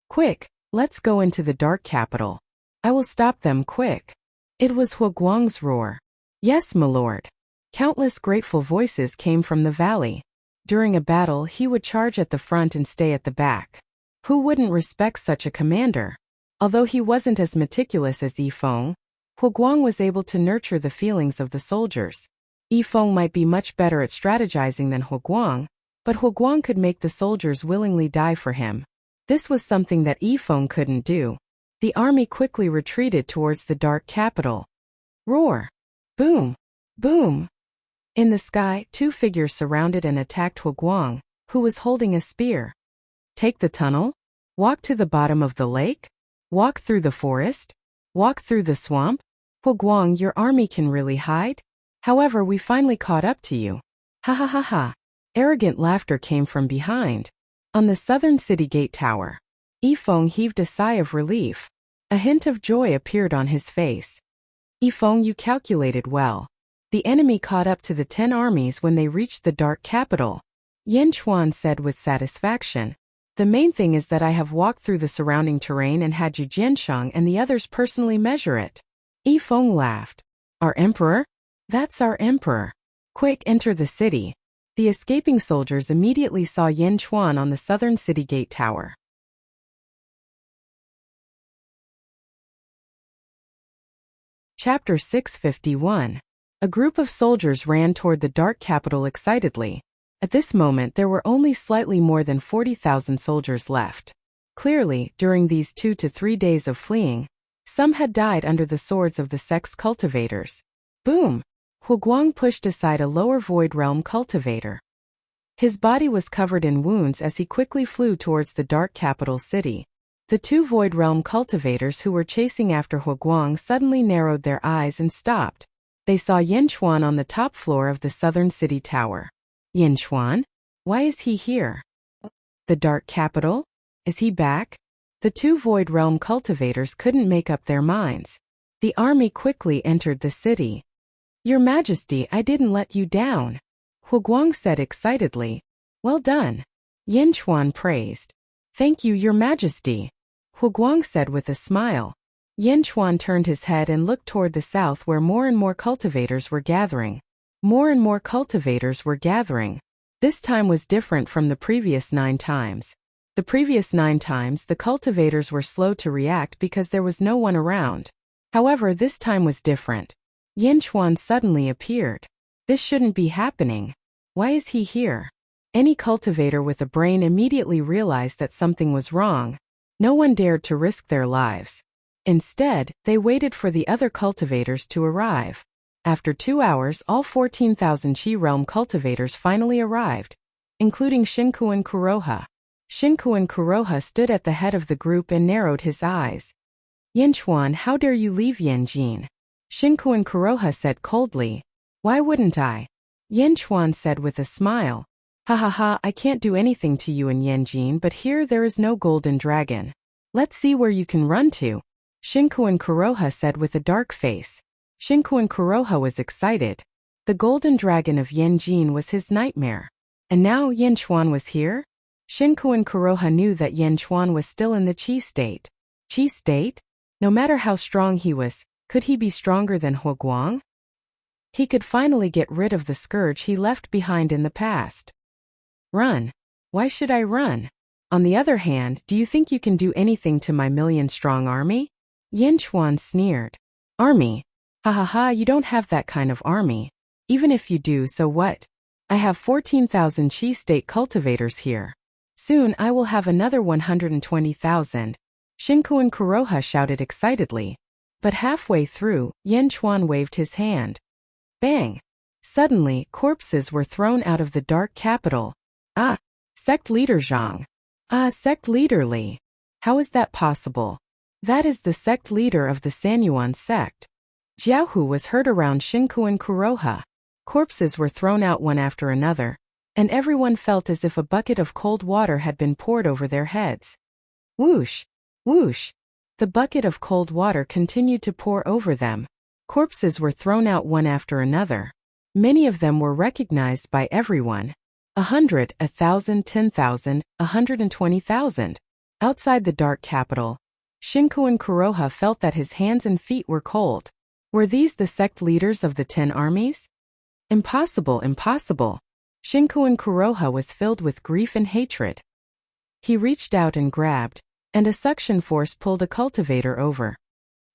Quick, let's go into the dark capital. I will stop them, quick. It was Huguang's roar. Yes, my lord. Countless grateful voices came from the valley. During a battle, he would charge at the front and stay at the back. Who wouldn't respect such a commander? Although he wasn't as meticulous as Yifeng, Huguang was able to nurture the feelings of the soldiers. Yifeng might be much better at strategizing than Huguang, but Huguang could make the soldiers willingly die for him. This was something that Yifeng couldn't do. The army quickly retreated towards the dark capital. Roar! Boom! Boom! In the sky, two figures surrounded and attacked Huguang, who was holding a spear. Take the tunnel? Walk to the bottom of the lake? Walk through the forest? Walk through the swamp? Huguang, your army can really hide? However, we finally caught up to you. Ha ha ha ha. Arrogant laughter came from behind. On the southern city gate tower, Yifeng heaved a sigh of relief. A hint of joy appeared on his face. Yifeng, you calculated well. The enemy caught up to the 10 armies when they reached the dark capital. Yan Chuan said with satisfaction. The main thing is that I have walked through the surrounding terrain and had Yu Jianshang and the others personally measure it. Yifeng laughed. Our emperor? That's our emperor. Quick, enter the city. The escaping soldiers immediately saw Yan Chuan on the southern city gate tower. Chapter 651. A group of soldiers ran toward the dark capital excitedly. At this moment there were only slightly more than 40,000 soldiers left. Clearly, during these 2 to 3 days of fleeing, some had died under the swords of the sex cultivators. Boom! Huguang pushed aside a lower void realm cultivator. His body was covered in wounds as he quickly flew towards the dark capital city. The 2 void realm cultivators who were chasing after Huguang suddenly narrowed their eyes and stopped. They saw Yan Chuan on the top floor of the southern city tower. Yan Chuan? Why is he here? The dark capital? Is he back? The 2 void realm cultivators couldn't make up their minds. The army quickly entered the city. Your Majesty, I didn't let you down. Huguang said excitedly. Well done. Yan Chuan praised. Thank you, Your Majesty, Huguang said with a smile. Yan Chuan turned his head and looked toward the south where more and more cultivators were gathering. More and more cultivators were gathering. This time was different from the previous 9 times. The previous 9 times the cultivators were slow to react because there was no one around. However, this time was different. Yan Chuan suddenly appeared. This shouldn't be happening. Why is he here? Any cultivator with a brain immediately realized that something was wrong. No one dared to risk their lives. Instead, they waited for the other cultivators to arrive. After 2 hours, all 14,000 Qi realm cultivators finally arrived, including Xinkuan Kuroha. Xinkuan Kuroha stood at the head of the group and narrowed his eyes. Yan Chuan, how dare you leave Yanjin? Xinkuan Kuroha said coldly. Why wouldn't I? Yan Chuan said with a smile. Ha ha ha, I can't do anything to you in Yanjin, but here there is no golden dragon. Let's see where you can run to. Xinkuan Kuroha said with a dark face. Xinkuan Kuroha was excited. The golden dragon of Yanjin was his nightmare. And now Yan Chuan was here? Xinkuan Kuroha knew that Yan Chuan was still in the Qi state. Qi state? No matter how strong he was, could he be stronger than Huguang? He could finally get rid of the scourge he left behind in the past. Run. Why should I run? On the other hand, do you think you can do anything to my million-strong army? Yan Chuan sneered. Army? Ha ha ha, you don't have that kind of army. Even if you do, so what? I have 14,000 Qi state cultivators here. Soon I will have another 120,000. Xinkuan Kuroha shouted excitedly. But halfway through, Yan Chuan waved his hand. Bang! Suddenly, corpses were thrown out of the dark capital. Ah! Sect leader Zhang. Ah, sect leader Li. How is that possible? That is the sect leader of the Sanyuan sect. Jiaohu was heard around Xinkuan Kuroha. Corpses were thrown out one after another, and everyone felt as if a bucket of cold water had been poured over their heads. Whoosh! Whoosh! The bucket of cold water continued to pour over them. Corpses were thrown out one after another. Many of them were recognized by everyone. 100, 1,000, 10,000, 120,000. Outside the dark capital, Xinkuan Kuroha felt that his hands and feet were cold. Were these the sect leaders of the 10 armies? Impossible, impossible. Xinkuan Kuroha was filled with grief and hatred. He reached out and grabbed, and a suction force pulled a cultivator over.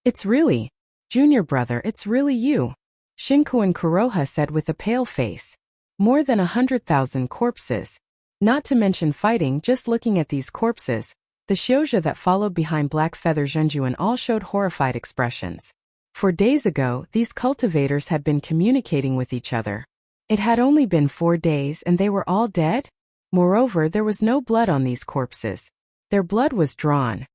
It's really, junior brother, it's really you. Xinkuan Kuroha said with a pale face. More than 100,000 corpses. Not to mention fighting. Just looking at these corpses, the Xiozha that followed behind Black Feather Zhenjuan all showed horrified expressions. For days ago, these cultivators had been communicating with each other. It had only been 4 days and they were all dead? Moreover, there was no blood on these corpses. Their blood was drawn.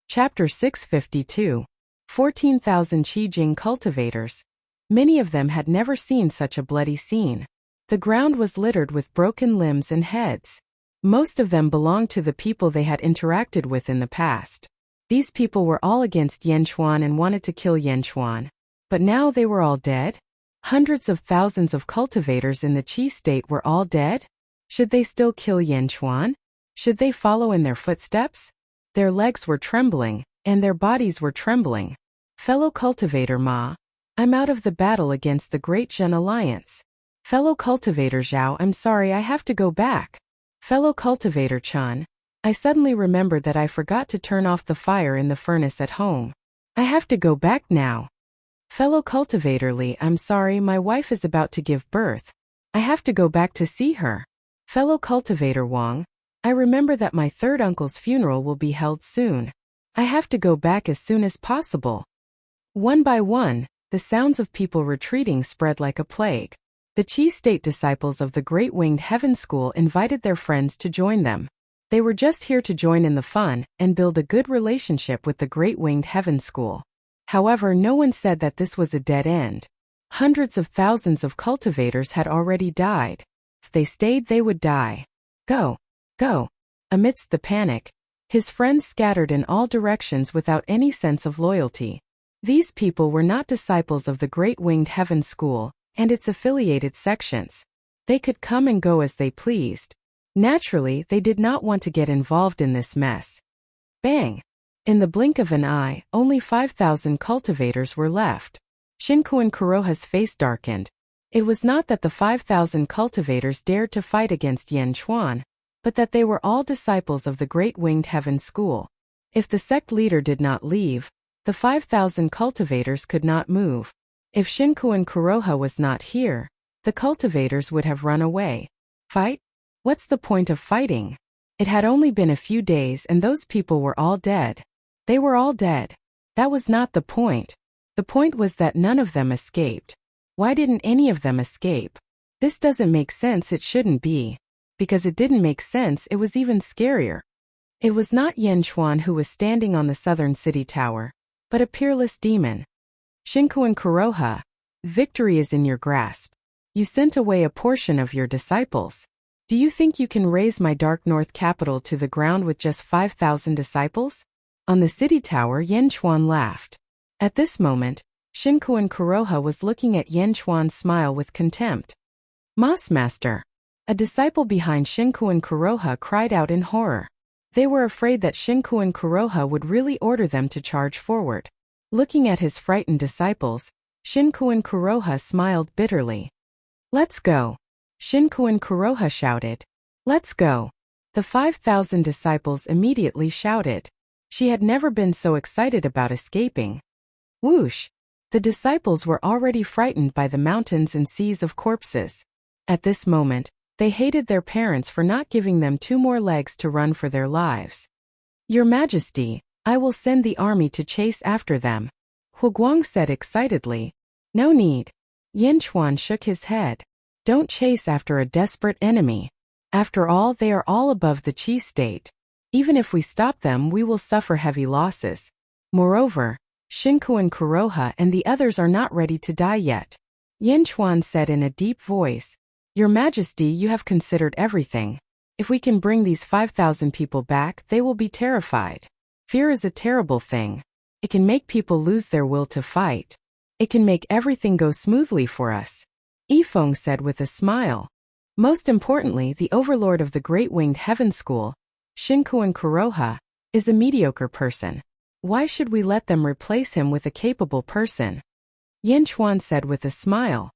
Chapter 652. 14,000 Qijing cultivators. Many of them had never seen such a bloody scene. The ground was littered with broken limbs and heads. Most of them belonged to the people they had interacted with in the past. These people were all against Yan Chuan and wanted to kill Yan Chuan. But now they were all dead? Hundreds of thousands of cultivators in the Qi state were all dead? Should they still kill Yan Chuan? Should they follow in their footsteps? Their legs were trembling, and their bodies were trembling. Fellow cultivator Ma, I'm out of the battle against the Great Zhen Alliance. Fellow cultivator Zhao, I'm sorry, I have to go back. Fellow cultivator Chun, I suddenly remembered that I forgot to turn off the fire in the furnace at home. I have to go back now. Fellow cultivator Li, I'm sorry, my wife is about to give birth. I have to go back to see her. Fellow cultivator Wang, I remember that my third uncle's funeral will be held soon. I have to go back as soon as possible. One by one, the sounds of people retreating spread like a plague. The Qi state disciples of the Great Winged Heaven School invited their friends to join them. They were just here to join in the fun and build a good relationship with the Great Winged Heaven School. However, no one said that this was a dead end. Hundreds of thousands of cultivators had already died. If they stayed, they would die. Go, go. Amidst the panic, his friends scattered in all directions without any sense of loyalty. These people were not disciples of the Great Winged Heaven School and its affiliated sections. They could come and go as they pleased. Naturally, they did not want to get involved in this mess. Bang! In the blink of an eye, only 5,000 cultivators were left. Shinkuan Kuroha's face darkened. It was not that the 5,000 cultivators dared to fight against Yan Chuan, but that they were all disciples of the Great Winged Heaven School. If the sect leader did not leave, the 5,000 cultivators could not move. If Shinkuan Kuroha was not here, the cultivators would have run away. Fight? What's the point of fighting? It had only been a few days and those people were all dead. They were all dead. That was not the point. The point was that none of them escaped. Why didn't any of them escape? This doesn't make sense, it shouldn't be. Because it didn't make sense, it was even scarier. It was not Yan Chuan who was standing on the southern city tower, but a peerless demon. Shinkuan Kuroha, victory is in your grasp. You sent away a portion of your disciples. Do you think you can raise my dark north capital to the ground with just 5,000 disciples? On the city tower, Yan Chuan laughed. At this moment, Shinkuan Kuroha was looking at Yan Chuan's smile with contempt. Moss Master! A disciple behind Shinkuan Kuroha cried out in horror. They were afraid that Shinkuan Kuroha would really order them to charge forward. Looking at his frightened disciples, Shinkuan Kuroha smiled bitterly. Let's go! Shinkuan Kuroha shouted. Let's go! The 5,000 disciples immediately shouted. She had never been so excited about escaping. Whoosh! The disciples were already frightened by the mountains and seas of corpses. At this moment, they hated their parents for not giving them 2 more legs to run for their lives. Your Majesty, I will send the army to chase after them. Huguang said excitedly. No need. Yan Chuan shook his head. Don't chase after a desperate enemy. After all, they are all above the Qi state. Even if we stop them, we will suffer heavy losses. Moreover, Shinkuan Kuroha and the others are not ready to die yet. Yan Chuan said in a deep voice. Your Majesty, you have considered everything. If we can bring these 5,000 people back, they will be terrified. Fear is a terrible thing. It can make people lose their will to fight. It can make everything go smoothly for us. Yifeng said with a smile. Most importantly, the overlord of the Great Winged Heaven School, Shinkuan Kuroha, is a mediocre person. Why should we let them replace him with a capable person? Yan Chuan said with a smile.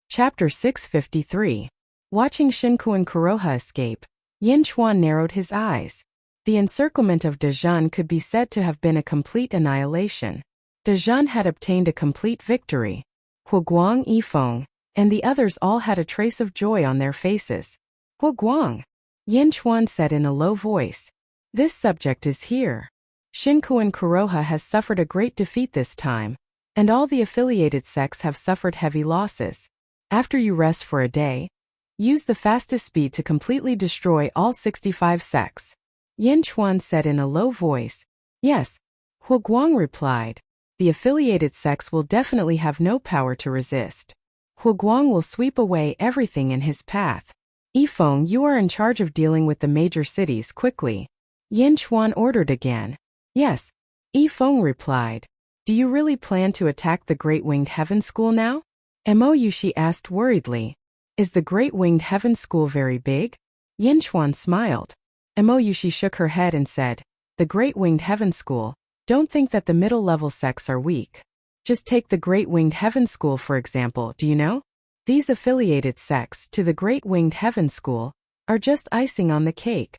Chapter 653. Watching Shinkuan Kuroha escape, Yan Chuan narrowed his eyes. The encirclement of Dezhan could be said to have been a complete annihilation. Dezhan had obtained a complete victory. Huguang, Yifeng, and the others all had a trace of joy on their faces. Huguang! Yan Chuan said in a low voice. This subject is here. Shinkuan Kuroha has suffered a great defeat this time, and all the affiliated sects have suffered heavy losses. After you rest for a day, use the fastest speed to completely destroy all 65 sects. Yan Chuan said in a low voice. Yes. Huguang replied. The affiliated sects will definitely have no power to resist. Huguang will sweep away everything in his path. Yifeng, you are in charge of dealing with the major cities quickly. Yan Chuan ordered again. Yes. Yifeng replied. Do you really plan to attack the Great Winged Heaven School now? Mo Yushi asked worriedly. Is the Great Winged Heaven School very big? Yan Chuan smiled. Mo Yushi shook her head and said, the Great Winged Heaven School, don't think that the middle-level sects are weak. Just take the Great Winged Heaven School for example, do you know? These affiliated sects to the Great Winged Heaven School are just icing on the cake.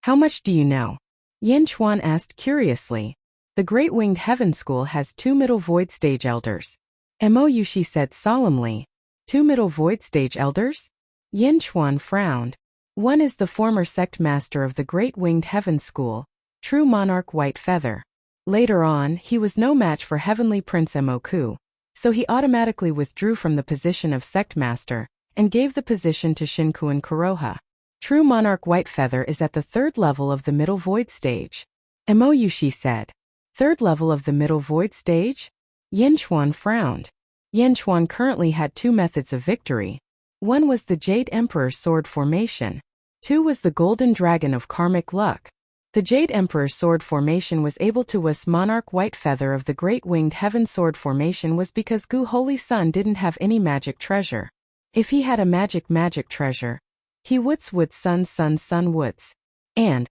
How much do you know? Yan Chuan asked curiously. The Great Winged Heaven School has 2 middle void stage elders. Mo Yushi said solemnly. 2 middle void stage elders? Yan Chuan frowned. One is the former sect master of the Great Winged Heaven School, True Monarch White Feather. Later on, he was no match for Heavenly Prince Moku, so he automatically withdrew from the position of sect master and gave the position to Shinkuan Kuroha. True Monarch White Feather is at the 3rd level of the middle void stage. Mo Yushi said. 3rd level of the middle void stage? Yan Chuan frowned. Yan Chuan currently had 2 methods of victory. One was the Jade Emperor's sword formation. 2 was the Golden Dragon of Karmic Luck. The Jade Emperor's sword formation was able to was monarch white feather of the Great Winged Heaven sword formation was because Gu Holy Sun didn't have any magic treasure. If he had a magic treasure, he would sun woods. And,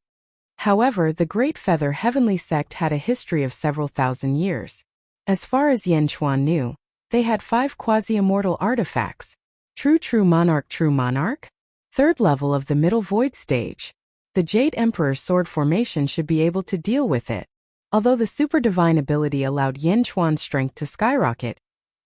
however, the Great Feather Heavenly Sect had a history of several thousand years. As far as Yan Chuan knew, they had 5 quasi-immortal artifacts. True monarch? Third level of the middle void stage. The Jade Emperor's sword formation should be able to deal with it. Although the super divine ability allowed Yan Chuan's strength to skyrocket,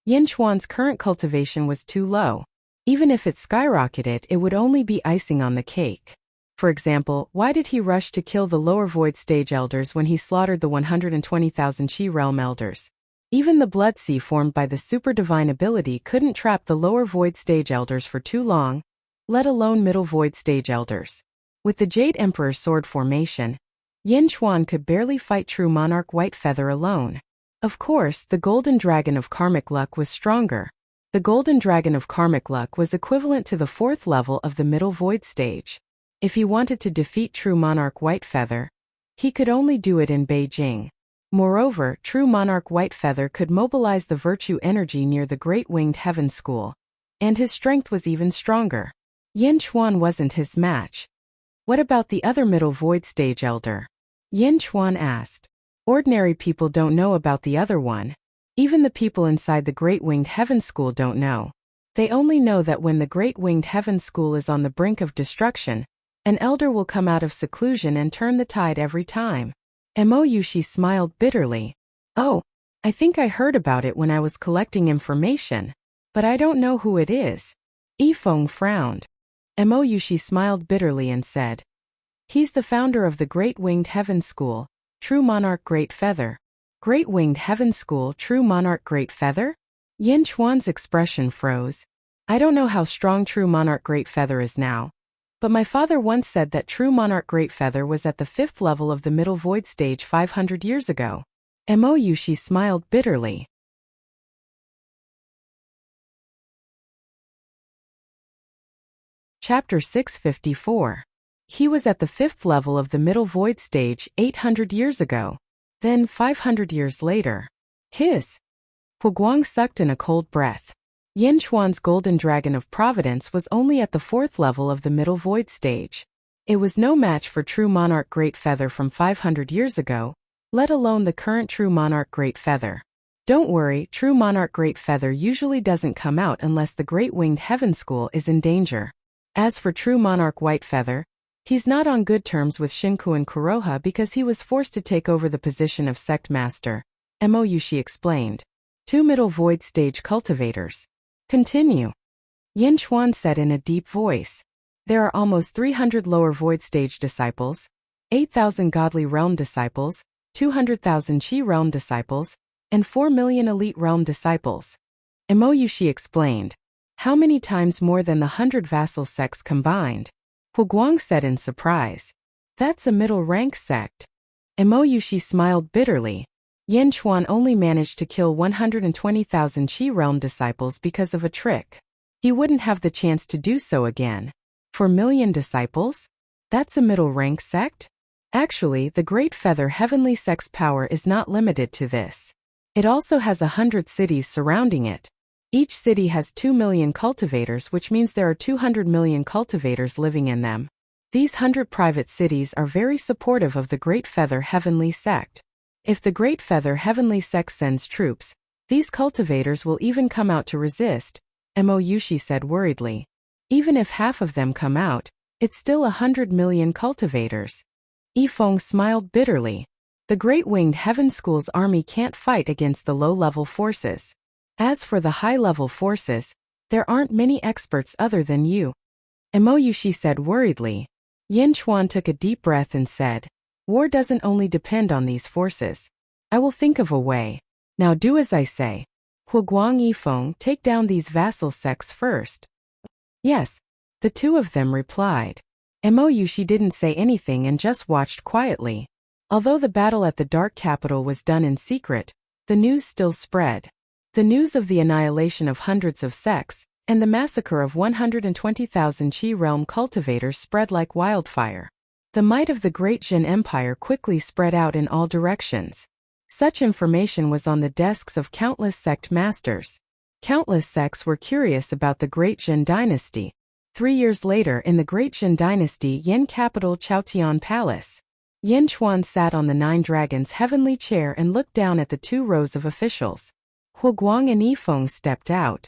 Yan Chuan's current cultivation was too low. Even if it skyrocketed, it would only be icing on the cake. For example, why did he rush to kill the lower void stage elders when he slaughtered the 120,000 Qi realm elders? Even the blood sea formed by the super divine ability couldn't trap the lower void stage elders for too long, let alone middle void stage elders. With the Jade Emperor's sword formation, Yan Chuan could barely fight true monarch white feather alone. Of course, the golden dragon of karmic luck was stronger. The golden dragon of karmic luck was equivalent to the 4th level of the middle void stage. If he wanted to defeat true monarch white feather, he could only do it in Beijing. Moreover, true monarch white feather could mobilize the virtue energy near the Great Winged Heaven School, and his strength was even stronger. Yan Chuan wasn't his match. What about the other middle void stage elder? Yan Chuan asked. Ordinary people don't know about the other one. Even the people inside the Great Winged Heaven School don't know. They only know that when the Great Winged Heaven School is on the brink of destruction, an elder will come out of seclusion and turn the tide every time. Mouxia smiled bitterly. Oh, I think I heard about it when I was collecting information, but I don't know who it is. Yifeng frowned. Mouxia smiled bitterly and said, he's the founder of the Great Winged Heaven School, True Monarch Great Feather. Great Winged Heaven School, True Monarch Great Feather? Yan Chuan's expression froze. I don't know how strong True Monarch Great Feather is now, but my father once said that True Monarch Great Feather was at the 5th level of the middle void stage 500 years ago. Mouxia smiled bitterly. Chapter 654. He was at the 5th level of the middle void stage 800 years ago. Then 500 years later. His. Huguang sucked in a cold breath. Yan Chuan's golden dragon of providence was only at the 4th level of the middle void stage. It was no match for true monarch Great Feather from 500 years ago, let alone the current true monarch Great Feather. Don't worry, true monarch Great Feather usually doesn't come out unless the Great Winged Heaven School is in danger. As for true monarch White Feather, he's not on good terms with Xinkuan Kuroha because he was forced to take over the position of sect master, Mouxia explained. 2 middle void stage cultivators. Continue. Yan Chuan said in a deep voice. There are almost 300 lower void stage disciples, 8,000 godly realm disciples, 200,000 Qi realm disciples, and 4 million elite realm disciples. Mouxia explained. How many times more than the 100 vassal sects combined? Huguang said in surprise. That's a middle rank sect. Mouxia smiled bitterly. Yan Chuan only managed to kill 120,000 Qi realm disciples because of a trick. He wouldn't have the chance to do so again. 4 million disciples? That's a middle rank sect? Actually, the Great Feather Heavenly Sect's power is not limited to this. It also has 100 cities surrounding it. Each city has 2 million cultivators, which means there are 200 million cultivators living in them. These 100 private cities are very supportive of the Great Feather Heavenly Sect. If the Great Feather Heavenly Sect sends troops, these cultivators will even come out to resist, Mouxia said worriedly. Even if half of them come out, it's still 100 million cultivators. Yifeng smiled bitterly. The Great Winged Heaven School's army can't fight against the low-level forces. As for the high-level forces, there aren't many experts other than you. Mouxia said worriedly. Yan Chuan took a deep breath and said, war doesn't only depend on these forces. I will think of a way. Now do as I say. Huguang Yifeng, take down these vassal sects first. Yes, the two of them replied. Mouxia didn't say anything and just watched quietly. Although the battle at the Dark Capital was done in secret, the news still spread. The news of the annihilation of hundreds of sects, and the massacre of 120,000 Qi realm cultivators spread like wildfire. The might of the great Jin Empire quickly spread out in all directions. Such information was on the desks of countless sect masters. Countless sects were curious about the great Jin dynasty. 3 years later in the great Jin dynasty Yin capital Chaotian Palace. Yin Chuan sat on the 9 dragons heavenly chair and looked down at the 2 rows of officials. Huguang and Yifeng stepped out.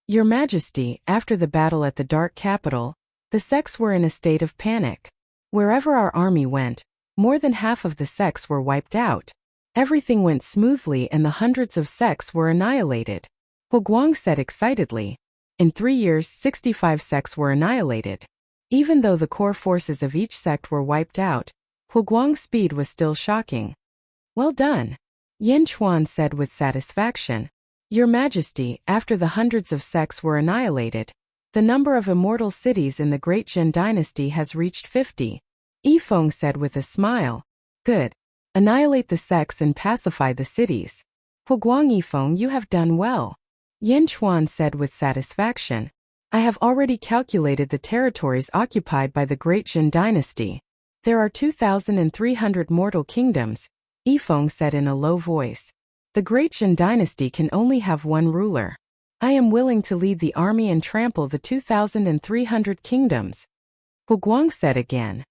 Your Majesty, after the battle at the Dark Capital, the sects were in a state of panic. Wherever our army went, more than half of the sects were wiped out. Everything went smoothly and the hundreds of sects were annihilated. Huguang said excitedly. In 3 years, 65 sects were annihilated. Even though the core forces of each sect were wiped out, Huguang's speed was still shocking. Well done, Yin Chuan said with satisfaction. Your Majesty, after the hundreds of sects were annihilated, the number of immortal cities in the Great Jin dynasty has reached 50. Yifeng said with a smile. Good. Annihilate the sects and pacify the cities. Huguang Yifeng, you have done well. Yin Chuan said with satisfaction. I have already calculated the territories occupied by the Great Jin dynasty. There are 2,300 mortal kingdoms, Yifeng said in a low voice. The Great Jin dynasty can only have one ruler. I am willing to lead the army and trample the 2,300 kingdoms. Huguang said again.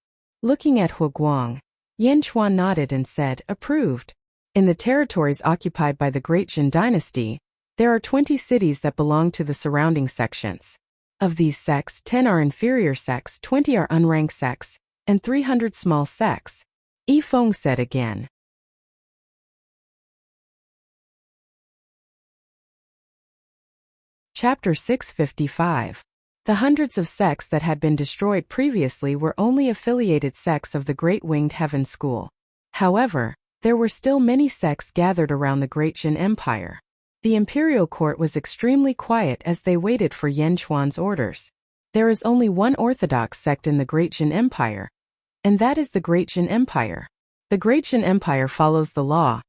Looking at Huguang, Yin Chuan nodded and said, approved. In the territories occupied by the Great Jin dynasty, there are 20 cities that belong to the surrounding sections. Of these sects, 10 are inferior sects, 20 are unranked sects, and 300 small sects. Yifeng said again. Chapter 655. The hundreds of sects that had been destroyed previously were only affiliated sects of the Great Winged Heaven School. However, there were still many sects gathered around the Great Jin Empire. The imperial court was extremely quiet as they waited for Yin Chuan's orders. There is only one orthodox sect in the Great Jin Empire, and that is the Great Jin Empire. The Great Jin Empire follows the law,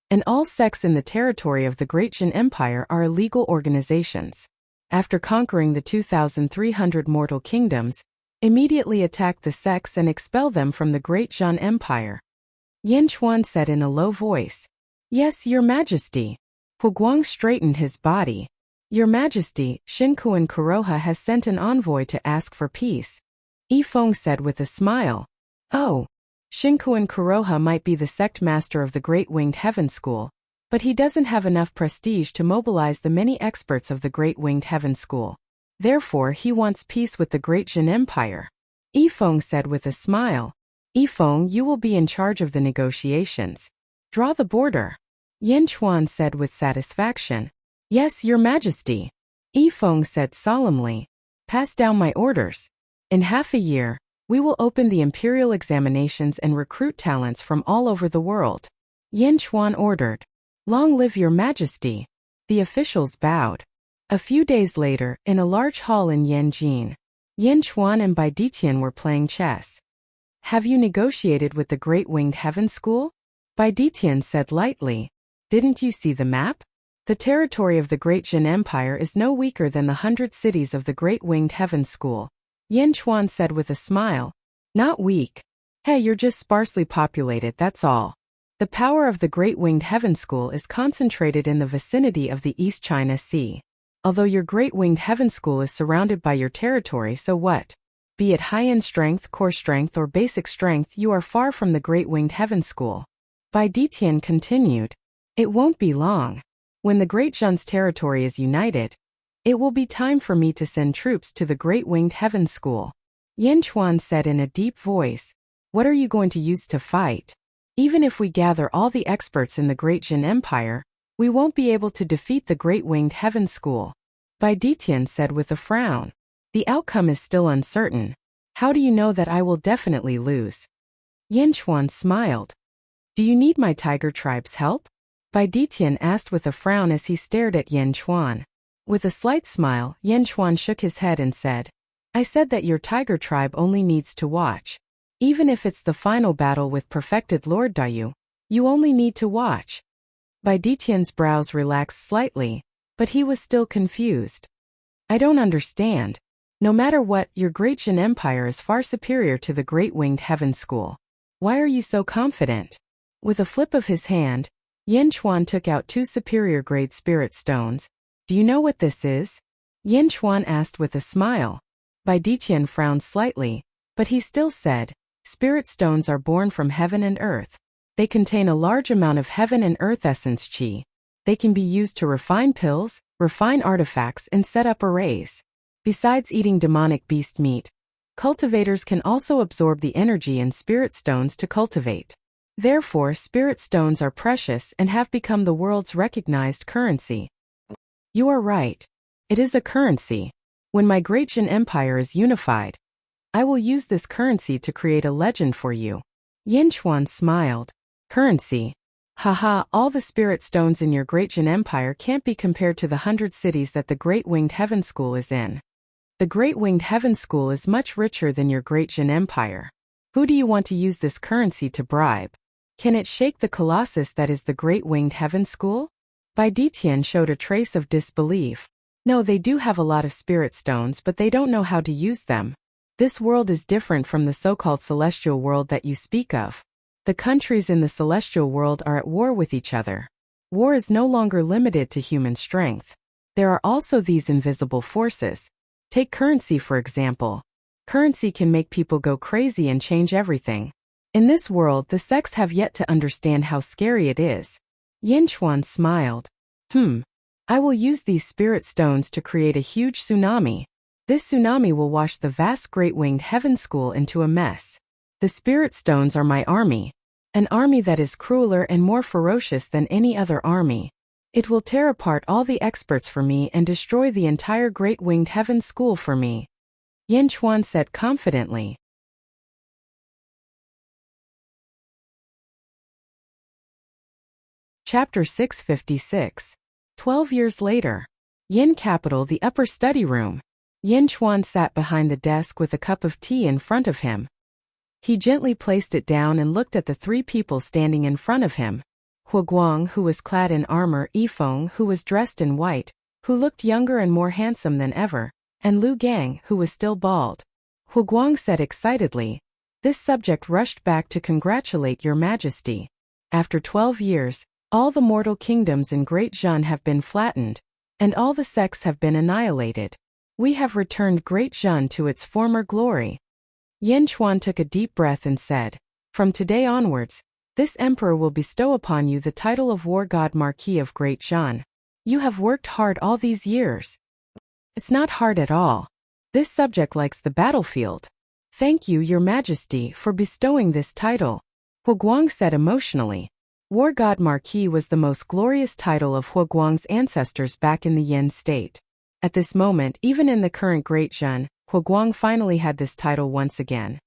and all sects in the territory of the Great Jin Empire are illegal organizations. After conquering the 2,300 mortal kingdoms, immediately attack the sects and expel them from the Great Jin Empire. Yin Chuan said in a low voice. Yes, Your Majesty. Huguang straightened his body. Your Majesty, Xinkuan Kuroha has sent an envoy to ask for peace. Yifeng said with a smile. Oh. Xinkuan Kuroha might be the sect master of the Great Winged Heaven School, but he doesn't have enough prestige to mobilize the many experts of the Great Winged Heaven School. Therefore he wants peace with the Great Jin Empire. Yifeng said with a smile. Yifeng, you will be in charge of the negotiations. Draw the border. Yin Chuan said with satisfaction. Yes, Your Majesty. Yifeng said solemnly. Pass down my orders. In half a year, we will open the imperial examinations and recruit talents from all over the world. Yin Chuan ordered. Long live Your Majesty. The officials bowed. A few days later, in a large hall in Yanjin, Yin Chuan and Bai Ditian were playing chess. Have you negotiated with the Great Winged Heaven School? Bai Ditian said lightly. Didn't you see the map? The territory of the Great Jin Empire is no weaker than the 100 cities of the Great Winged Heaven School. Yin Chuan said with a smile. Not weak. Hey, you're just sparsely populated, that's all. The power of the Great Winged Heaven School is concentrated in the vicinity of the East China Sea. Although your Great Winged Heaven School is surrounded by your territory, so what? Be it high-end strength, core strength, or basic strength, you are far from the Great Winged Heaven School. Bai Ditian continued. It won't be long. When the Great Jun's territory is united, it will be time for me to send troops to the Great Winged Heaven School. Yin Chuan said in a deep voice. What are you going to use to fight? Even if we gather all the experts in the Great Jin Empire, we won't be able to defeat the Great Winged Heaven School. Bai Ditian said with a frown. The outcome is still uncertain. How do you know that I will definitely lose? Yin Chuan smiled. Do you need my tiger tribe's help? Bai Ditian asked with a frown as he stared at Yin Chuan. With a slight smile, Yin Chuan shook his head and said, I said that your tiger tribe only needs to watch. Even if it's the final battle with perfected Lord Dayu, you only need to watch. Bai Ditian's brows relaxed slightly, but he was still confused. I don't understand. No matter what, your Great Jin Empire is far superior to the Great Winged Heaven School. Why are you so confident? With a flip of his hand, Yin Chuan took out 2 superior-grade spirit stones. Do you know what this is? Yin Chuan asked with a smile. Bai Ditian frowned slightly, but he still said, spirit stones are born from heaven and earth. They contain a large amount of heaven and earth essence qi. They can be used to refine pills, refine artifacts, and set up arrays. Besides eating demonic beast meat, cultivators can also absorb the energy in spirit stones to cultivate. Therefore, spirit stones are precious and have become the world's recognized currency. You are right. It is a currency. When my Great Jin Empire is unified, I will use this currency to create a legend for you. Yin Chuan smiled. Currency. Haha, all the spirit stones in your Great Jin Empire can't be compared to the 100 cities that the Great Winged Heaven School is in. The Great Winged Heaven School is much richer than your Great Jin Empire. Who do you want to use this currency to bribe? Can it shake the colossus that is the Great Winged Heaven School? Bai Ditian showed a trace of disbelief. No, they do have a lot of spirit stones, but they don't know how to use them. This world is different from the so-called celestial world that you speak of. The countries in the celestial world are at war with each other. War is no longer limited to human strength. There are also these invisible forces. Take currency for example. Currency can make people go crazy and change everything. In this world, the sects have yet to understand how scary it is. Yin Chuan smiled. I will use these spirit stones to create a huge tsunami. This tsunami will wash the vast Great Winged Heaven School into a mess. The spirit stones are my army. An army that is crueler and more ferocious than any other army. It will tear apart all the experts for me and destroy the entire Great Winged Heaven School for me. Yin Chuan said confidently. Chapter 656. 12 years later. Yin Capital, the upper study room. Yin Chuan sat behind the desk with a cup of tea in front of him. He gently placed it down and looked at the 3 people standing in front of him. Hu Guang, who was clad in armor, Yifeng, who was dressed in white, who looked younger and more handsome than ever, and Lu Gang, who was still bald. Hu Guang said excitedly, "This subject rushed back to congratulate your majesty. After 12 years, all the mortal kingdoms in Great Zhan have been flattened, and all the sects have been annihilated. We have returned Great Zhan to its former glory." Yin Chuan took a deep breath and said, "From today onwards, this emperor will bestow upon you the title of War God Marquis of Great Zhan. You have worked hard all these years." "It's not hard at all. This subject likes the battlefield. Thank you, your majesty, for bestowing this title," Hu Guang said emotionally. War God Marquis was the most glorious title of Hu Guang's ancestors back in the Yin state. At this moment, even in the current Great Zhan, Hu Guang finally had this title once again.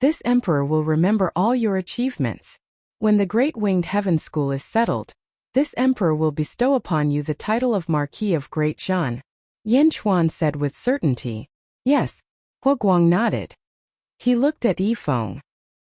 This emperor will remember all your achievements. When the Great Winged Heaven School is settled, this emperor will bestow upon you the title of Marquis of Great Zhan. Yin Chuan said with certainty. Yes, Hu Guang nodded. He looked at Yifeng.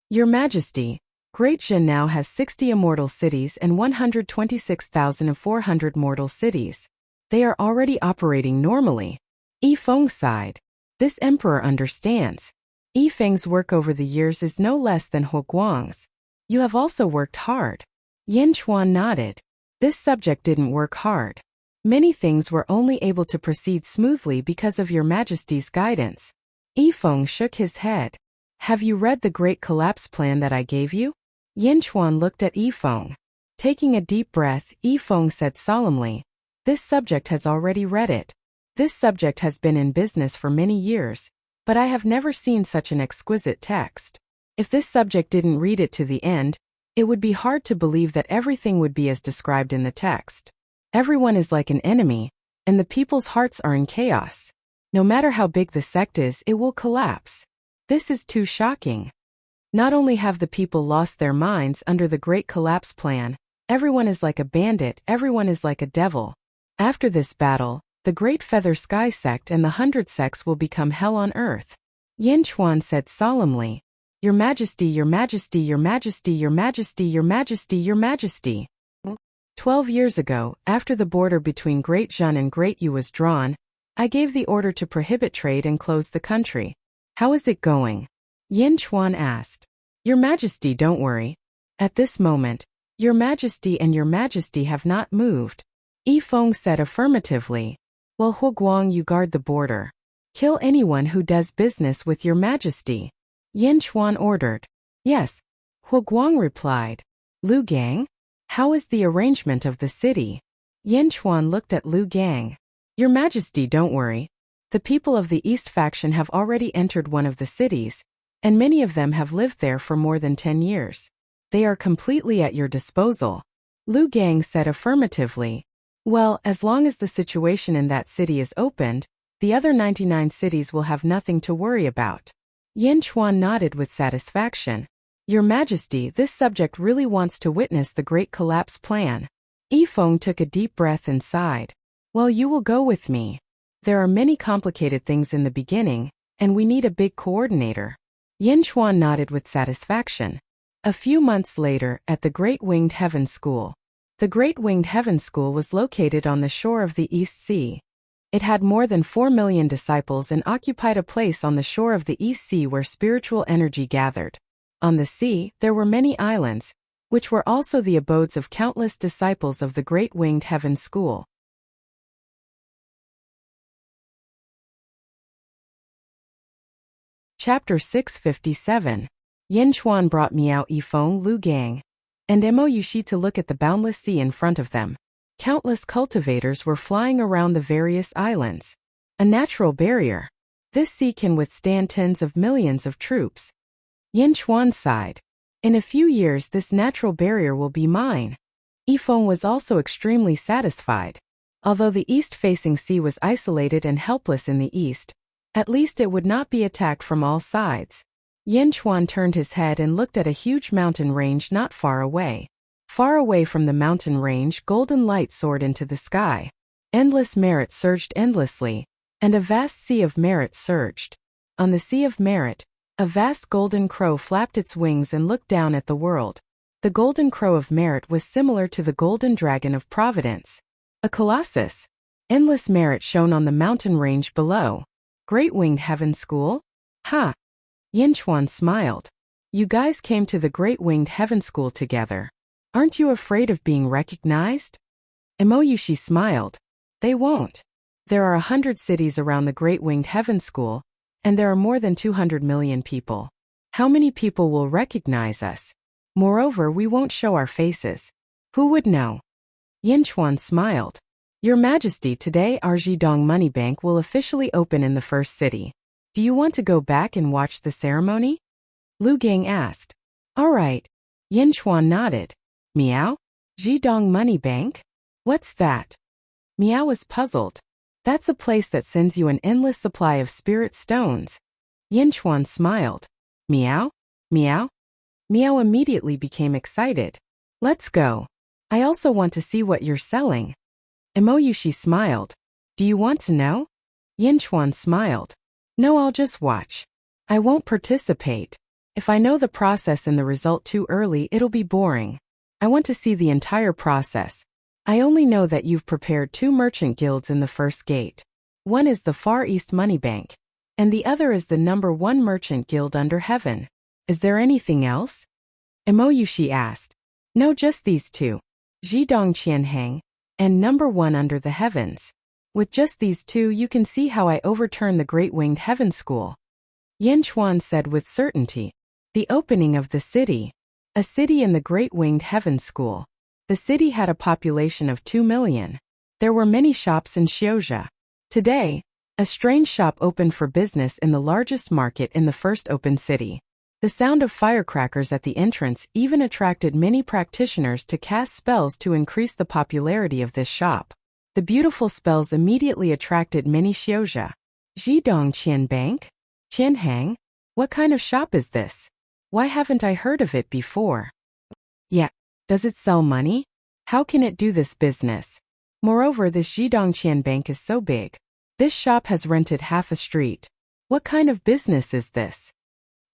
Your Majesty, Great Zhan now has 60 immortal cities and 126,400 mortal cities. They are already operating normally. Yifeng sighed. This emperor understands. Yifeng's work over the years is no less than Hu Guang's. You have also worked hard. Yin Chuan nodded. This subject didn't work hard. Many things were only able to proceed smoothly because of your majesty's guidance. Yifeng shook his head. Have you read the great collapse plan that I gave you? Yin Chuan looked at Yifeng. Taking a deep breath, Yifeng said solemnly, "This subject has already read it. This subject has been in business for many years, but I have never seen such an exquisite text. If this subject didn't read it to the end, it would be hard to believe that everything would be as described in the text. Everyone is like an enemy, and the people's hearts are in chaos. No matter how big the sect is, it will collapse. This is too shocking. Not only have the people lost their minds under the Great Collapse Plan, everyone is like a bandit, everyone is like a devil. After this battle, the Great Feather Sky sect and the 100 sects will become hell on earth." Yin Chuan said solemnly, Your Majesty, your Majesty, your Majesty, your Majesty, your Majesty, your Majesty. 12 years ago, after the border between Great Zhan and Great Yu was drawn, I gave the order to prohibit trade and close the country. How is it going? Yin Chuan asked. Your Majesty, don't worry. At this moment, Your Majesty and Your Majesty have not moved. Yi Feng said affirmatively. Well, Huguang, you guard the border. Kill anyone who does business with Your Majesty. Yin Chuan ordered. Yes. Huguang replied. Lu Gang? How is the arrangement of the city? Yin Chuan looked at Lu Gang. Your Majesty, don't worry. The people of the East faction have already entered one of the cities, and many of them have lived there for more than 10 years. They are completely at your disposal. Lu Gang said affirmatively. Well, as long as the situation in that city is opened, the other 99 cities will have nothing to worry about. Yin Chuan nodded with satisfaction. Your Majesty, this subject really wants to witness the Great Collapse plan. Yi Feng took a deep breath and sighed. Well, you will go with me. There are many complicated things in the beginning, and we need a big coordinator. Yin Chuan nodded with satisfaction. A few months later, at the Great Winged Heaven School. The Great Winged Heaven School was located on the shore of the East Sea. It had more than 4 million disciples and occupied a place on the shore of the East Sea where spiritual energy gathered. On the sea, there were many islands, which were also the abodes of countless disciples of the Great Winged Heaven School. Chapter 657. Yin Chuan brought Miao Yifeng, Lu Gang, and Mo Yuxi to look at the boundless sea in front of them. Countless cultivators were flying around the various islands. A natural barrier. This sea can withstand tens of millions of troops. Yin Chuan sighed. In a few years this natural barrier will be mine. Yifeng was also extremely satisfied. Although the east-facing sea was isolated and helpless in the east, at least it would not be attacked from all sides. Yin Chuan turned his head and looked at a huge mountain range not far away. Far away from the mountain range, golden light soared into the sky. Endless merit surged endlessly, and a vast sea of merit surged. On the sea of merit, a vast golden crow flapped its wings and looked down at the world. The golden crow of merit was similar to the golden dragon of providence. A colossus. Endless merit shone on the mountain range below. Great Winged Heaven School? Ha! Yin Chuan smiled. You guys came to the Great Winged Heaven School together. Aren't you afraid of being recognized? Mo Yuxi smiled. They won't. There are 100 cities around the Great Winged Heaven School, and there are more than 200 million people. How many people will recognize us? Moreover, we won't show our faces. Who would know? Yin Chuan smiled. Your Majesty, today our Jidong Money Bank will officially open in the first city. Do you want to go back and watch the ceremony? Lu Gang asked. All right. Yin Chuan nodded. Miao? Jidong Money Bank? What's that? Miao was puzzled. That's a place that sends you an endless supply of spirit stones. Yin Chuan smiled. Miao? Miao? Miao immediately became excited. Let's go. I also want to see what you're selling. Mo Yuxi smiled. Do you want to know? Yin Chuan smiled. No, I'll just watch. I won't participate. If I know the process and the result too early, it'll be boring. I want to see the entire process. I only know that you've prepared 2 merchant guilds in the first gate. One is the Far East Money Bank, and the other is the #1 merchant guild under heaven. Is there anything else? Mo Yuxi asked. No, just these 2. Jidong Qianheng, and #1 under the heavens. With just these 2 you can see how I overturn the Great Winged Heaven School. Yin Chuan said with certainty. The opening of the city. A city in the Great Winged Heaven School. The city had a population of 2 million. There were many shops in Xiuzha. Today, a strange shop opened for business in the largest market in the first open city. The sound of firecrackers at the entrance even attracted many practitioners to cast spells to increase the popularity of this shop. The beautiful spells immediately attracted many Xiuzha. Jidong Qian Bank? Qianhang? What kind of shop is this? Why haven't I heard of it before? Yeah. Does it sell money? How can it do this business? Moreover, this Jidong Qian Bank is so big. This shop has rented half a street. What kind of business is this?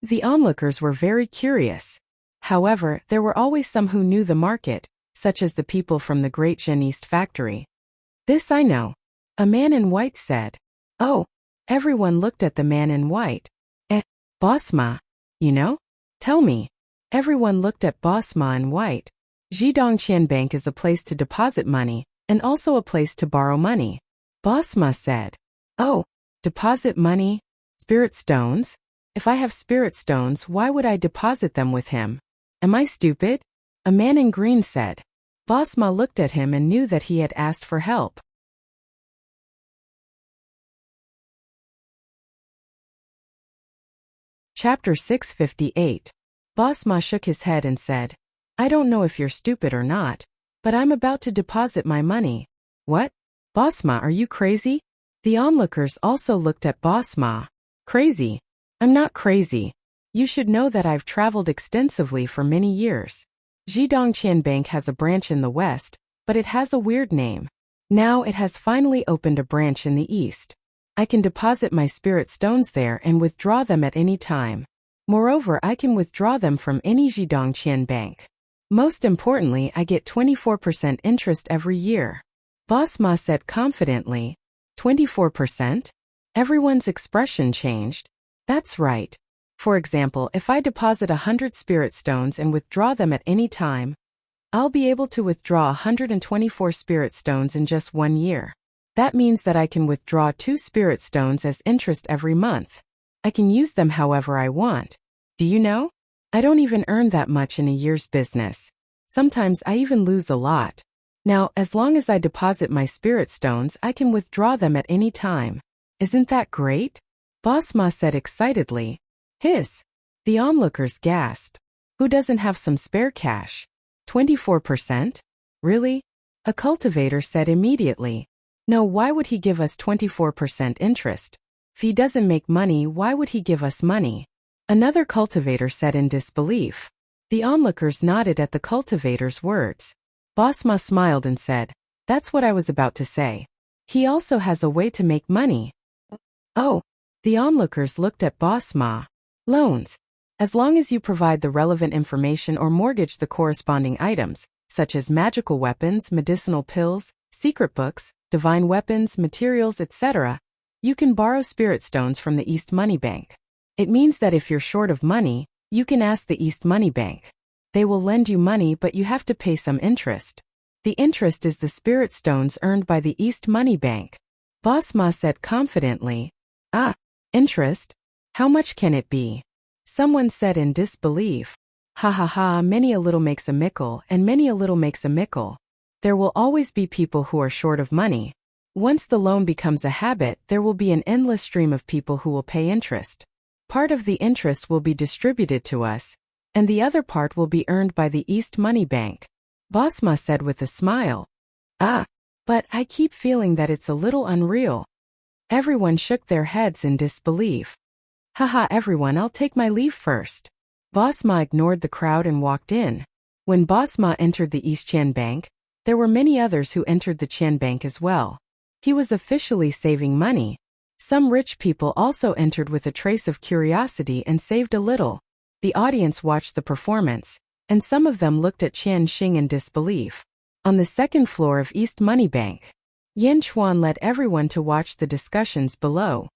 The onlookers were very curious. However, there were always some who knew the market, such as the people from the Great Zhen East factory. This I know. A man in white said. Oh, everyone looked at the man in white. Boss Ma, you know? Tell me. Everyone looked at Boss Ma in white. Jidongqian Bank is a place to deposit money, and also a place to borrow money. Boss Ma said. Oh, deposit money? Spirit stones? If I have spirit stones, why would I deposit them with him? Am I stupid? A man in green said. Boss Ma looked at him and knew that he had asked for help. Chapter 658. Boss Ma shook his head and said, I don't know if you're stupid or not, but I'm about to deposit my money. What? Boss Ma, are you crazy? The onlookers also looked at Boss Ma. Crazy? I'm not crazy. You should know that I've traveled extensively for many years. Jidongqian Bank has a branch in the west, but it has a weird name. Now it has finally opened a branch in the east. I can deposit my spirit stones there and withdraw them at any time. Moreover, I can withdraw them from any Jidongqian bank. Most importantly, I get 24% interest every year. Boss Ma said confidently. 24%? Everyone's expression changed. That's right. For example, if I deposit 100 spirit stones and withdraw them at any time, I'll be able to withdraw 124 spirit stones in just 1 year. That means that I can withdraw 2 spirit stones as interest every month. I can use them however I want. Do you know? I don't even earn that much in a year's business. Sometimes I even lose a lot. Now, as long as I deposit my spirit stones, I can withdraw them at any time. Isn't that great? Boss Ma said excitedly. Hiss. The onlookers gasped. Who doesn't have some spare cash? 24%? Really? A cultivator said immediately. No, why would he give us 24% interest? If he doesn't make money, why would he give us money? Another cultivator said in disbelief. The onlookers nodded at the cultivator's words. Boss Ma smiled and said, That's what I was about to say. He also has a way to make money. Oh. The onlookers looked at Boss Ma. Loans. As long as you provide the relevant information or mortgage the corresponding items, such as magical weapons, medicinal pills, secret books, divine weapons, materials, etc., you can borrow spirit stones from the East Money Bank. It means that if you're short of money, you can ask the East Money Bank. They will lend you money, but you have to pay some interest. The interest is the spirit stones earned by the East Money Bank. Boss Ma said confidently. Ah, interest? How much can it be? Someone said in disbelief. Ha ha ha, many a little makes a mickle, and many a little makes a mickle. There will always be people who are short of money. Once the loan becomes a habit, there will be an endless stream of people who will pay interest. Part of the interest will be distributed to us, and the other part will be earned by the East Money Bank. Boss Ma said with a smile. Ah, but I keep feeling that it's a little unreal. Everyone shook their heads in disbelief. Haha, everyone, I'll take my leave first. Boss Ma ignored the crowd and walked in. When Boss Ma entered the East Qian Bank, there were many others who entered the Qian Bank as well. He was officially saving money. Some rich people also entered with a trace of curiosity and saved a little. The audience watched the performance, and some of them looked at Qian Xing in disbelief. On the second floor of East Money Bank, Yan Chuan led everyone to watch the discussions below.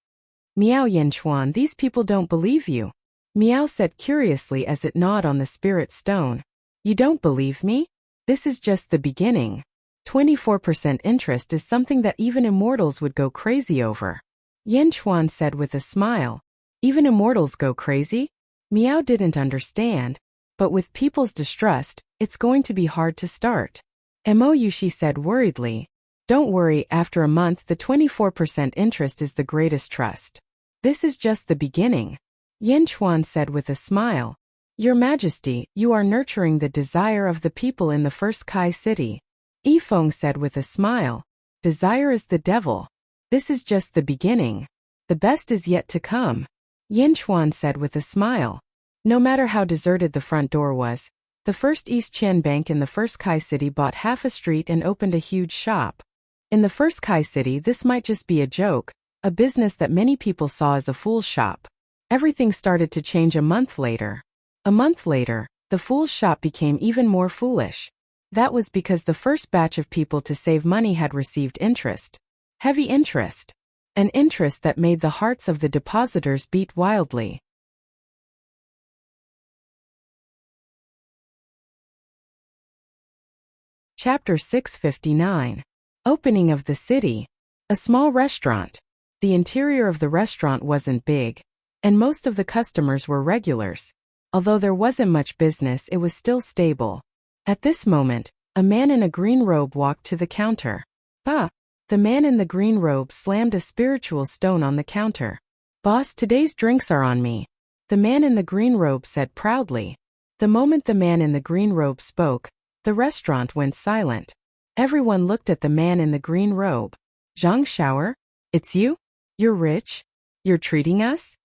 Meow, Yan Chuan, these people don't believe you. Meow said curiously as it gnawed on the spirit stone. You don't believe me? This is just the beginning. 24% interest is something that even immortals would go crazy over. Yan Chuan said with a smile. Even immortals go crazy? Meow didn't understand. But with people's distrust, it's going to be hard to start. Mou, she said worriedly. Don't worry, after a month the 24% interest is the greatest trust. This is just the beginning. Yan Chuan said with a smile. Your Majesty, you are nurturing the desire of the people in the first Kai city. Yifeng said with a smile. Desire is the devil. This is just the beginning. The best is yet to come. Yan Chuan said with a smile. No matter how deserted the front door was, the first East Qian Bank in the first Kai city bought half a street and opened a huge shop. In the first Kai city, this might just be a joke, a business that many people saw as a fool's shop. Everything started to change a month later. A month later, the fool's shop became even more foolish. That was because the first batch of people to save money had received interest. Heavy interest. an interest that made the hearts of the depositors beat wildly. Chapter 659. Opening of the city. A small restaurant. The interior of the restaurant wasn't big, and most of the customers were regulars. Although there wasn't much business, it was still stable. At this moment, a man in a green robe walked to the counter. "Ah!" The man in the green robe slammed a spiritual stone on the counter. "Boss, today's drinks are on me," the man in the green robe said proudly. The moment the man in the green robe spoke, the restaurant went silent. Everyone looked at the man in the green robe. "Zhang Xiaoer? It's you? You're rich? You're treating us?"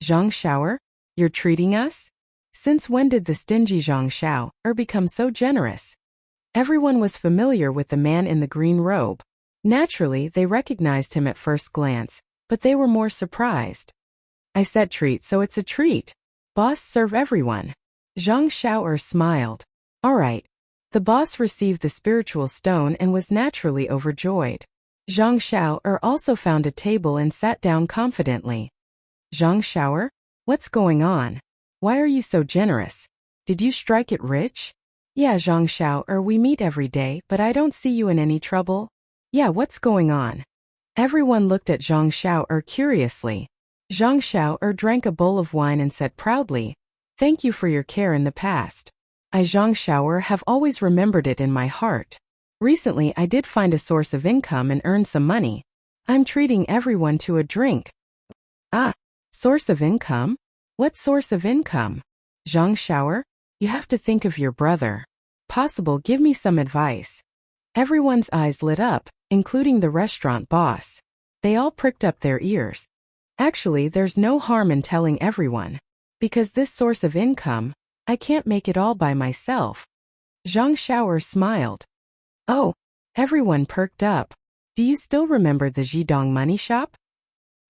"Zhang Xiaoer? You're treating us? Since when did the stingy Zhang Xiaoer become so generous?" Everyone was familiar with the man in the green robe. Naturally, they recognized him at first glance, but they were more surprised. "I said treat, so it's a treat. Boss, serve everyone." Zhang Xiaoer smiled. "All right." The boss received the spiritual stone and was naturally overjoyed. Zhang Xiaoer also found a table and sat down confidently. "Zhang Xiaoer? What's going on? Why are you so generous? Did you strike it rich?" "Yeah, Zhang Xiaoer, we meet every day, but I don't see you in any trouble." "Yeah, what's going on?" Everyone looked at Zhang Xiaoer curiously. Zhang Xiaoer drank a bowl of wine and said proudly, "Thank you for your care in the past. I, Zhang Xiaoer, have always remembered it in my heart. Recently I did find a source of income and earned some money. I'm treating everyone to a drink." "Ah, source of income? What source of income?" "Zhang Xiaoer, you have to think of your brother. Possible, give me some advice." Everyone's eyes lit up, including the restaurant boss. They all pricked up their ears. Actually, there's no harm in telling everyone. Because this source of income, I can't make it all by myself. Zhang Xiaoer smiled. "Oh." Everyone perked up. "Do you still remember the Jidong money shop?"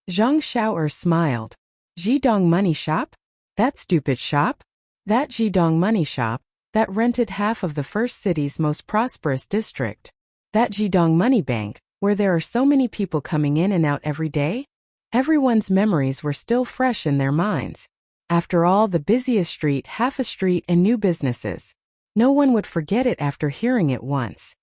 Zhang Xiaoer smiled. "Jidong money shop? That stupid shop?" "That Jidong money shop, that rented half of the first city's most prosperous district. That Jidong money bank, where there are so many people coming in and out every day?" Everyone's memories were still fresh in their minds. After all, the busiest street, half a street, and new businesses. No one would forget it after hearing it once.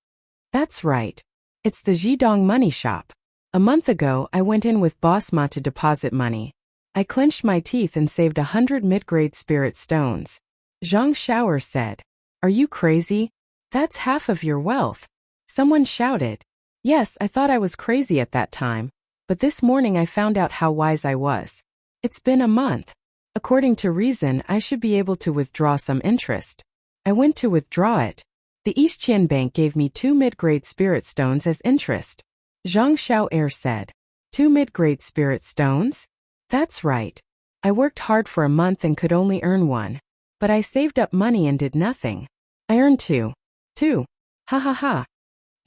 "That's right. It's the Jidong money shop. A month ago, I went in with Boss Ma to deposit money. I clenched my teeth and saved 100 mid-grade spirit stones." Zhang Xiaoer said. "Are you crazy? That's half of your wealth." Someone shouted. "Yes, I thought I was crazy at that time, but this morning I found out how wise I was. It's been a month. According to reason, I should be able to withdraw some interest. I went to withdraw it. The Eastqian Bank gave me 2 mid-grade spirit stones as interest." Zhang Xiaoer said. 2 mid-grade spirit stones? That's right. I worked hard for a month and could only earn 1. But I saved up money and did nothing. I earned 2. 2. Ha ha ha.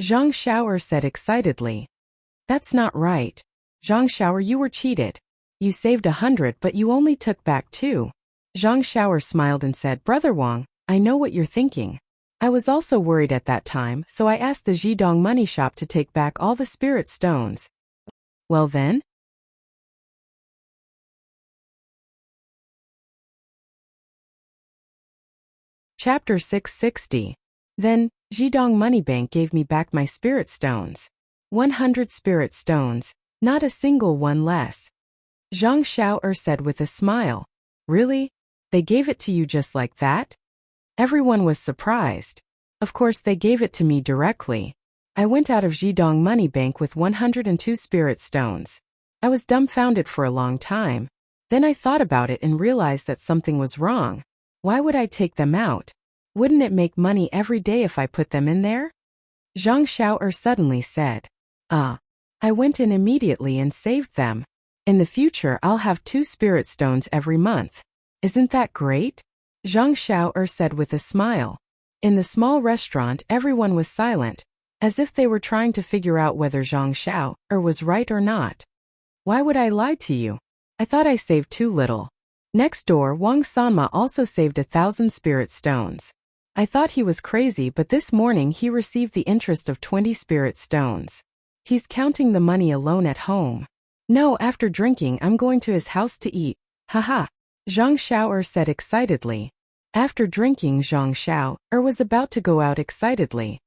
Zhang Xiaoer said excitedly. "That's not right. Zhang Xiaoer, you were cheated. You saved 100 but you only took back 2. Zhang Xiaoer smiled and said, "Brother Wang, I know what you're thinking. I was also worried at that time, so I asked the Jidong money shop to take back all the spirit stones." "Well then?" Chapter 660. Then, Jidong Money Bank gave me back my spirit stones. 100 spirit stones, not a single one less. Zhang Xiaoer said with a smile. "Really? They gave it to you just like that?" Everyone was surprised. Of course they gave it to me directly. I went out of Jidong Money Bank with 102 spirit stones. I was dumbfounded for a long time. Then I thought about it and realized that something was wrong. Why would I take them out? Wouldn't it make money every day if I put them in there? Zhang Xiaoer suddenly said. I went in immediately and saved them. In the future I'll have 2 spirit stones every month. Isn't that great? Zhang Xiaoer said with a smile. In the small restaurant everyone was silent, as if they were trying to figure out whether Zhang Xiaoer was right or not. Why would I lie to you? I thought I saved too little. Next door Wang Sanma also saved 1,000 spirit stones. I thought he was crazy, but this morning he received the interest of 20 spirit stones. He's counting the money alone at home. No, after drinking I'm going to his house to eat. Haha. Zhang Xiao'er said excitedly. After drinking, Zhang Xiao'er was about to go out excitedly.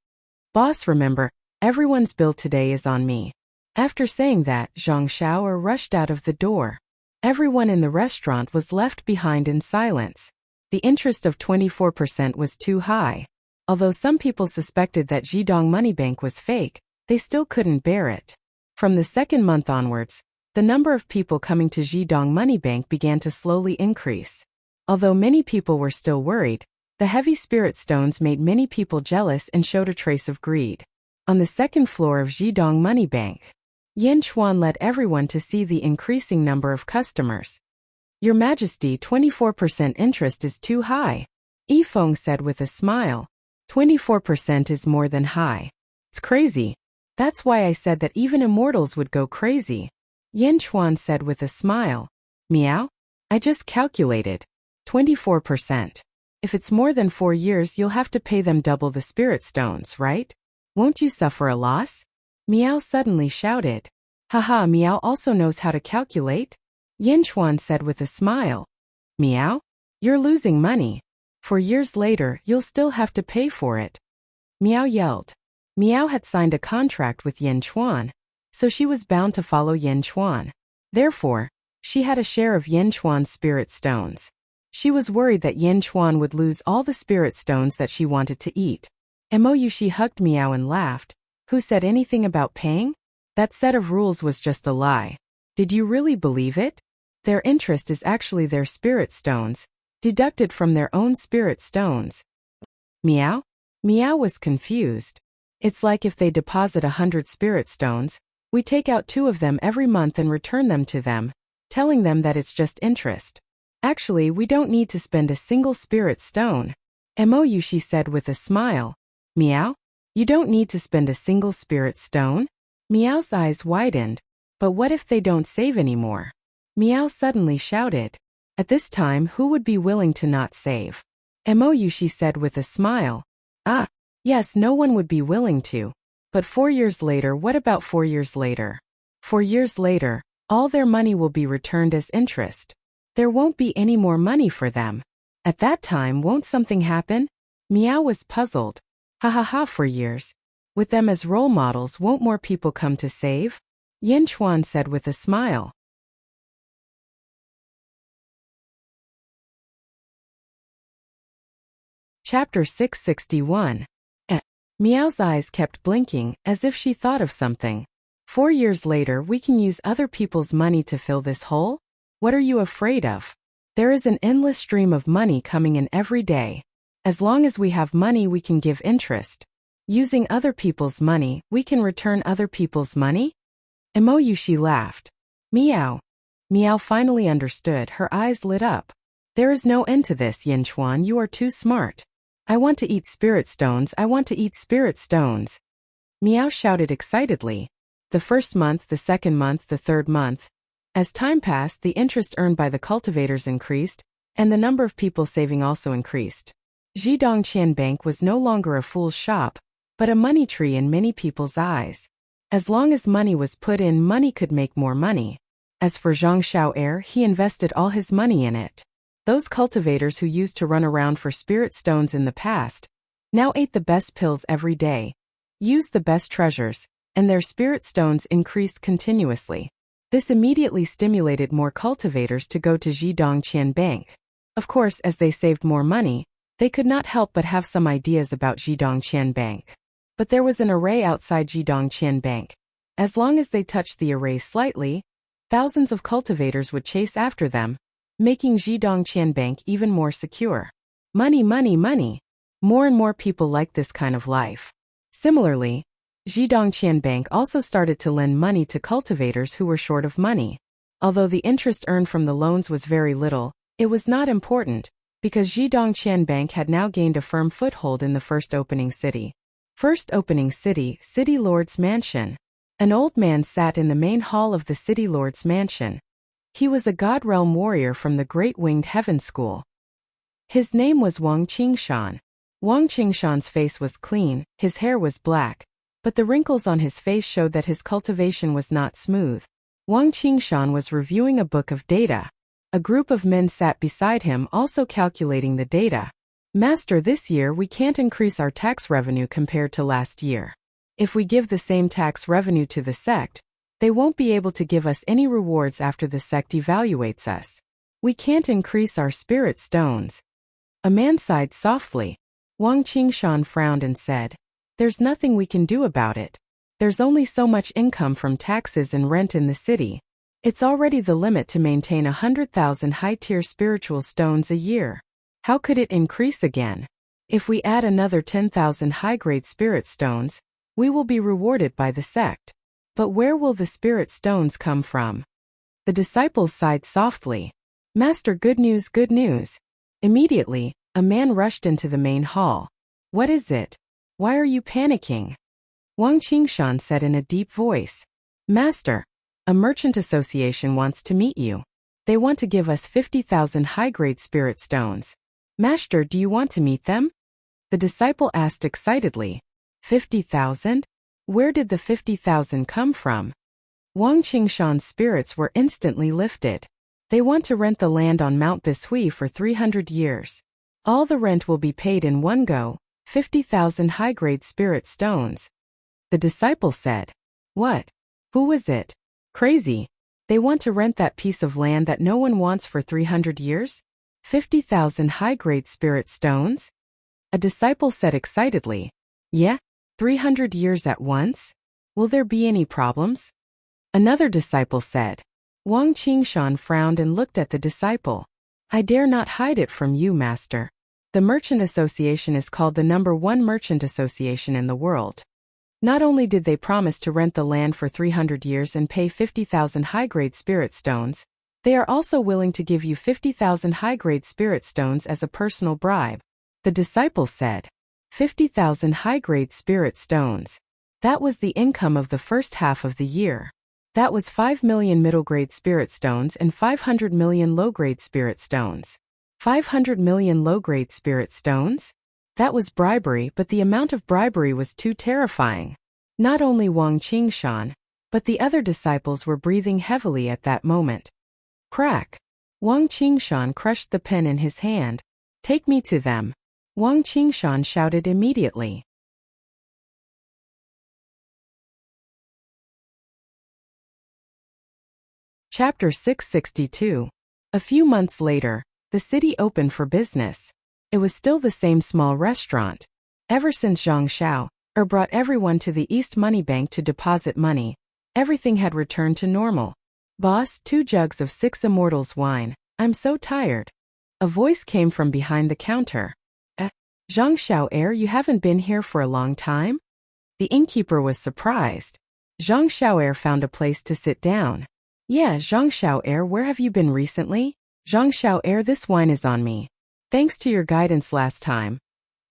Boss, remember, everyone's bill today is on me. After saying that, Zhang Xiao'er rushed out of the door. Everyone in the restaurant was left behind in silence. The interest of 24% was too high. Although some people suspected that Jidong Money Bank was fake, they still couldn't bear it. From the second month onwards, the number of people coming to Jidong Money Bank began to slowly increase. Although many people were still worried, the heavy spirit stones made many people jealous and showed a trace of greed. On the second floor of Jidong Money Bank, Yin Chuan led everyone to see the increasing number of customers. Your Majesty, 24% interest is too high, Yifeng said with a smile. 24% is more than high. It's crazy. That's why I said that even immortals would go crazy, Yin Chuan said with a smile. Meow? I just calculated. 24%. If it's more than 4 years, you'll have to pay them double the spirit stones, right? Won't you suffer a loss? Meow suddenly shouted. Haha, Meow also knows how to calculate, Yin Chuan said with a smile. Meow? You're losing money. 4 years later, you'll still have to pay for it. Meow yelled. Meow had signed a contract with Yin Chuan, so she was bound to follow Yin Chuan. Therefore, she had a share of Yin Chuan's spirit stones. She was worried that Yin Chuan would lose all the spirit stones that she wanted to eat. She hugged Meow and laughed. Who said anything about paying? That set of rules was just a lie. Did you really believe it? Their interest is actually their spirit stones, deducted from their own spirit stones. Meow? Meow was confused. It's like if they deposit 100 spirit stones, we take out 2 of them every month and return them to them, telling them that it's just interest. Actually, we don't need to spend a single spirit stone. She said with a smile. Meow? You don't need to spend a single spirit stone? Meow's eyes widened. But what if they don't save anymore? Meow suddenly shouted. At this time, who would be willing to not save? She said with a smile. Ah, yes, no one would be willing to. But 4 years later, what about 4 years later? 4 years later, all their money will be returned as interest. There won't be any more money for them. At that time, won't something happen? Meow was puzzled. Ha ha ha, 4 years. With them as role models, won't more people come to save? Yin Chuan said with a smile. Chapter 661. Meow's eyes kept blinking, as if she thought of something. 4 years later, we can use other people's money to fill this hole? What are you afraid of? There is an endless stream of money coming in every day. As long as we have money, we can give interest. Using other people's money, we can return other people's money? She laughed. Meow. Meow finally understood, her eyes lit up. There is no end to this, Yin Chuan, you are too smart. I want to eat spirit stones, I want to eat spirit stones. Meow shouted excitedly. The first month, the second month, the third month. As time passed, the interest earned by the cultivators increased, and the number of people saving also increased. Jidong Qian Bank was no longer a fool's shop, but a money tree in many people's eyes. As long as money was put in, money could make more money. As for Zhang Xiao'er, he invested all his money in it. Those cultivators who used to run around for spirit stones in the past now ate the best pills every day, used the best treasures, and their spirit stones increased continuously. This immediately stimulated more cultivators to go to Jidong Qian Bank. Of course, as they saved more money, they could not help but have some ideas about Jidong Qian Bank. But there was an array outside Jidong Qian Bank. As long as they touched the array slightly, thousands of cultivators would chase after them, making Jidong Qian Bank even more secure. Money, money, money. More and more people liked this kind of life. Similarly, Jidong Qian Bank also started to lend money to cultivators who were short of money. Although the interest earned from the loans was very little, it was not important, because Jidong Qian Bank had now gained a firm foothold in the first opening city. First opening city, City Lord's Mansion. An old man sat in the main hall of the City Lord's Mansion. He was a God Realm warrior from the Great Winged Heaven School. His name was Wang Qingshan. Wang Qingshan's face was clean, his hair was black, but the wrinkles on his face showed that his cultivation was not smooth. Wang Qingshan was reviewing a book of data. A group of men sat beside him also calculating the data. Master, this year we can't increase our tax revenue compared to last year. If we give the same tax revenue to the sect, they won't be able to give us any rewards after the sect evaluates us. We can't increase our spirit stones. A man sighed softly. Wang Qingshan frowned and said, "There's nothing we can do about it. There's only so much income from taxes and rent in the city. It's already the limit to maintain 100,000 high-tier spiritual stones a year. How could it increase again? If we add another 10,000 high-grade spirit stones, we will be rewarded by the sect. But where will the spirit stones come from?" The disciples sighed softly. "Master, good news, good news." Immediately, a man rushed into the main hall. "What is it? Why are you panicking?" Wang Qingshan said in a deep voice. "Master, a merchant association wants to meet you. They want to give us 50,000 high-grade spirit stones. Master, do you want to meet them?" The disciple asked excitedly. 50,000? Where did the 50,000 come from? Wang Qingshan's spirits were instantly lifted. They want to rent the land on Mount Bishui for 300 years. All the rent will be paid in one go, 50,000 high-grade spirit stones. The disciple said, "What? Who was it? Crazy. They want to rent that piece of land that no one wants for 300 years? 50,000 high-grade spirit stones?" A disciple said excitedly, "Yeah, 300 years at once? Will there be any problems?" Another disciple said. Wang Qingshan frowned and looked at the disciple. "I dare not hide it from you, Master. The merchant association is called the #1 merchant association in the world. Not only did they promise to rent the land for 300 years and pay 50,000 high-grade spirit stones, they are also willing to give you 50,000 high-grade spirit stones as a personal bribe." The disciple said, 50,000 high-grade spirit stones. That was the income of the first half of the year. That was 5 million middle-grade spirit stones and 500 million low-grade spirit stones. 500 million low-grade spirit stones? That was bribery, but the amount of bribery was too terrifying. Not only Wang Qingshan, but the other disciples were breathing heavily at that moment. Crack! Wang Qingshan crushed the pen in his hand. "Take me to them!" Wang Qingshan shouted immediately. Chapter 662. A few months later, the city opened for business. It was still the same small restaurant. Ever since Zhang Xiao brought everyone to the East Money Bank to deposit money, everything had returned to normal. "Boss, 2 jugs of 6 Immortals wine. I'm so tired." A voice came from behind the counter. Zhang Xiao, you haven't been here for a long time?" The innkeeper was surprised. Zhang Xiao found a place to sit down. "Yeah, Zhang Xiao, where have you been recently?" "Zhang Xiao, this wine is on me. Thanks to your guidance last time.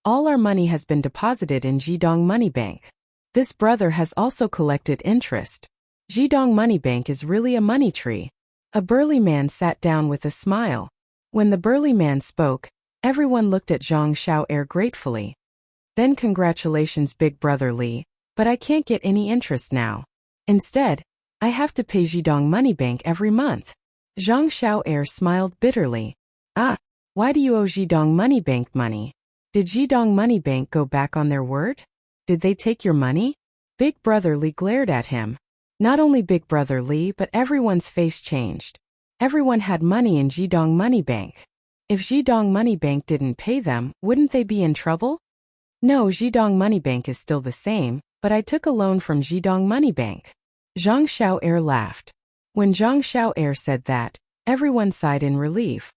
All our money has been deposited in Jidong Money Bank. This brother has also collected interest. Jidong Money Bank is really a money tree." A burly man sat down with a smile. When the burly man spoke, everyone looked at Zhang Xiao gratefully. "Then congratulations, big brother Li, but I can't get any interest now. Instead, I have to pay Jidong Money Bank every month." Zhang Xiao smiled bitterly. "Ah, why do you owe Jidong Money Bank money? Did Jidong Money Bank go back on their word? Did they take your money?" Big brother Li glared at him. Not only big brother Li, but everyone's face changed. Everyone had money in Jidong Money Bank. If Jidong Money Bank didn't pay them, wouldn't they be in trouble? "No, Jidong Money Bank is still the same, but I took a loan from Jidong Money Bank." Zhang Xiao laughed. When Zhang Xiao said that, everyone sighed in relief.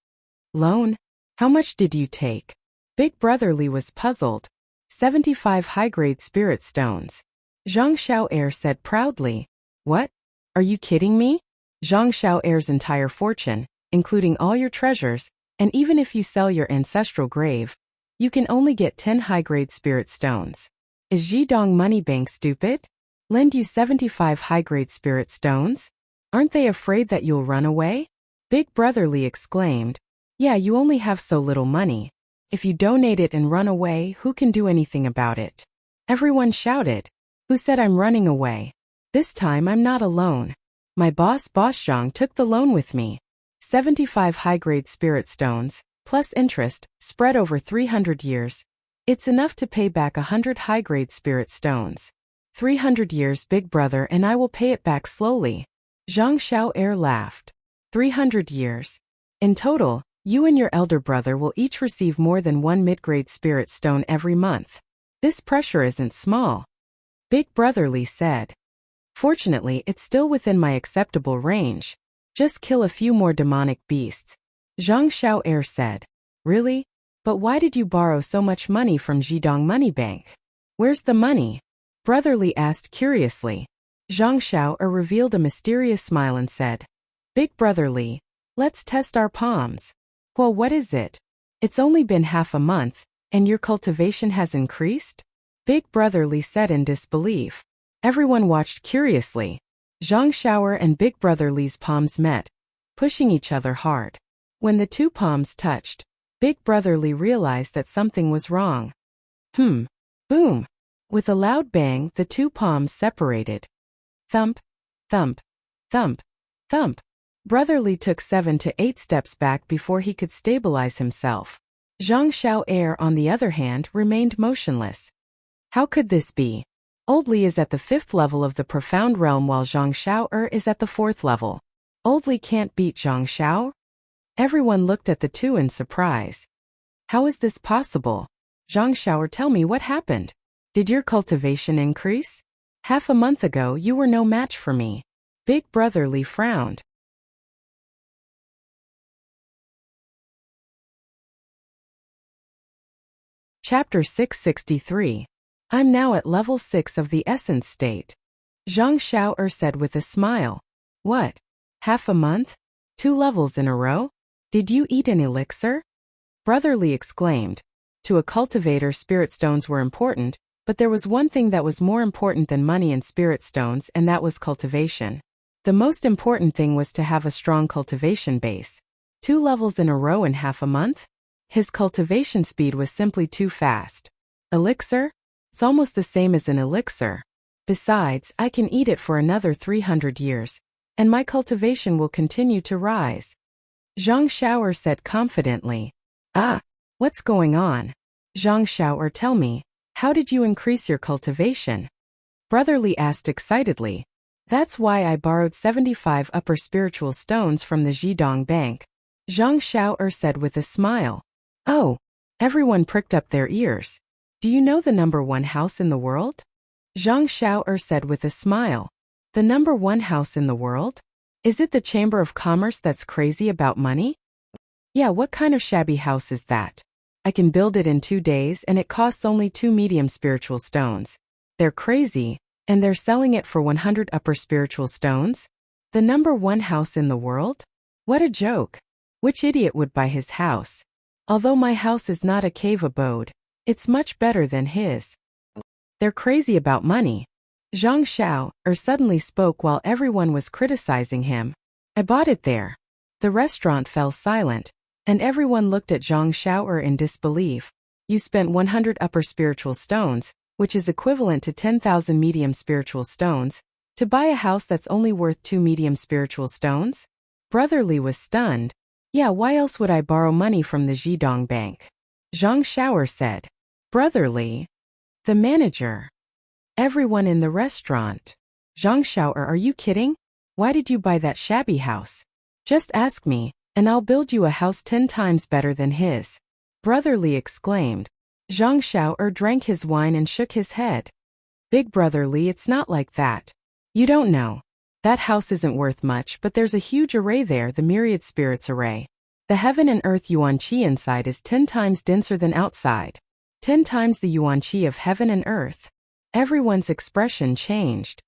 "Loan? How much did you take?" Big brother Li was puzzled. 75 high-grade spirit stones. Zhang Xiao said proudly. "What? Are you kidding me? Zhang Xiao's entire fortune, including all your treasures, and even if you sell your ancestral grave, you can only get 10 high-grade spirit stones. Is Jidong Money Bank stupid? Lend you 75 high-grade spirit stones? Aren't they afraid that you'll run away?" Big brother Li exclaimed. "Yeah, you only have so little money. If you donate it and run away, who can do anything about it?" Everyone shouted. "Who said I'm running away? This time I'm not alone." My boss Zhang took the loan with me. 75 high-grade spirit stones, plus interest, spread over 300 years. It's enough to pay back 100 high-grade spirit stones. 300 years, big brother, and I will pay it back slowly. Zhang Xiao'er laughed. 300 years. In total, you and your elder brother will each receive more than 1 mid-grade spirit stone every month. This pressure isn't small. Big brother Li said. Fortunately, it's still within my acceptable range. Just kill a few more demonic beasts. Zhang Xiao'er said. Really? But why did you borrow so much money from Jidong Money Bank? Where's the money? Brother Li asked curiously. Zhang Xiao'er revealed a mysterious smile and said, Big brother Li, let's test our palms. Well, what is it? It's only been half a month, and your cultivation has increased? Big brother Li said in disbelief. Everyone watched curiously. Zhang Xiao'er and Big brother Li's palms met, pushing each other hard. When the two palms touched, Big brother Li realized that something was wrong. Boom. With a loud bang, the two palms separated. Thump, thump, thump, thump. Brother Li took 7 to 8 steps back before he could stabilize himself. Zhang Xiao'er, on the other hand, remained motionless. How could this be? Old Li is at the 5th level of the profound realm while Zhang Xiao'er is at the 4th level. Old Li can't beat Zhang Xiao? Everyone looked at the two in surprise. How is this possible? Zhang Xiao'er, tell me what happened. Did your cultivation increase? Half a month ago you were no match for me. Big brother Li frowned. Chapter 663. I'm now at level 6 of the essence state. Zhang Xiao'er said with a smile. What? Half a month? 2 levels in a row? Did you eat an elixir? Brother Li exclaimed. To a cultivator, spirit stones were important, but there was one thing that was more important than money and spirit stones, and that was cultivation. The most important thing was to have a strong cultivation base. 2 levels in a row in half a month? His cultivation speed was simply too fast. Elixir? It's almost the same as an elixir. Besides, I can eat it for another 300 years, and my cultivation will continue to rise. Zhang Xiao'er said confidently. What's going on? Zhang Xiao'er, tell me, how did you increase your cultivation? Brother Li asked excitedly. That's why I borrowed 75 upper spiritual stones from the Jidong Bank. Zhang Xiao'er said with a smile. Oh, everyone pricked up their ears. Do you know the number 1 house in the world? Zhang Xiao'er said with a smile. The number 1 house in the world? Is it the Chamber of Commerce that's crazy about money? Yeah, what kind of shabby house is that? I can build it in 2 days and it costs only 2 medium spiritual stones. They're crazy, and they're selling it for 100 upper spiritual stones? The number 1 house in the world? What a joke. Which idiot would buy his house? Although my house is not a cave abode, it's much better than his. They're crazy about money. Zhang Xiao'er suddenly spoke while everyone was criticizing him. I bought it there. The restaurant fell silent, and everyone looked at Zhang Xiao'er in disbelief. You spent 100 upper spiritual stones, which is equivalent to 10,000 medium spiritual stones, to buy a house that's only worth 2 medium spiritual stones? Brother Li was stunned. Yeah, why else would I borrow money from the Jidong Bank? Zhang Xiao'er said. Brother Li. The manager. Everyone in the restaurant. Zhang Xiao'er, are you kidding? Why did you buy that shabby house? Just ask me, and I'll build you a house 10 times better than his. Brother Li exclaimed. Zhang Xiao'er drank his wine and shook his head. Big brother Li, it's not like that. You don't know. That house isn't worth much, but there's a huge array there, the myriad spirits array. The heaven and earth yuan qi inside is 10 times denser than outside. 10 times the yuan qi of heaven and earth. Everyone's expression changed.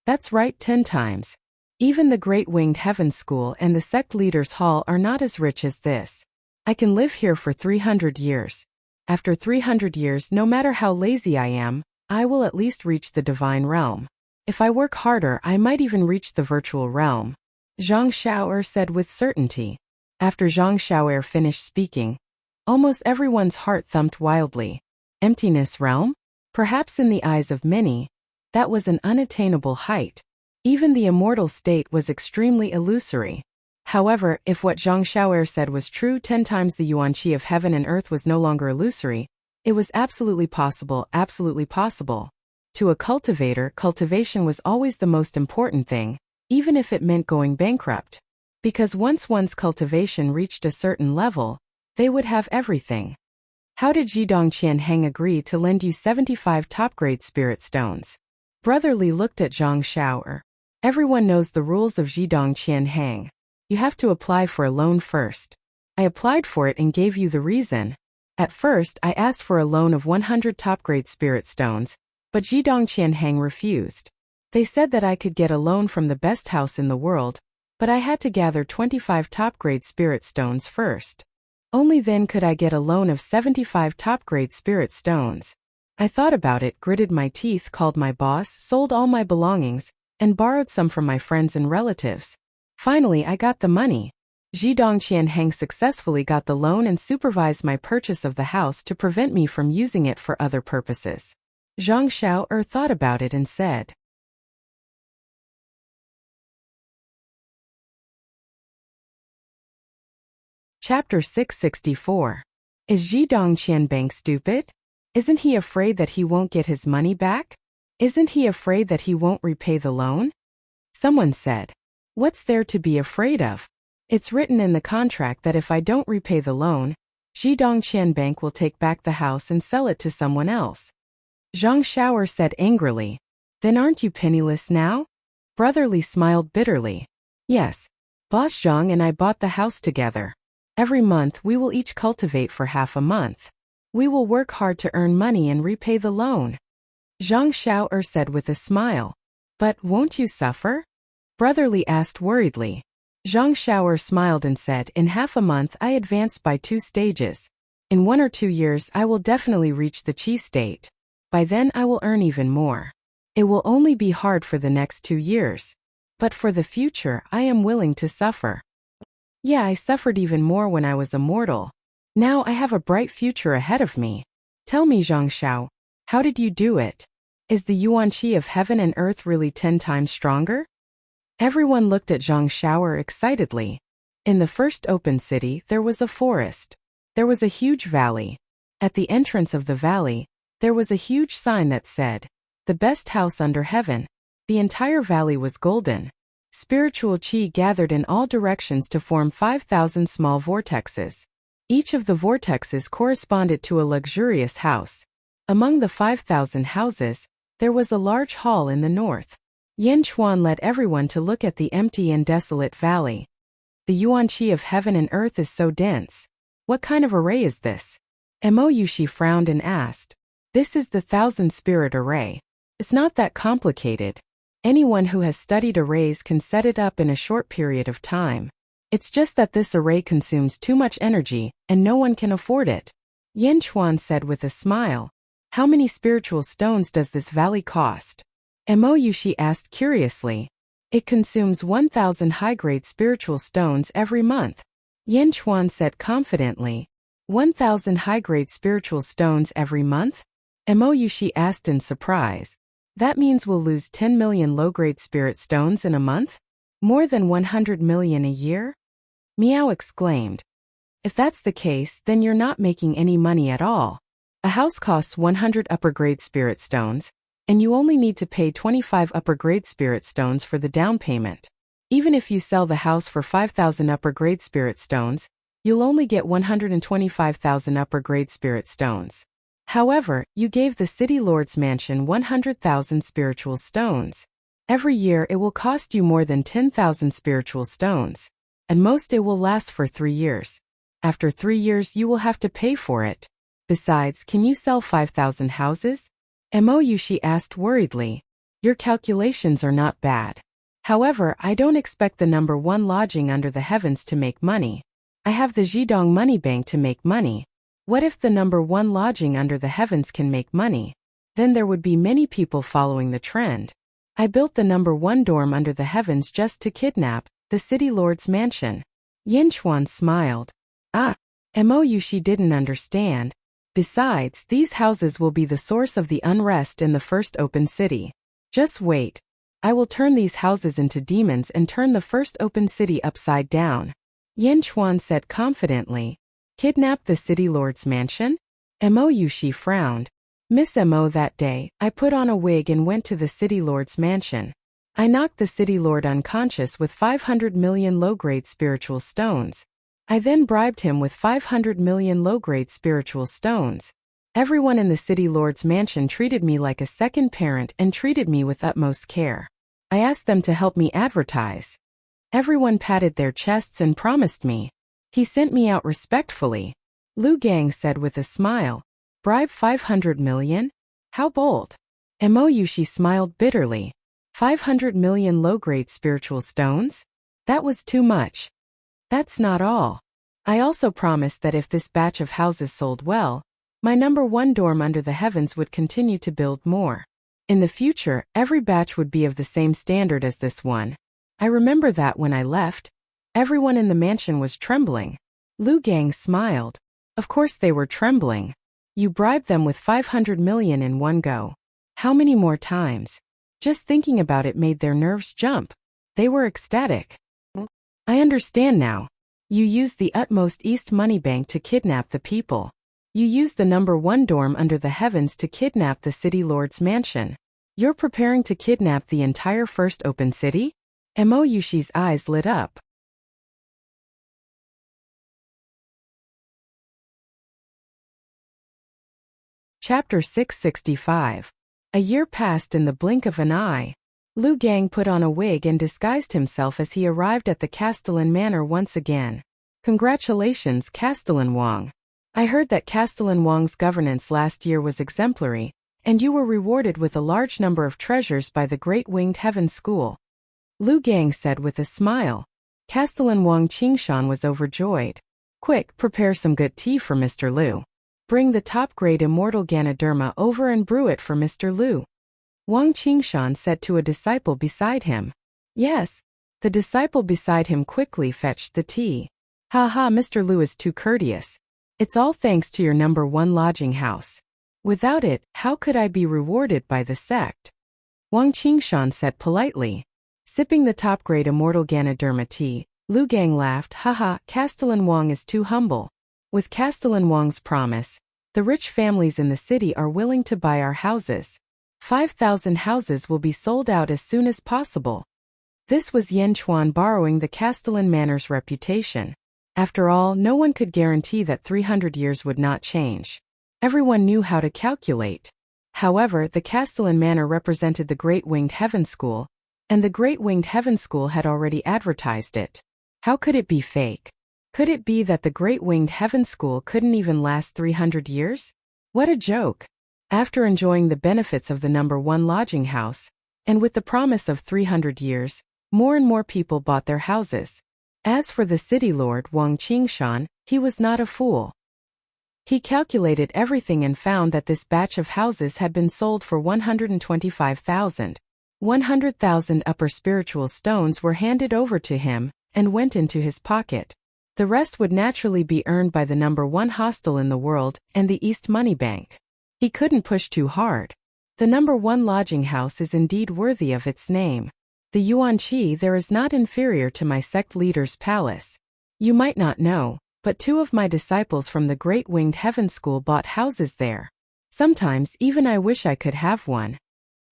That's right, 10 times. Even the Great Winged Heaven School and the Sect Leaders Hall are not as rich as this. I can live here for 300 years. After 300 years, no matter how lazy I am, I will at least reach the divine realm. If I work harder, I might even reach the virtual realm. Zhang Xiao'er said with certainty. After Zhang Xiao'er finished speaking, almost everyone's heart thumped wildly. Emptiness realm? Perhaps in the eyes of many, that was an unattainable height. Even the immortal state was extremely illusory. However, if what Zhang Xiao'er said was true, 10 times the yuanqi of heaven and earth was no longer illusory. It was absolutely possible, absolutely possible. To a cultivator, cultivation was always the most important thing, even if it meant going bankrupt. Because once one's cultivation reached a certain level, they would have everything. How did Zhidong Qianheng agree to lend you 75 top-grade spirit stones? Brotherly looked at Zhang Xiao'er. Everyone knows the rules of Zhidong Qianheng. You have to apply for a loan first. I applied for it and gave you the reason. At first, I asked for a loan of 100 top-grade spirit stones, but Zhidong Qianheng refused. They said that I could get a loan from the best house in the world, but I had to gather 25 top-grade spirit stones first. Only then could I get a loan of 75 top-grade spirit stones. I thought about it, gritted my teeth, called my boss, sold all my belongings, and borrowed some from my friends and relatives. Finally, I got the money. Zhidong Qianheng successfully got the loan and supervised my purchase of the house to prevent me from using it for other purposes. Zhang Xiao'er thought about it and said. Chapter 664. Is Zhidong Qianbang stupid? Isn't he afraid that he won't get his money back? Isn't he afraid that he won't repay the loan? Someone said. What's there to be afraid of? It's written in the contract that if I don't repay the loan, Zhidong Qianbang will take back the house and sell it to someone else. Zhang Xiao'er said angrily. Then aren't you penniless now? Brotherly smiled bitterly. Yes. Boss Zhang and I bought the house together. Every month we will each cultivate for half a month. We will work hard to earn money and repay the loan. Zhang Xiao'er said with a smile. But won't you suffer? Brotherly asked worriedly. Zhang Xiao'er smiled and said, in half a month I advanced by 2 stages. In 1 or 2 years I will definitely reach the qi state. By then I will earn even more. It will only be hard for the next 2 years. But for the future I am willing to suffer. Yeah, I suffered even more when I was immortal. Now I have a bright future ahead of me. Tell me, Zhang Xiao, how did you do it? Is the yuanqi of heaven and earth really 10 times stronger? Everyone looked at Zhang Xiao'er excitedly. In the first open city there was a forest. There was a huge valley. At the entrance of the valley, there was a huge sign that said, the best house under heaven. The entire valley was golden. Spiritual qi gathered in all directions to form 5,000 small vortexes. Each of the vortexes corresponded to a luxurious house. Among the 5,000 houses, there was a large hall in the north. Yan Chuan led everyone to look at the empty and desolate valley. The yuanqi of heaven and earth is so dense. What kind of array is this? Mo Yushi frowned and asked. This is the 1,000 spirit array. It's not that complicated. Anyone who has studied arrays can set it up in a short period of time. It's just that this array consumes too much energy, and no one can afford it. Yan Chuan said with a smile. How many spiritual stones does this valley cost? Mo Yushi asked curiously. It consumes 1,000 high-grade spiritual stones every month. Yan Chuan said confidently. 1,000 high-grade spiritual stones every month? Mo Yushi asked in surprise. That means we'll lose 10 million low-grade spirit stones in a month? More than 100 million a year? Miao exclaimed. If that's the case, then you're not making any money at all. A house costs 100 upper-grade spirit stones, and you only need to pay 25 upper-grade spirit stones for the down payment. Even if you sell the house for 5,000 upper-grade spirit stones, you'll only get 125,000 upper-grade spirit stones. However, you gave the city lord's mansion 100,000 spiritual stones. Every year it will cost you more than 10,000 spiritual stones. At most it will last for 3 years. After 3 years you will have to pay for it. Besides, can you sell 5,000 houses? Mo Yushi asked worriedly. Your calculations are not bad. However, I don't expect the number 1 lodging under the heavens to make money. I have the Zhidong money bank to make money. What if the number 1 lodging under the heavens can make money? Then there would be many people following the trend. I built the number 1 dorm under the heavens just to kidnap the city lord's mansion. Yan Chuan smiled. Mo Yushi didn't understand. Besides, these houses will be the source of the unrest in the first open city. Just wait. I will turn these houses into demons and turn the first open city upside down. Yan Chuan said confidently. Kidnap the city lord's mansion? Mo Yushi frowned. Miss Mo, that day, I put on a wig and went to the city lord's mansion. I knocked the city lord unconscious with 500 million low-grade spiritual stones. I then bribed him with 500 million low-grade spiritual stones. Everyone in the city lord's mansion treated me like a second parent and treated me with utmost care. I asked them to help me advertise. Everyone patted their chests and promised me. He sent me out respectfully. Lu Gang said with a smile. Bribe 500 million? How bold. Mo Yushi smiled bitterly. 500 million low-grade spiritual stones? That was too much. That's not all. I also promised that if this batch of houses sold well, my number 1 dorm under the heavens would continue to build more. In the future, every batch would be of the same standard as this one. I remember that when I left, everyone in the mansion was trembling. Lu Gang smiled. Of course they were trembling. You bribed them with 500 million in one go. How many more times? Just thinking about it made their nerves jump. They were ecstatic. I understand now. You used the utmost East Money Bank to kidnap the people. You used the number 1 dorm under the heavens to kidnap the city lord's mansion. You're preparing to kidnap the entire first open city? Mo Yushi's eyes lit up. Chapter 665. A year passed in the blink of an eye. Lu Gang put on a wig and disguised himself as he arrived at the Castellan Manor once again. Congratulations, Castellan Wang. I heard that Castellan Wang's governance last year was exemplary, and you were rewarded with a large number of treasures by the Great Winged Heaven School. Lu Gang said with a smile. Castellan Wang Qingshan was overjoyed. Quick, prepare some good tea for Mr. Lu. Bring the top-grade Immortal Ganoderma over and brew it for Mr. Lu. Wang Qingshan said to a disciple beside him. Yes. The disciple beside him quickly fetched the tea. Ha, Mr. Lu is too courteous. It's all thanks to your number 1 lodging house. Without it, how could I be rewarded by the sect? Wang Qingshan said politely. Sipping the top-grade Immortal Ganoderma tea, Lu Gang laughed. Castellan Wang is too humble. With Castellan Wang's promise, the rich families in the city are willing to buy our houses. 5,000 houses will be sold out as soon as possible. This was Yan Chuan borrowing the Castellan Manor's reputation. After all, no one could guarantee that 300 years would not change. Everyone knew how to calculate. However, the Castellan Manor represented the Great Winged Heaven School, and the Great Winged Heaven School had already advertised it. How could it be fake? Could it be that the Great Winged Heaven School couldn't even last 300 years? What a joke! After enjoying the benefits of the number 1 lodging house, and with the promise of 300 years, more and more people bought their houses. As for the city lord Wang Qingshan, he was not a fool. He calculated everything and found that this batch of houses had been sold for 125,000. 100,000 upper spiritual stones were handed over to him and went into his pocket. The rest would naturally be earned by the number 1 hostel in the world and the East Money Bank. He couldn't push too hard. The number 1 lodging house is indeed worthy of its name. The Yuanqi there is not inferior to my sect leader's palace. You might not know, but 2 of my disciples from the Great Winged Heaven School bought houses there. Sometimes even I wish I could have one.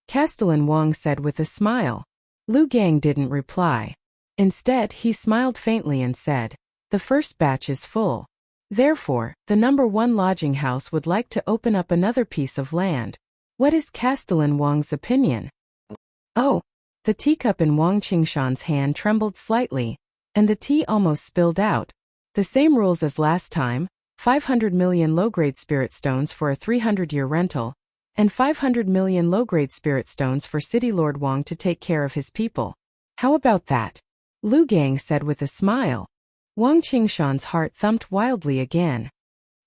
Castellan Wang said with a smile. Lu Gang didn't reply. Instead, he smiled faintly and said, the first batch is full. Therefore, the number 1 lodging house would like to open up another piece of land. What is Castellan Wang's opinion? Oh! The teacup in Wang Qingshan's hand trembled slightly, and the tea almost spilled out. The same rules as last time, 500 million low-grade spirit stones for a 300-year rental, and 500 million low-grade spirit stones for City Lord Wang to take care of his people. How about that? Lu Gang said with a smile. Wang Qingshan's heart thumped wildly again.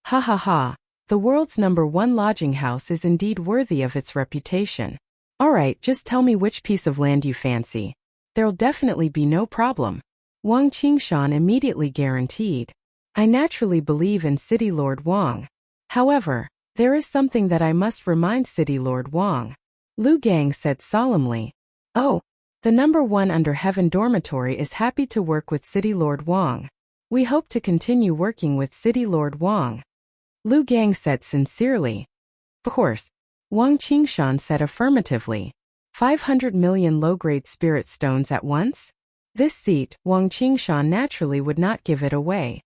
Ha, the world's number 1 lodging house is indeed worthy of its reputation. Alright, just tell me which piece of land you fancy. There'll definitely be no problem. Wang Qingshan immediately guaranteed. I naturally believe in City Lord Wang. However, there is something that I must remind City Lord Wang. Lu Gang said solemnly. Oh, The number 1 under heaven dormitory is happy to work with City Lord Wang. We hope to continue working with City Lord Wang. Lu Gang said sincerely. Of course. Wang Qingshan said affirmatively. 500 million low-grade spirit stones at once? This seat, Wang Qingshan naturally would not give it away.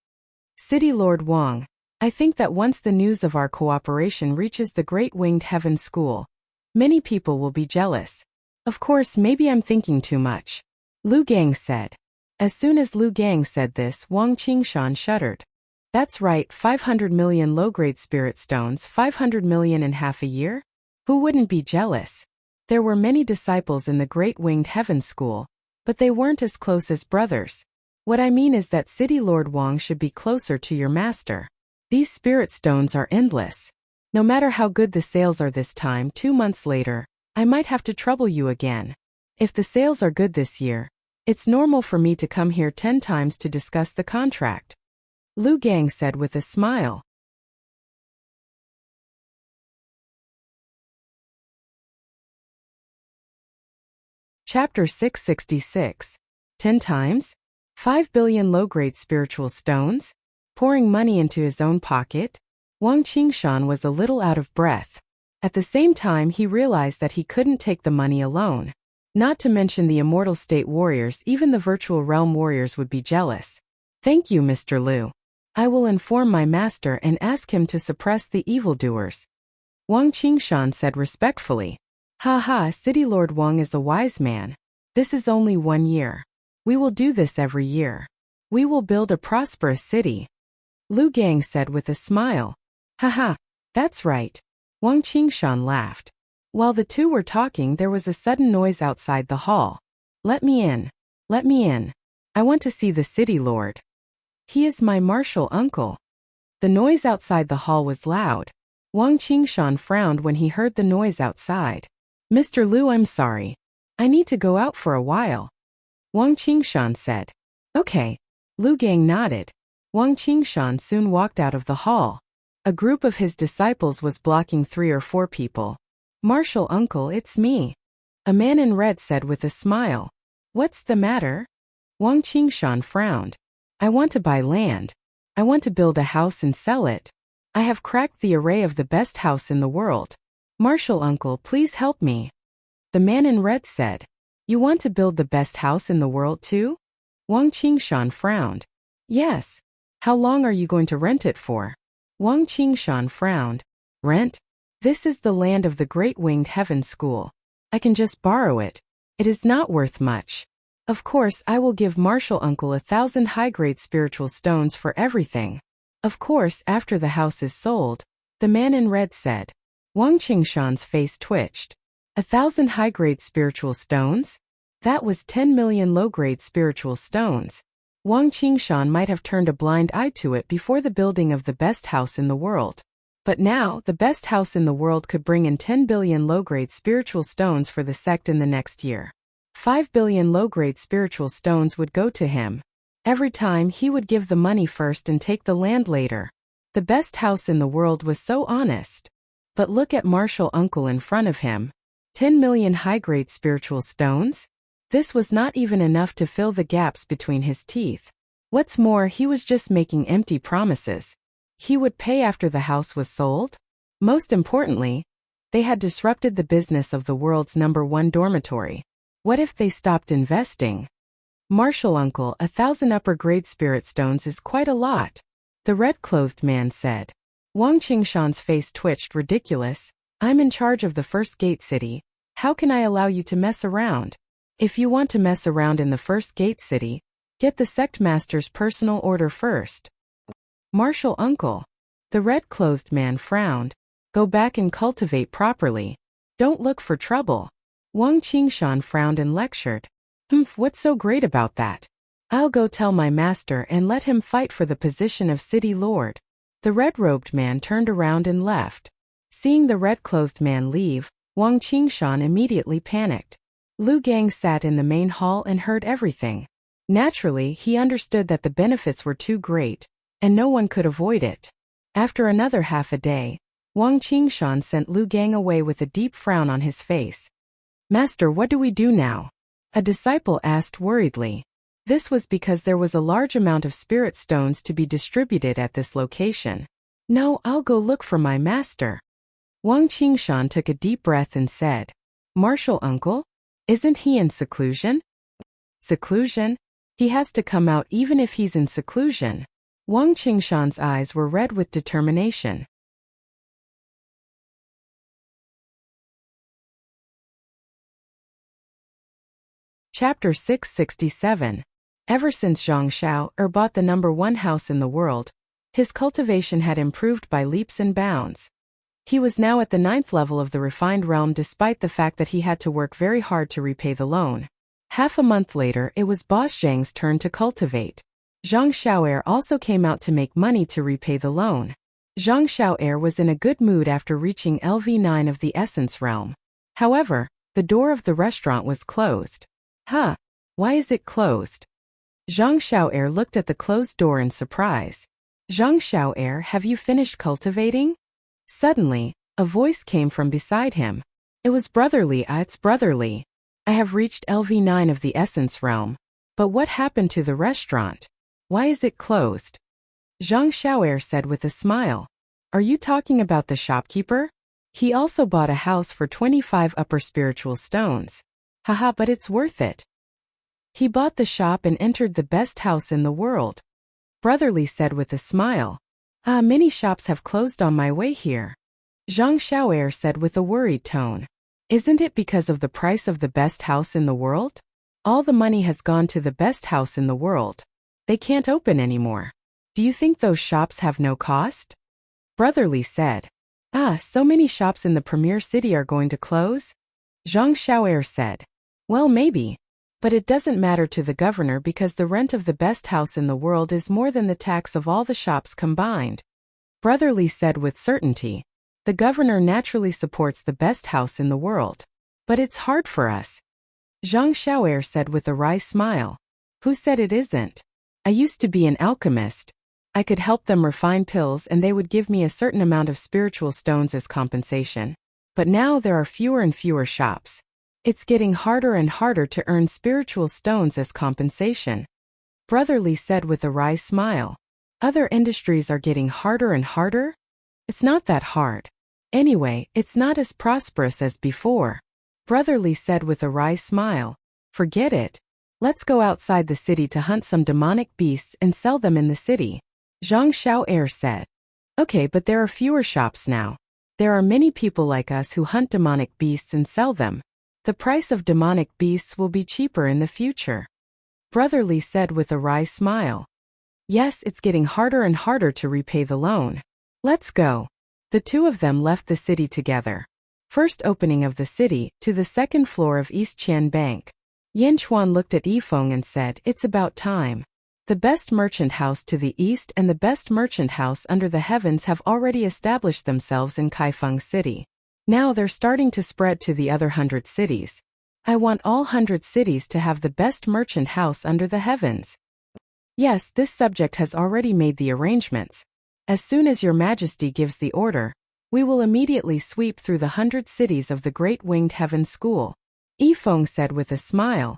City Lord Wang, I think that once the news of our cooperation reaches the Great Winged Heaven School, many people will be jealous. Of course, maybe I'm thinking too much. Lu Gang said. As soon as Lu Gang said this, Wang Qingshan shuddered. That's right, 500 million low-grade spirit stones, 500 million in half a year? Who wouldn't be jealous? There were many disciples in the Great Winged Heaven School, but they weren't as close as brothers. What I mean is that City Lord Wang should be closer to your master. These spirit stones are endless. No matter how good the sales are this time, 2 months later, I might have to trouble you again. If the sales are good this year, it's normal for me to come here 10 times to discuss the contract. Lu Gang said with a smile. Chapter 666. 10 times? 5 billion low-grade spiritual stones? Pouring money into his own pocket? Wang Qingshan was a little out of breath. At the same time, he realized that he couldn't take the money alone. Not to mention the immortal state warriors, even the virtual realm warriors would be jealous. Thank you, Mr. Lu. I will inform my master and ask him to suppress the evildoers. Wang Qingshan said respectfully. Ha, City Lord Wang is a wise man. This is only 1 year. We will do this every year. We will build a prosperous city. Lu Gang said with a smile. Ha, that's right. Wang Qingshan laughed. While the two were talking, there was a sudden noise outside the hall. Let me in. Let me in. I want to see the city lord. He is my martial uncle. The noise outside the hall was loud. Wang Qingshan frowned when he heard the noise outside. Mr. Lu, I'm sorry. I need to go out for a while. Wang Qingshan said. Okay. Lu Gang nodded. Wang Qingshan soon walked out of the hall. A group of his disciples was blocking 3 or 4 people. Martial uncle, it's me. A man in red said with a smile. What's the matter? Wang Qingshan frowned. I want to buy land. I want to build a house and sell it. I have cracked the array of the best house in the world. Martial uncle, please help me. The man in red said. You want to build the best house in the world too? Wang Qingshan frowned. Yes. How long are you going to rent it for? Wang Qingshan frowned. Rent? This is the land of the Great Winged Heaven School. I can just borrow it. It is not worth much. Of course, I will give Martial Uncle 1,000 high-grade spiritual stones for everything. Of course, after the house is sold, the man in red said. Wang Qingshan's face twitched. 1,000 high-grade spiritual stones? That was 10 million low-grade spiritual stones. Wang Qingshan might have turned a blind eye to it before the building of the best house in the world. But now, the best house in the world could bring in 10 billion low-grade spiritual stones for the sect in the next year. 5 billion low-grade spiritual stones would go to him. Every time he would give the money first and take the land later. The best house in the world was so honest. But look at Martial Uncle in front of him. 10 million high-grade spiritual stones? This was not even enough to fill the gaps between his teeth. What's more, he was just making empty promises. He would pay after the house was sold? Most importantly, they had disrupted the business of the world's #1 dormitory. What if they stopped investing? Martial Uncle, 1,000 upper-grade spirit stones is quite a lot. The red-clothed man said. Wang Qingshan's face twitched. Ridiculous. I'm in charge of the first gate city. How can I allow you to mess around? If you want to mess around in the first gate city, get the sect master's personal order first. Martial Uncle. The red-clothed man frowned. Go back and cultivate properly. Don't look for trouble. Wang Qingshan frowned and lectured. What's so great about that? I'll go tell my master and let him fight for the position of city lord. The red-robed man turned around and left. Seeing the red-clothed man leave, Wang Qingshan immediately panicked. Lu Gang sat in the main hall and heard everything. Naturally, he understood that the benefits were too great, and no one could avoid it. After another half a day, Wang Qingshan sent Lu Gang away with a deep frown on his face. Master, what do we do now? A disciple asked worriedly. This was because there was a large amount of spirit stones to be distributed at this location. No, I'll go look for my master. Wang Qingshan took a deep breath and said, Martial uncle? Isn't he in seclusion? Seclusion? He has to come out even if he's in seclusion. Wang Qingshan's eyes were red with determination. Chapter 667. Ever since Zhang Xiao bought the #1 house in the world, his cultivation had improved by leaps and bounds. He was now at the 9th level of the refined realm despite the fact that he had to work very hard to repay the loan. Half a month later, it was Boss Zhang's turn to cultivate. Zhang Xiao'er also came out to make money to repay the loan. Zhang Xiao'er was in a good mood after reaching LV9 of the Essence realm. However, the door of the restaurant was closed. Huh? Why is it closed? Zhang Xiao'er looked at the closed door in surprise. Zhang Xiao'er, have you finished cultivating? Suddenly, a voice came from beside him. It was Brotherly. It's Brotherly. I have reached LV9 of the Essence realm. But what happened to the restaurant? Why is it closed? Zhang Xiao'er said with a smile. Are you talking about the shopkeeper? He also bought a house for 25 upper spiritual stones. Haha, but it's worth it. He bought the shop and entered the best house in the world. Brotherly said with a smile. Many shops have closed on my way here. Zhang Xiao'er said with a worried tone. Isn't it because of the price of the best house in the world? All the money has gone to the best house in the world. They can't open anymore. Do you think those shops have no cost? Brotherly said. So many shops in the premier city are going to close? Zhang Xiao'er said. Well, maybe. But it doesn't matter to the governor because the rent of the best house in the world is more than the tax of all the shops combined. Brotherly said with certainty. The governor naturally supports the best house in the world. But it's hard for us. Zhang Xiao'er said with a wry smile. Who said it isn't? I used to be an alchemist. I could help them refine pills and they would give me a certain amount of spiritual stones as compensation. But now there are fewer and fewer shops. It's getting harder and harder to earn spiritual stones as compensation. Brotherly said with a wry smile. Other industries are getting harder and harder? It's not that hard. Anyway, it's not as prosperous as before. Brotherly said with a wry smile. Forget it. Let's go outside the city to hunt some demonic beasts and sell them in the city. Zhang Xiao'er said. Okay, but there are fewer shops now. There are many people like us who hunt demonic beasts and sell them. The price of demonic beasts will be cheaper in the future. Brotherly said with a wry smile. Yes, it's getting harder and harder to repay the loan. Let's go. The two of them left the city together. First opening of the city, to the second floor of East Qian Bank. Yanchuan looked at Yifeng and said, it's about time. The best merchant house to the east and the best merchant house under the heavens have already established themselves in Kaifeng City. Now they're starting to spread to the other 100 cities. I want all 100 cities to have the best merchant house under the heavens. Yes, this subject has already made the arrangements. As soon as your majesty gives the order, we will immediately sweep through the 100 cities of the Great Winged Heaven School. Yifeng said with a smile.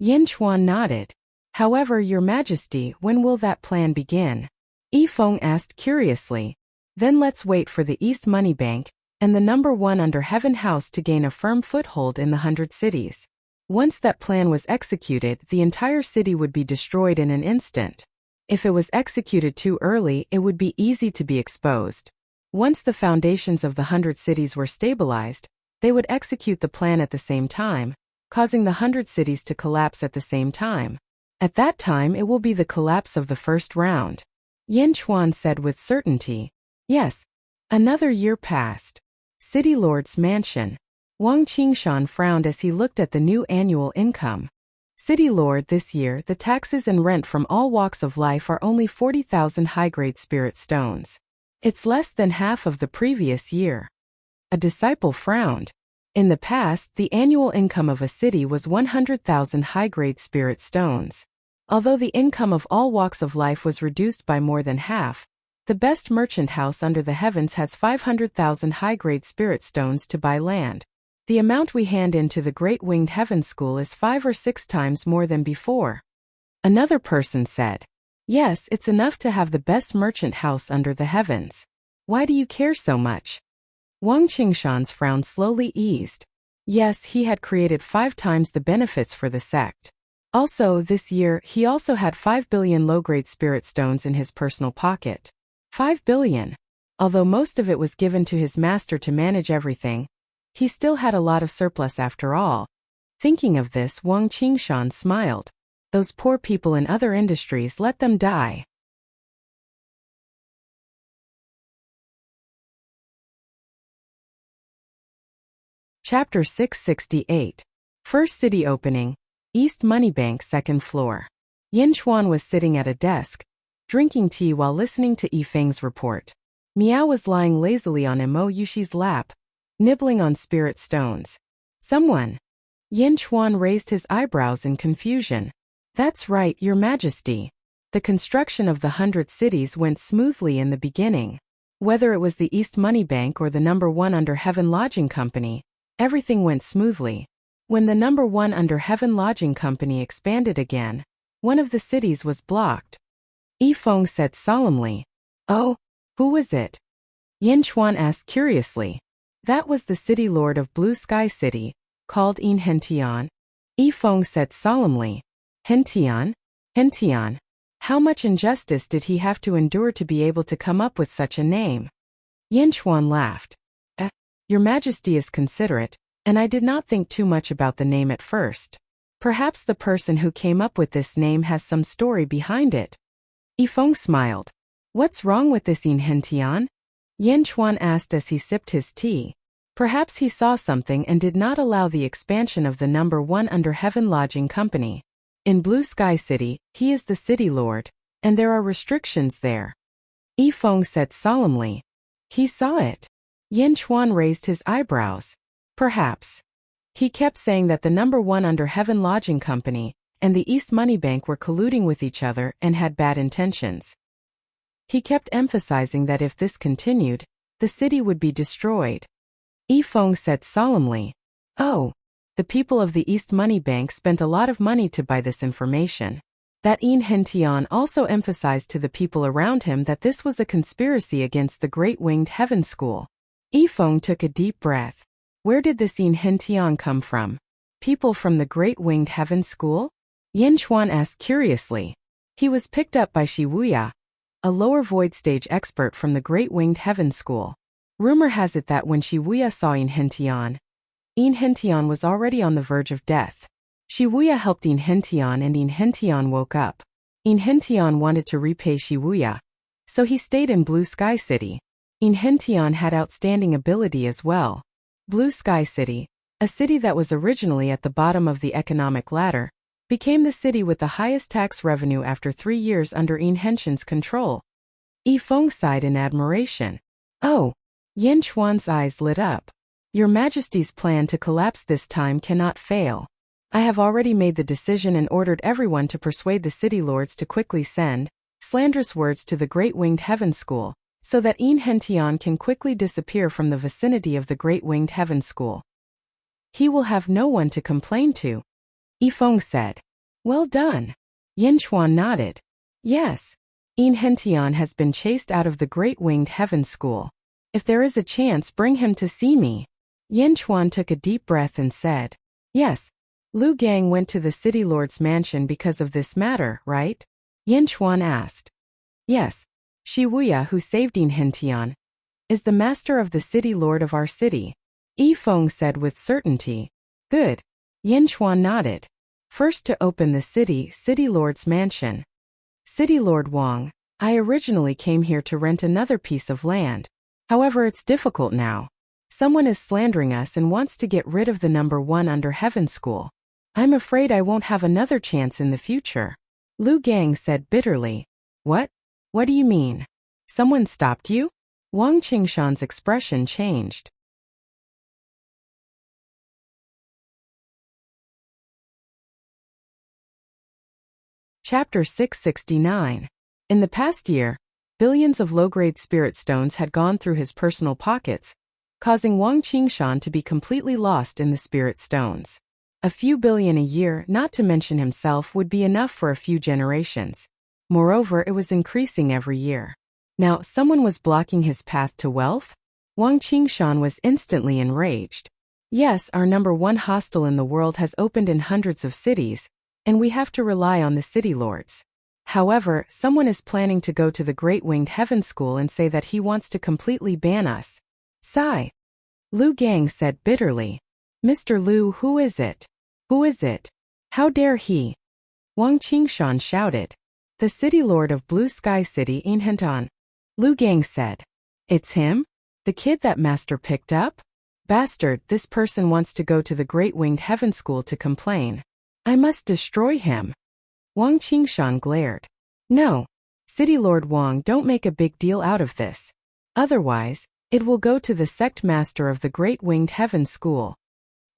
Yanchuan nodded. However, your majesty, when will that plan begin? Yifeng asked curiously. Then let's wait for the East Money Bank and the #1 under Heaven House to gain a firm foothold in the 100 cities. Once that plan was executed, the entire city would be destroyed in an instant. If it was executed too early, it would be easy to be exposed. Once the foundations of the 100 cities were stabilized, they would execute the plan at the same time, causing the 100 cities to collapse at the same time. At that time, it will be the collapse of the first round. Yanchuan said with certainty. Yes. Another year passed. City Lord's Mansion. Wang Qingshan frowned as he looked at the new annual income. City Lord, this year, the taxes and rent from all walks of life are only 40,000 high-grade spirit stones. It's less than half of the previous year. A disciple frowned. In the past, the annual income of a city was 100,000 high-grade spirit stones. Although the income of all walks of life was reduced by more than half, the best merchant house under the heavens has 500,000 high-grade spirit stones to buy land. The amount we hand into the Great Winged Heaven School is 5 or 6 times more than before. Another person said, yes, it's enough to have the best merchant house under the heavens. Why do you care so much? Wang Qingshan's frown slowly eased. Yes, he had created 5 times the benefits for the sect. Also, this year, he also had 5 billion low-grade spirit stones in his personal pocket. 5 billion. Although most of it was given to his master to manage everything, he still had a lot of surplus after all. Thinking of this, Wang Qingshan smiled. Those poor people in other industries, let them die. Chapter 668. First city opening. East Money Bank, 2nd floor. Yin Chuan was sitting at a desk, drinking tea while listening to Yifeng's report. Miao was lying lazily on Mo Yushi's lap, nibbling on spirit stones. Someone. Yin Chuan raised his eyebrows in confusion. That's right, Your Majesty. The construction of the 100 cities went smoothly in the beginning. Whether it was the East Money Bank or the number 1 Under Heaven Lodging Company, everything went smoothly. When the number 1 Under Heaven Lodging Company expanded again, one of the cities was blocked. Yifeng said solemnly. Oh, who was it? Yin Chuan asked curiously. That was the city lord of Blue Sky City, called Yin Hentian. Yifeng said solemnly. Hentian? Hentian. How much injustice did he have to endure to be able to come up with such a name? Yin Chuan laughed. Your Majesty is considerate, and I did not think too much about the name at first. Perhaps the person who came up with this name has some story behind it. Yifeng smiled. What's wrong with this Yin Hentian? Yin Chuan asked as he sipped his tea. Perhaps he saw something and did not allow the expansion of the number 1 Under Heaven Lodging Company. In Blue Sky City, he is the city lord, and there are restrictions there. Yifeng said solemnly. He saw it. Yin Chuan raised his eyebrows. Perhaps. He kept saying that the number 1 Under Heaven Lodging Company and the East Money Bank were colluding with each other and had bad intentions. He kept emphasizing that if this continued, the city would be destroyed. Yifeng said solemnly. Oh. The people of the East Money Bank spent a lot of money to buy this information. That Yin Hentian also emphasized to the people around him that this was a conspiracy against the Great Winged Heaven School. Yifeng took a deep breath. Where did this Yin Hentian come from? People from the Great Winged Heaven School? Yin Chuan asked curiously. He was picked up by Wuxia, a lower void stage expert from the Great Winged Heaven School. Rumor has it that when Wuxia saw Yin Hentian was already on the verge of death. Wuxia helped Yin Hentian and Yin Hentian woke up. Yin Hentian wanted to repay Wuxia, so he stayed in Blue Sky City. Yin Hentian had outstanding ability as well. Blue Sky City, a city that was originally at the bottom of the economic ladder, became the city with the highest tax revenue after 3 years under Yin Hentian's control. Yifeng sighed in admiration. Oh! Yin Chuan's eyes lit up. Your Majesty's plan to collapse this time cannot fail. I have already made the decision and ordered everyone to persuade the city lords to quickly send slanderous words to the Great Winged Heaven School, so that Yin Hentian can quickly disappear from the vicinity of the Great Winged Heaven School. He will have no one to complain to. Yifeng said. Well done. Yin Chuan nodded. Yes. Yin Hentian has been chased out of the Great Winged Heaven School. If there is a chance, bring him to see me. Yin Chuan took a deep breath and said, yes. Lu Gang went to the city lord's mansion because of this matter, right? Yin Chuan asked. Yes. Wuxia, who saved Yin Hentian, is the master of the city lord of our city. Yifeng said with certainty. Good. Yin Chuan nodded. First to open the city lord's mansion. City Lord Wang, I originally came here to rent another piece of land. However, it's difficult now. Someone is slandering us and wants to get rid of the number 1 Under Heaven School. I'm afraid I won't have another chance in the future. Lu Gang said bitterly. What? What do you mean? Someone stopped you? Wang Qingshan's expression changed. Chapter 669. In the past year, billions of low-grade spirit stones had gone through his personal pockets, causing Wang Qingshan to be completely lost in the spirit stones. A few billion a year, not to mention himself, would be enough for a few generations. Moreover, it was increasing every year. Now, someone was blocking his path to wealth? Wang Qingshan was instantly enraged. Yes, our #1 hostel in the world has opened in hundreds of cities, and we have to rely on the city lords. However, someone is planning to go to the Great Winged Heaven School and say that he wants to completely ban us. Sigh. Lu Gang said bitterly. Mr. Lu, who is it? Who is it? How dare he? Wang Qingshan shouted. The city lord of Blue Sky City, Immortal. Lu Gang said. It's him? The kid that master picked up? Bastard, this person wants to go to the Great Winged Heaven School to complain. I must destroy him. Wang Qingshan glared. No. City Lord Wang, don't make a big deal out of this. Otherwise, it will go to the sect master of the Great Winged Heaven School.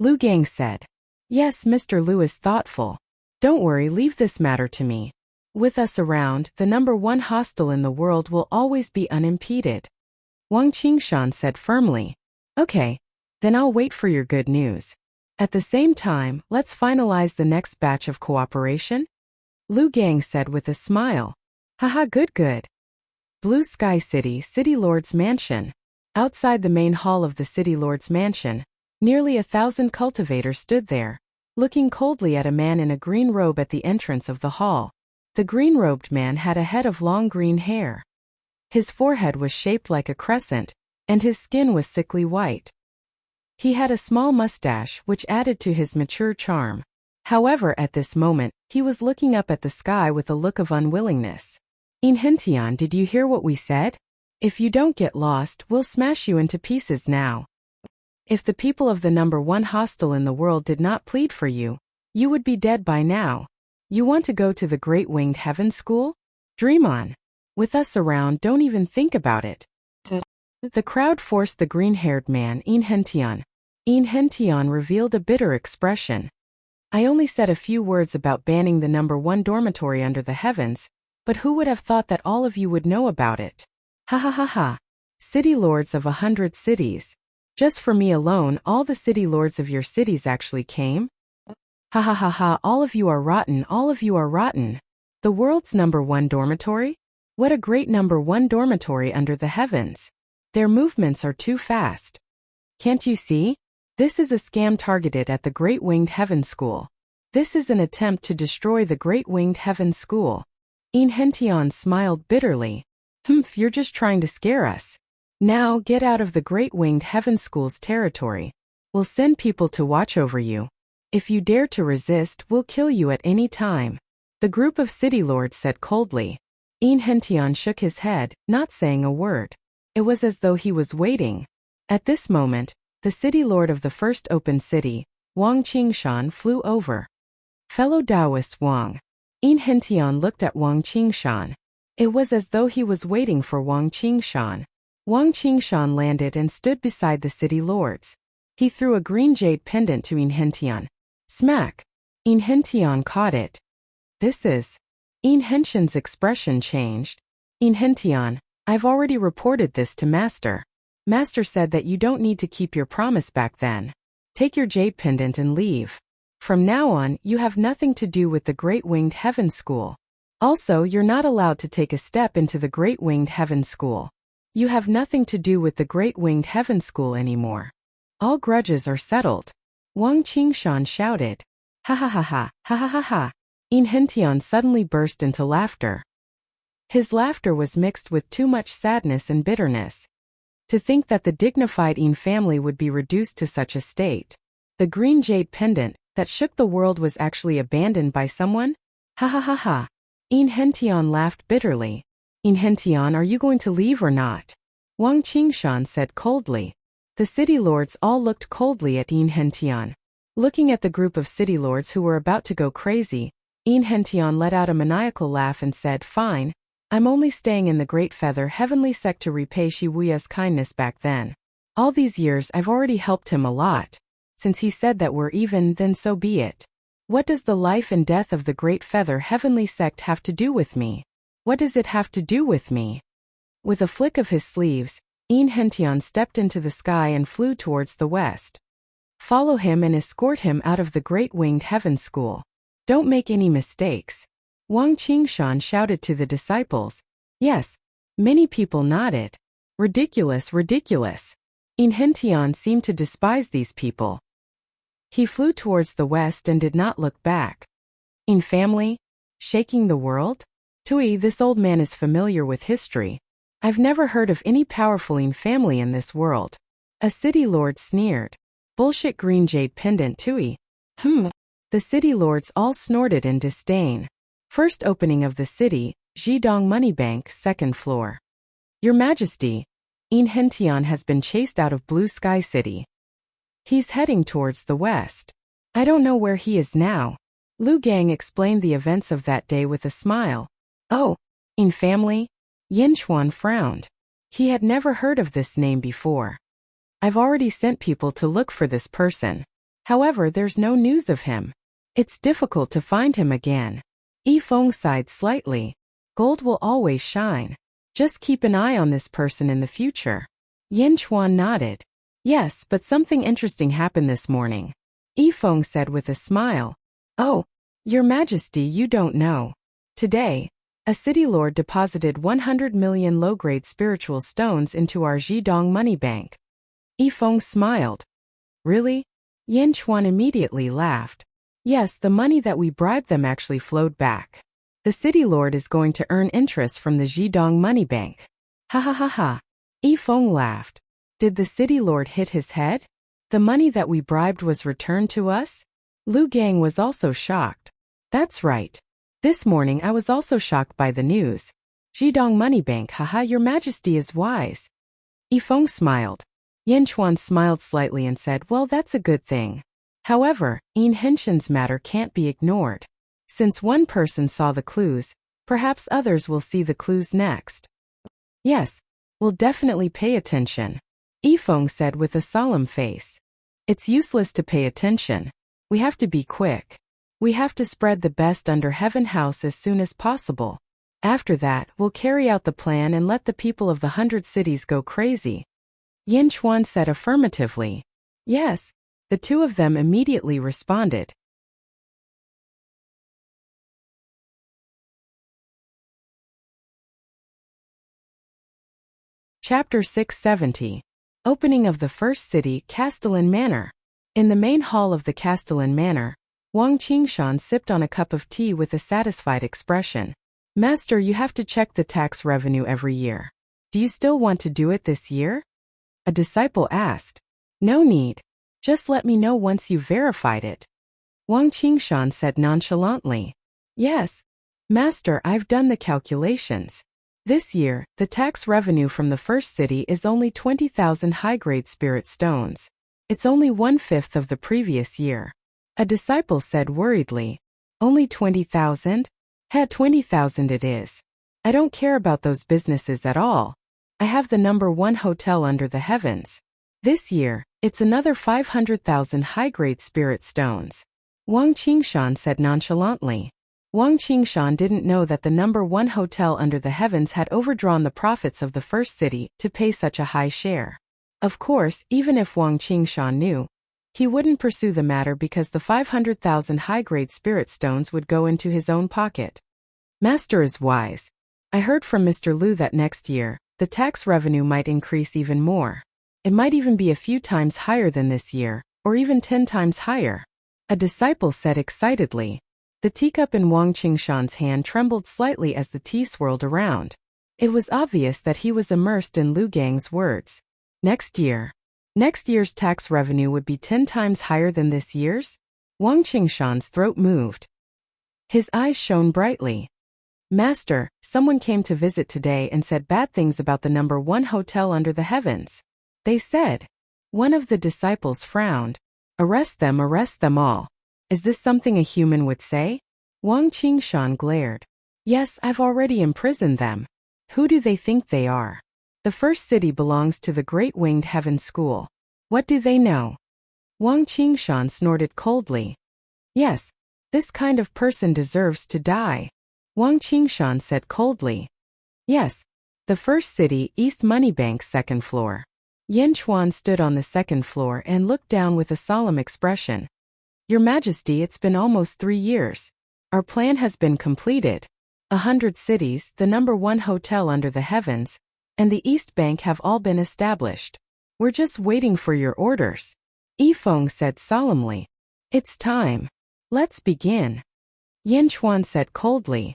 Lu Gang said. Yes, Mr. Lu is thoughtful. Don't worry, leave this matter to me. With us around, the #1 hostel in the world will always be unimpeded. Wang Qingshan said firmly. Okay. Then I'll wait for your good news. At the same time, let's finalize the next batch of cooperation? Lu Gang said with a smile. Haha, good. Blue Sky City, City Lord's Mansion. Outside the main hall of the City Lord's Mansion, nearly 1,000 cultivators stood there, looking coldly at a man in a green robe at the entrance of the hall. The green-robed man had a head of long green hair. His forehead was shaped like a crescent, and his skin was sickly white. He had a small mustache which added to his mature charm. However, at this moment, he was looking up at the sky with a look of unwillingness. Inhentian, did you hear what we said? If you don't get lost, we'll smash you into pieces now. If the people of the #1 hostel in the world did not plead for you, you would be dead by now. You want to go to the Great Winged Heaven School? Dream on. With us around, don't even think about it. The crowd forced the green-haired man, Inhentian. Inhentian revealed a bitter expression. I only said a few words about banning the #1 dormitory under the heavens, but who would have thought that all of you would know about it? Ha ha ha ha. City lords of 100 cities. Just for me alone, all the city lords of your cities actually came? Ha ha ha ha, all of you are rotten, all of you are rotten. The world's #1 dormitory? What a great #1 dormitory under the heavens. Their movements are too fast. Can't you see? This is a scam targeted at the Great Winged Heaven School. This is an attempt to destroy the Great Winged Heaven School. Inhentian smiled bitterly. You're just trying to scare us. Now get out of the Great Winged Heaven School's territory. We'll send people to watch over you. If you dare to resist, we'll kill you at any time. The group of city lords said coldly. Inhentian shook his head, not saying a word. It was as though he was waiting. At this moment, the city lord of the first open city, Wang Qingshan, flew over. Fellow Taoist Wang. Inhentian looked at Wang Qingshan. It was as though he was waiting for Wang Qingshan. Wang Qingshan landed and stood beside the city lords. He threw a green jade pendant to Inhentian. Smack! Inhentian caught it. This is... Inhentian's expression changed. Inhentian, I've already reported this to Master. Master said that you don't need to keep your promise back then. Take your jade pendant and leave. From now on, you have nothing to do with the Great Winged Heaven School. Also, you're not allowed to take a step into the Great Winged Heaven School. You have nothing to do with the Great Winged Heaven School anymore. All grudges are settled. Wang Qingshan shouted. Ha ha ha ha, ha ha ha ha. Inhentian suddenly burst into laughter. His laughter was mixed with too much sadness and bitterness. To think that the dignified In family would be reduced to such a state. The green jade pendant that shook the world was actually abandoned by someone? Ha ha ha ha. Inhentian laughed bitterly. Inhentian, are you going to leave or not? Wang Qingshan said coldly. The city lords all looked coldly at Inhentian. Looking at the group of city lords who were about to go crazy, Inhentian let out a maniacal laugh and said, Fine, I'm only staying in the Great Feather Heavenly Sect to repay Shi Wuya's kindness back then. All these years I've already helped him a lot. Since he said that we're even, then so be it. What does the life and death of the Great Feather Heavenly Sect have to do with me? What does it have to do with me? With a flick of his sleeves, Hentian stepped into the sky and flew towards the west. Follow him and escort him out of the Great Winged Heaven School. Don't make any mistakes. Wang Qingshan shouted to the disciples. Yes. Many people nodded. Ridiculous, ridiculous. Hentian seemed to despise these people. He flew towards the west and did not look back. In family? Shaking the world? Tui, this old man is familiar with history. I've never heard of any powerful family in this world. A city lord sneered. Bullshit green jade pendant Tui. The city lords all snorted in disdain. First opening of the city, Zhidong Money Bank, second floor. Your Majesty, Hentian has been chased out of Blue Sky City. He's heading towards the west. I don't know where he is now. Lu Gang explained the events of that day with a smile. Oh, in family? Yinchuan frowned. He had never heard of this name before. I've already sent people to look for this person. However, there's no news of him. It's difficult to find him again. Yifeng sighed slightly. Gold will always shine. Just keep an eye on this person in the future. Yinchuan nodded. Yes, but something interesting happened this morning. Yifeng said with a smile. Oh, Your Majesty, you don't know. Today, a city lord deposited 100 million low-grade spiritual stones into our Zhidong money bank. Yifeng smiled. Really? Yinchuan immediately laughed. Yes, the money that we bribed them actually flowed back. The city lord is going to earn interest from the Zhidong money bank. Ha ha ha ha. Yifeng laughed. Did the city lord hit his head? The money that we bribed was returned to us? Lu Gang was also shocked. That's right. This morning I was also shocked by the news. Zhidong money bank, haha, Your Majesty is wise. Yifeng smiled. Yinchuan smiled slightly and said, well, that's a good thing. However, Hentian's matter can't be ignored. Since one person saw the clues, perhaps others will see the clues next. Yes, we'll definitely pay attention. Yifeng said with a solemn face. It's useless to pay attention. We have to be quick. We have to spread the best under Heaven House as soon as possible. After that, we'll carry out the plan and let the people of the 100 cities go crazy. Yinchuan said affirmatively. Yes. The two of them immediately responded. Chapter 670. Opening of the first city, Castellan Manor. In the main hall of the Castellan Manor, Wang Qingshan sipped on a cup of tea with a satisfied expression. Master, you have to check the tax revenue every year. Do you still want to do it this year? A disciple asked. No need. Just let me know once you've verified it. Wang Qingshan said nonchalantly. Yes. Master, I've done the calculations. This year, the tax revenue from the first city is only 20,000 high-grade spirit stones. It's only 1/5 of the previous year. A disciple said worriedly. Only 20,000? 20,000 it is. I don't care about those businesses at all. I have the number 1 hotel under the heavens. This year, it's another 500,000 high-grade spirit stones. Wang Qingshan said nonchalantly. Wang Qingshan didn't know that the number 1 hotel under the heavens had overdrawn the profits of the first city to pay such a high share. Of course, even if Wang Qingshan knew, he wouldn't pursue the matter because the 500,000 high-grade spirit stones would go into his own pocket. Master is wise. I heard from Mr. Lu that next year, the tax revenue might increase even more. It might even be a few times higher than this year, or even 10 times higher. A disciple said excitedly. The teacup in Wang Qingshan's hand trembled slightly as the tea swirled around. It was obvious that he was immersed in Lu Gang's words. Next year's tax revenue would be 10 times higher than this year's? Wang Qingshan's throat moved. His eyes shone brightly. Master, someone came to visit today and said bad things about the number 1 hotel under the heavens. They said. One of the disciples frowned. Arrest them all. Is this something a human would say? Wang Qingshan glared. Yes, I've already imprisoned them. Who do they think they are? The first city belongs to the Great Winged Heaven School. What do they know? Wang Qingshan snorted coldly. Yes, this kind of person deserves to die. Wang Qingshan said coldly. Yes, The first city, East Moneybank, second floor. Yin Chuan stood on the second floor and looked down with a solemn expression. Your Majesty, it's been almost 3 years. Our plan has been completed. 100 cities, the #1 hotel under the heavens, and the East Bank have all been established. We're just waiting for your orders. Yifeng said solemnly. It's time. Let's begin. Yin Chuan said coldly.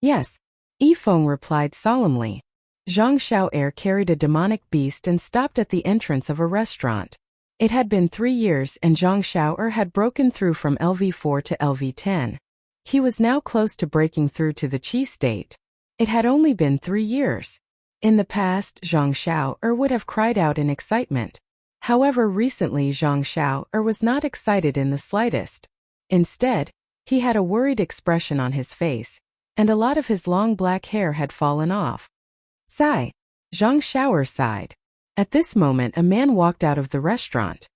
Yes. Yifeng replied solemnly. Zhang Xiao'er carried a demonic beast and stopped at the entrance of a restaurant. It had been 3 years and Zhang Xiao'er had broken through from LV4 to LV10. He was now close to breaking through to the Qi state. It had only been 3 years. In the past, Zhang Xiao'er would have cried out in excitement. However, recently Zhang Xiao'er was not excited in the slightest. Instead, he had a worried expression on his face, and a lot of his long black hair had fallen off. Sigh. Zhang Xiao'er sighed. At this moment a man walked out of the restaurant.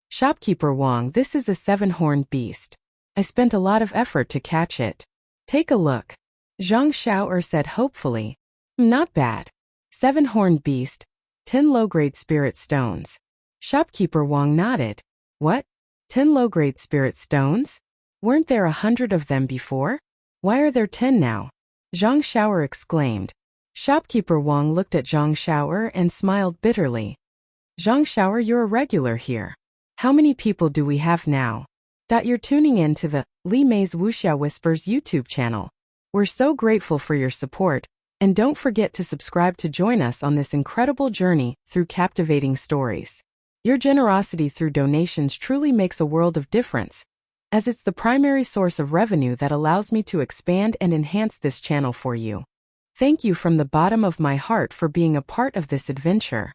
Shopkeeper Wang, this is a 7-horned beast. I spent a lot of effort to catch it. Take a look. Zhang Xiao'er said hopefully. Not bad. 7-horned beast, 10 low-grade spirit stones. Shopkeeper Wang nodded. What? 10 low-grade spirit stones? Weren't there 100 of them before? Why are there 10 now? Zhang Xiao'er exclaimed. Shopkeeper Wang looked at Zhang Xiao'er and smiled bitterly. Zhang Xiao'er, you're a regular here. How many people do we have now? You're tuning in to the Li Mei's Wuxia Whispers YouTube channel. We're so grateful for your support, and don't forget to subscribe to join us on this incredible journey through captivating stories. Your generosity through donations truly makes a world of difference, as it's the primary source of revenue that allows me to expand and enhance this channel for you. Thank you from the bottom of my heart for being a part of this adventure.